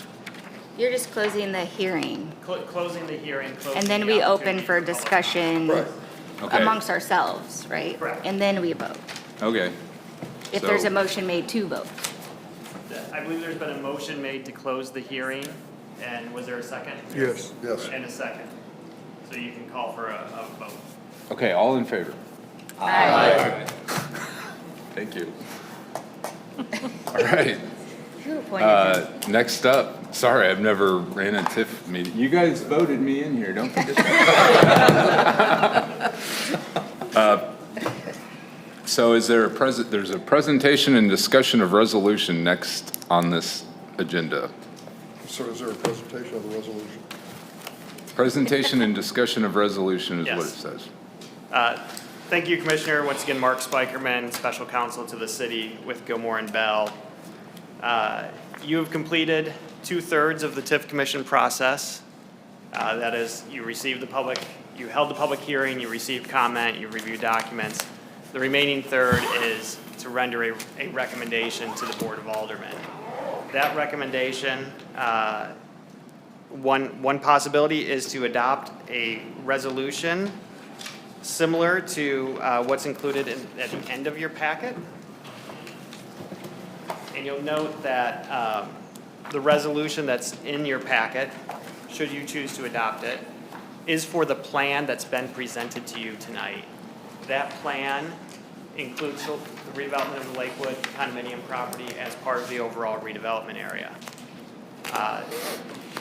You're just closing the hearing, Closing the hearing, closing and then the we open opportunity for public discussion Okay. amongst ourselves, right? Correct. And then we vote, Okay. if So- there's a motion made to vote. I believe there's been a motion made to close the hearing, and was there a second? Yes. Yes. And a second. So you can call for a vote. Okay, all in favor? Aye. Thank you. All right. Who appointed him? Next up, sorry, I've never ran a TIF meeting. You guys voted me in here, don't forget. So is there there's a presentation and discussion of resolution next on this agenda. So is there a presentation of the resolution? Presentation and discussion of resolution is what it Yes. says. Thank you, Commissioner. Once again, Mark Spikerman, Special Counsel to the City with Gilmore and Bell. You have completed 2/3 of the TIF commission process. That is, you held the public hearing, you received comment, you reviewed documents. The remaining third is to render a recommendation to the Board of Aldermen. That recommendation, one possibility is to adopt a resolution similar to what's included at the end of your packet. And you'll note that the resolution that's in your packet, should you choose to adopt it, is for the plan that's been presented to you tonight. That plan includes the redevelopment of the Lakewood condominium property as part of the overall redevelopment area.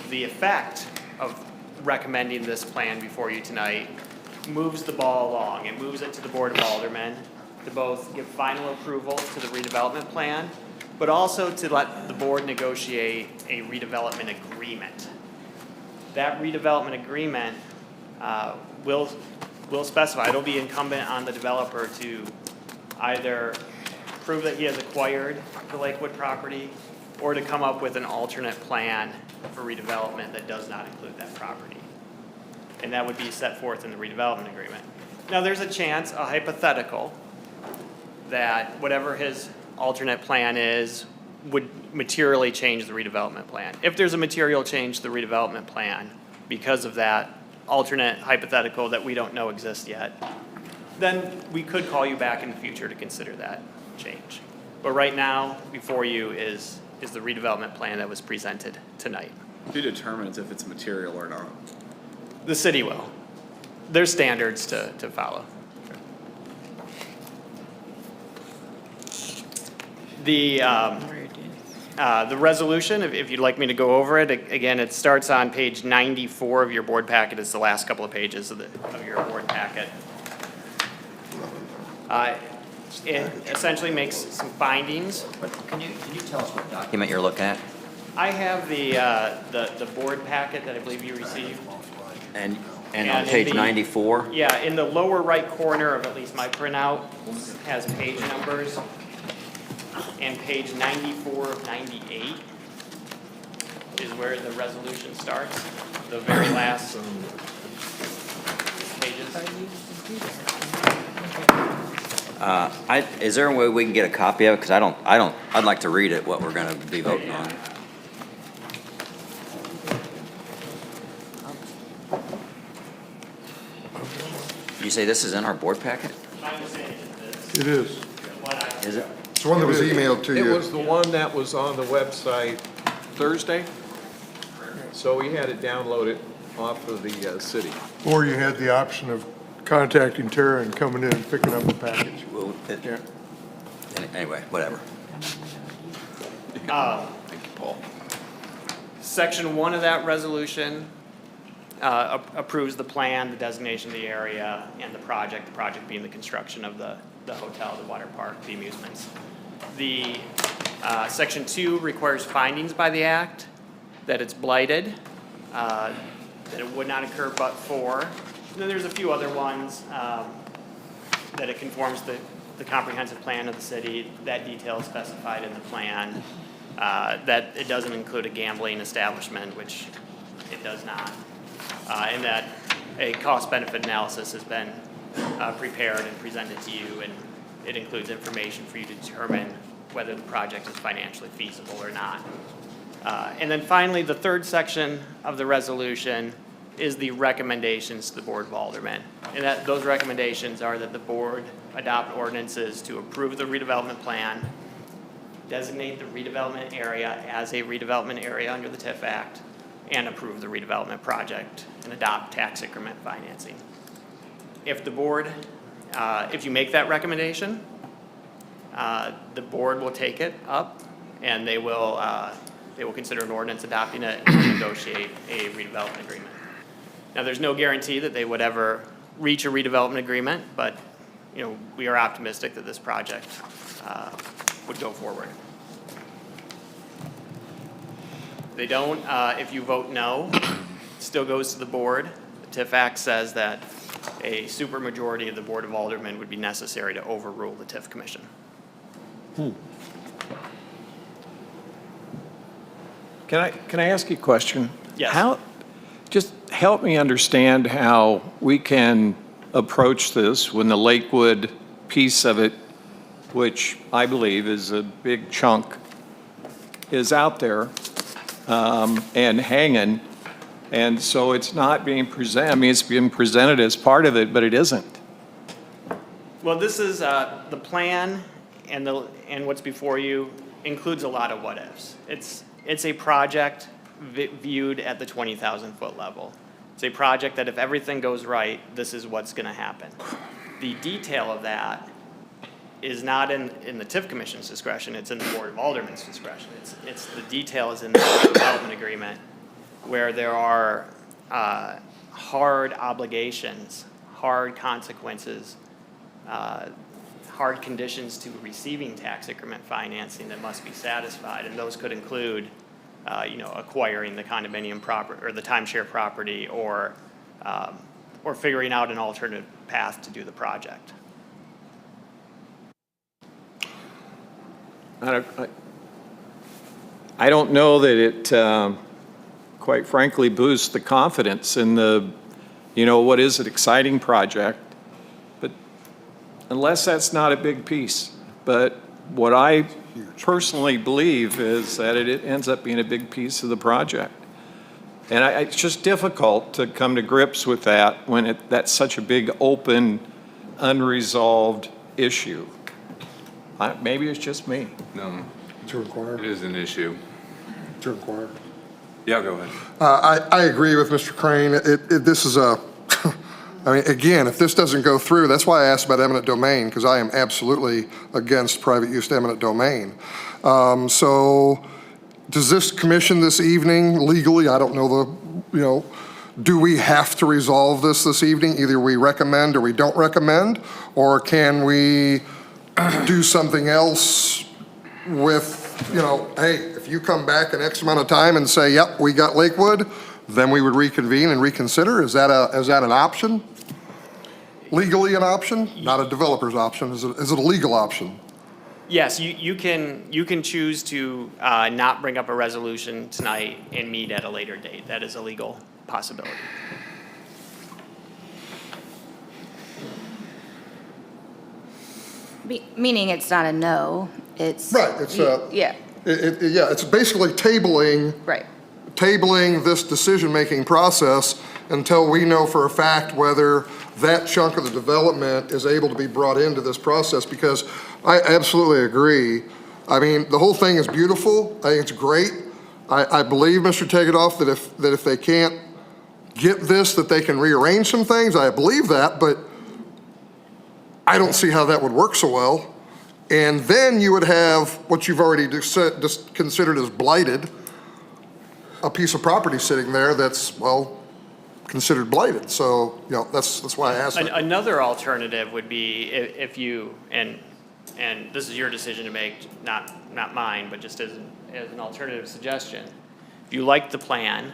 The effect of recommending this plan before you tonight moves the ball along. It moves it to the Board of Aldermen to both give final approval to the redevelopment plan, but also to let the board negotiate a redevelopment agreement. That redevelopment agreement will specify, it'll be incumbent on the developer to either prove that he has acquired the Lakewood property or to come up with an alternate plan for redevelopment that does not include that property. And that would be set forth in the redevelopment agreement. Now, there's a chance, a hypothetical, that whatever his alternate plan is would materially change the redevelopment plan. If there's a material change to the redevelopment plan because of that alternate hypothetical that we don't know exists yet, then we could call you back in the future to consider that change. But right now, before you is the redevelopment plan that was presented tonight. Who determines if it's material or not? The city will. There's standards to follow. The resolution, if you'd like me to go over it, again, it starts on page 94 of your board packet. It's the last couple of pages of your board packet. It essentially makes some findings. Can you tell us what document you're looking at? I have the board packet that I believe you received. And And on in page the- 94? Yeah, in the lower right corner of at least my printout has page numbers. And page 94 of 98 is where the resolution starts, the very last pages. Is there a way we can get a copy of it? Because I'd like to read it, what we're going to be voting on. You say this is in our board packet? It is. Is it? It's the one that was emailed to It you. was the one that was on the website Thursday, so we had it downloaded off of the city. Or you had the option of contacting Tara and coming in and picking up a package. Well, anyway, whatever. Thank you, Paul. Section 1 of that resolution approves the plan, the designation of the area, and the project being the construction of the hotel, the water park, the amusements. The Section 2 requires findings by the act, that it's blighted, that it would not occur but for. And then there's a few other ones, that it conforms the comprehensive plan of the city, that detail is specified in the plan, that it doesn't include a gambling establishment, which it does not, and that a cost-benefit analysis has been prepared and presented to you, and it includes information for you to determine whether the project is financially feasible or not. And then finally, the third section of the resolution is the recommendations to the Board of Aldermen. And those recommendations are that the board adopt ordinances to approve the redevelopment plan, designate the redevelopment area as a redevelopment area under the TIF Act, and approve the redevelopment project and adopt tax increment financing. If the board, if you make that recommendation, the board will take it up and they will consider an ordinance adopting it and negotiate a redevelopment agreement. Now, there's no guarantee that they would ever reach a redevelopment agreement, but we are optimistic that this project would go forward. They don't, if you vote no, it still goes to the board. The TIF Act says that a supermajority of the Board of Aldermen would be necessary to overrule the TIF Commission. Can I ask you a question? Yes. Just help me understand how we can approach this when the Lakewood piece of it, which I believe is a big chunk, is out there and hanging, and so it's not being presented. I mean, it's being presented as part of it, but it isn't. Well, this is the plan, and what's before you includes a lot of what ifs. It's a project viewed at the 20,000 foot level. It's a project that if everything goes right, this is what's going to happen. The detail of that is not in the TIF Commission's discretion, it's in the Board of Aldermen's discretion. It's the detail is in the development agreement where there are hard obligations, hard consequences, hard conditions to receiving tax increment financing that must be satisfied, and those could include acquiring the condominium property or the timeshare property, or figuring out an alternative path to do the project. I don't know that it, quite frankly, boosts the confidence in what is an exciting project, but unless that's not a big piece. But what I personally believe is that it ends up being a big piece of the project. And it's just difficult to come to grips with that when that's such a big, open, unresolved issue. Maybe it's just me. No, To require, it is an issue. to require. Yeah, go ahead. I agree with Mr. Crane. This is I mean, again, if this doesn't go through, that's why I asked about eminent domain, because I am absolutely against private use to eminent domain. So does this commission this evening legally, I don't know do we have to resolve this evening? Either we recommend or we don't recommend, or can we do something else with, hey, if you come back in X amount of time and say, yep, we got Lakewood, then we would reconvene and reconsider? Is that an option? Legally an option? Not a developer's option. Is it a legal option? Yes, you can choose to not bring up a resolution tonight and meet at a later date. That is a legal possibility. Meaning it's not a no, it's. Right, it's Yeah, yeah, it's basically right. tabling this decision-making process until we know for a fact whether that chunk of the development is able to be brought into this process, because I absolutely agree. I mean, the whole thing is beautiful. I think it's great. I believe, Mr. Tegedoff, that if they can't get this, that they can rearrange some things. I believe that, but I don't see how that would work so well. And then you would have what you've already just considered as blighted, a piece of property sitting there that's, well, considered blighted. So, you know, that's why I asked. Another alternative would be if you, and this is your decision to make, not mine, but just as an alternative suggestion. If you like the plan,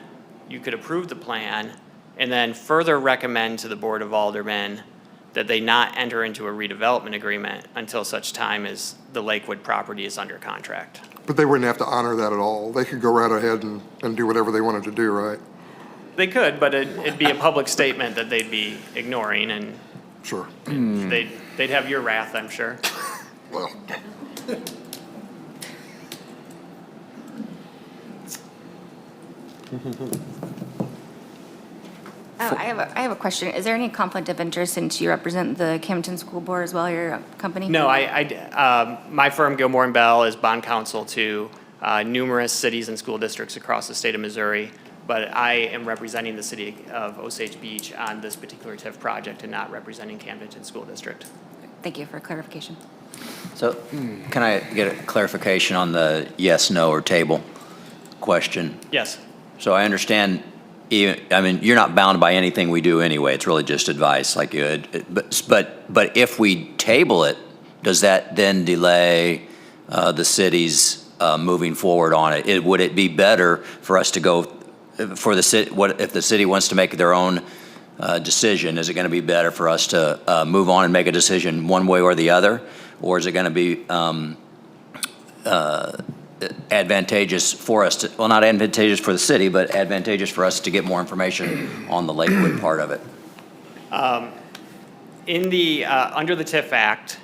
you could approve the plan and then further recommend to the Board of Aldermen that they not enter into a redevelopment agreement until such time as the Lakewood property is under contract. But they wouldn't have to honor that at all. They could go right ahead and do whatever they wanted to do, right? They could, but it'd be a public statement that they'd be ignoring, and sure, they'd have your wrath, I'm sure. Well. I have a question. Is there any conflict of interest since you represent the Camden School Board as well, your company? No, my firm, Gilmore and Bell, is bond counsel to numerous cities and school districts across the state of Missouri, but I am representing the city of Osage Beach on this particular TIF project and not representing Camden School District. Thank you for clarification. So can I get a clarification on the yes, no, or table question? Yes. So I understand, I mean, you're not bound by anything we do anyway. It's really just advice, like you had. But if we table it, does that then delay the city's moving forward on it? Would it be better for us to go for the city? What if the city wants to make their own decision? Is it going to be better for us to move on and make a decision one way or the other, or is it going to be advantageous for us to, well, not advantageous for the city, but advantageous for us to get more information on the Lakewood part of it? In the, under the TIF Act,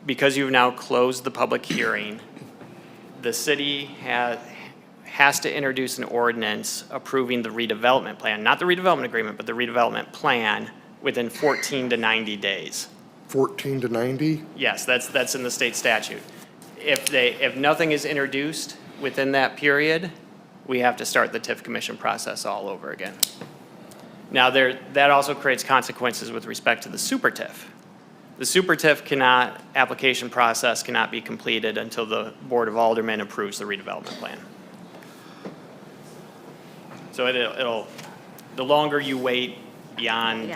because you've now closed the public hearing, the city has to introduce an ordinance approving the redevelopment plan, not the redevelopment agreement, but the redevelopment plan within 14 to 90 days. 14 to 90? Yes, that's in the state statute. If nothing is introduced within that period, we have to start the TIF commission process all over again. Now, that also creates consequences with respect to the super TIF. The super TIF application process cannot be completed until the Board of Aldermen approves the redevelopment plan. So the longer you wait beyond,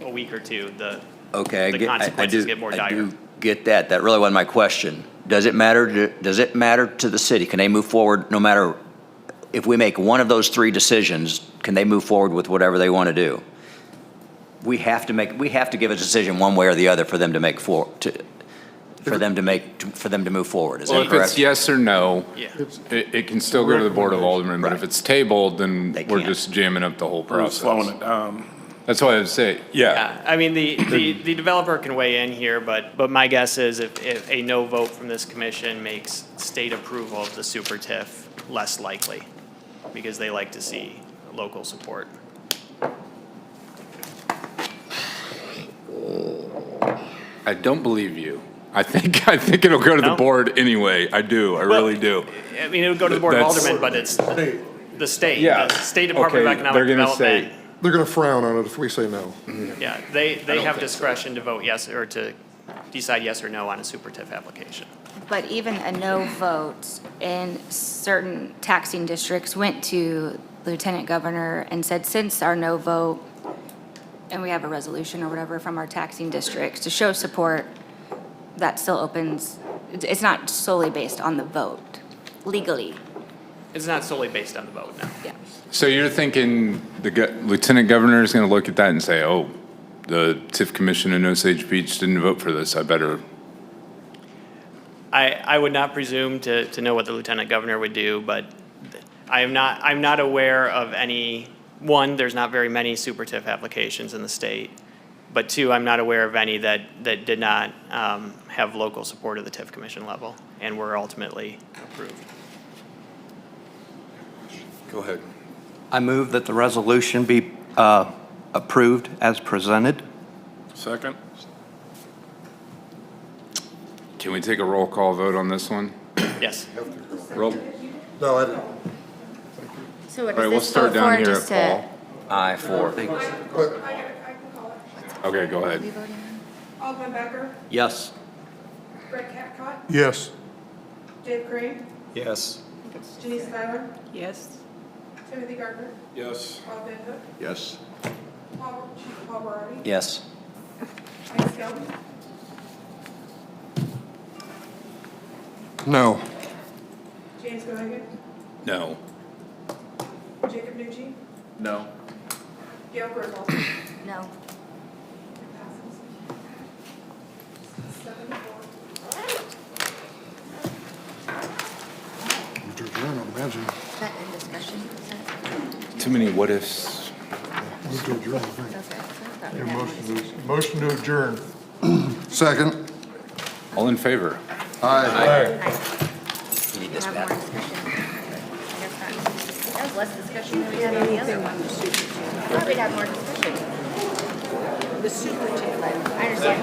a week or two, the consequences get more dire. I do get that. That really wasn't my question. Does it matter to the city? Can they move forward no matter if we make one of those three decisions? Can they move forward with whatever they want to do? We have to give a decision one way or the other for them to move forward. Is Well, that if correct? it's yes or no, Yeah. it can still go to the Board of Aldermen, but if it's tabled, then we're just jamming up the whole process. Slowing it down. That's why I would say, yeah. I mean, the developer can weigh in here, but my guess is if a no vote from this commission makes state approval of the super TIF less likely, because they like to see local support. I don't believe you. I think it'll go to the board anyway. I do. I really do. I mean, it would go to the Board of Aldermen, but it's the state. Yeah. The State Department of Economic they're gonna Development. They're going to frown on it if we say no. Yeah, they have discretion to vote yes or to decide yes or no on a super TIF application. But even a no vote in certain taxing districts went to the lieutenant governor and said, since our no vote, and we have a resolution or whatever from our taxing districts to show support, that still opens, it's not solely based on the vote, legally. It's not solely based on the vote, no. Yeah. So you're thinking the lieutenant governor is going to look at that and say, oh, the TIF commission in Osage Beach didn't vote for this, I better. I would not presume to know what the lieutenant governor would do, but I'm not aware of any, one, there's not very many super TIF applications in the state, but two, I'm not aware of any that did not have local support at the TIF commission level and were ultimately approved. Go ahead. I move that the resolution be approved as presented. Second. Can we take a roll call vote on this one? Yes. Roll. No, I didn't. So what All right, does we'll this start vote down for, here just at to? Paul. Aye, 4. Okay, go ahead. Alderman Becker, Yes. Brett Caticott, Yes. Dave Crane, Yes. Denise Nyland, Yes. Timothy Gardner, Yes. Bob Van Hook, Yes. Chief Paul Barari, Yes. Mike Skelton, No. James Gohagan, No. Jacob Nucci, No. Gail Griswold. No. Passes. 7-4. To adjourn, I imagine. Is that in discussion? Is that? Too many what ifs. Move to adjourn, I think. Okay. So I thought we Your had- motion to adjourn. Second. All in favor? Aye. You need this Have back. more discussion. I guess not. That was less discussion than we had on the other one. I thought we'd have more discussion. The super TIF. I understand.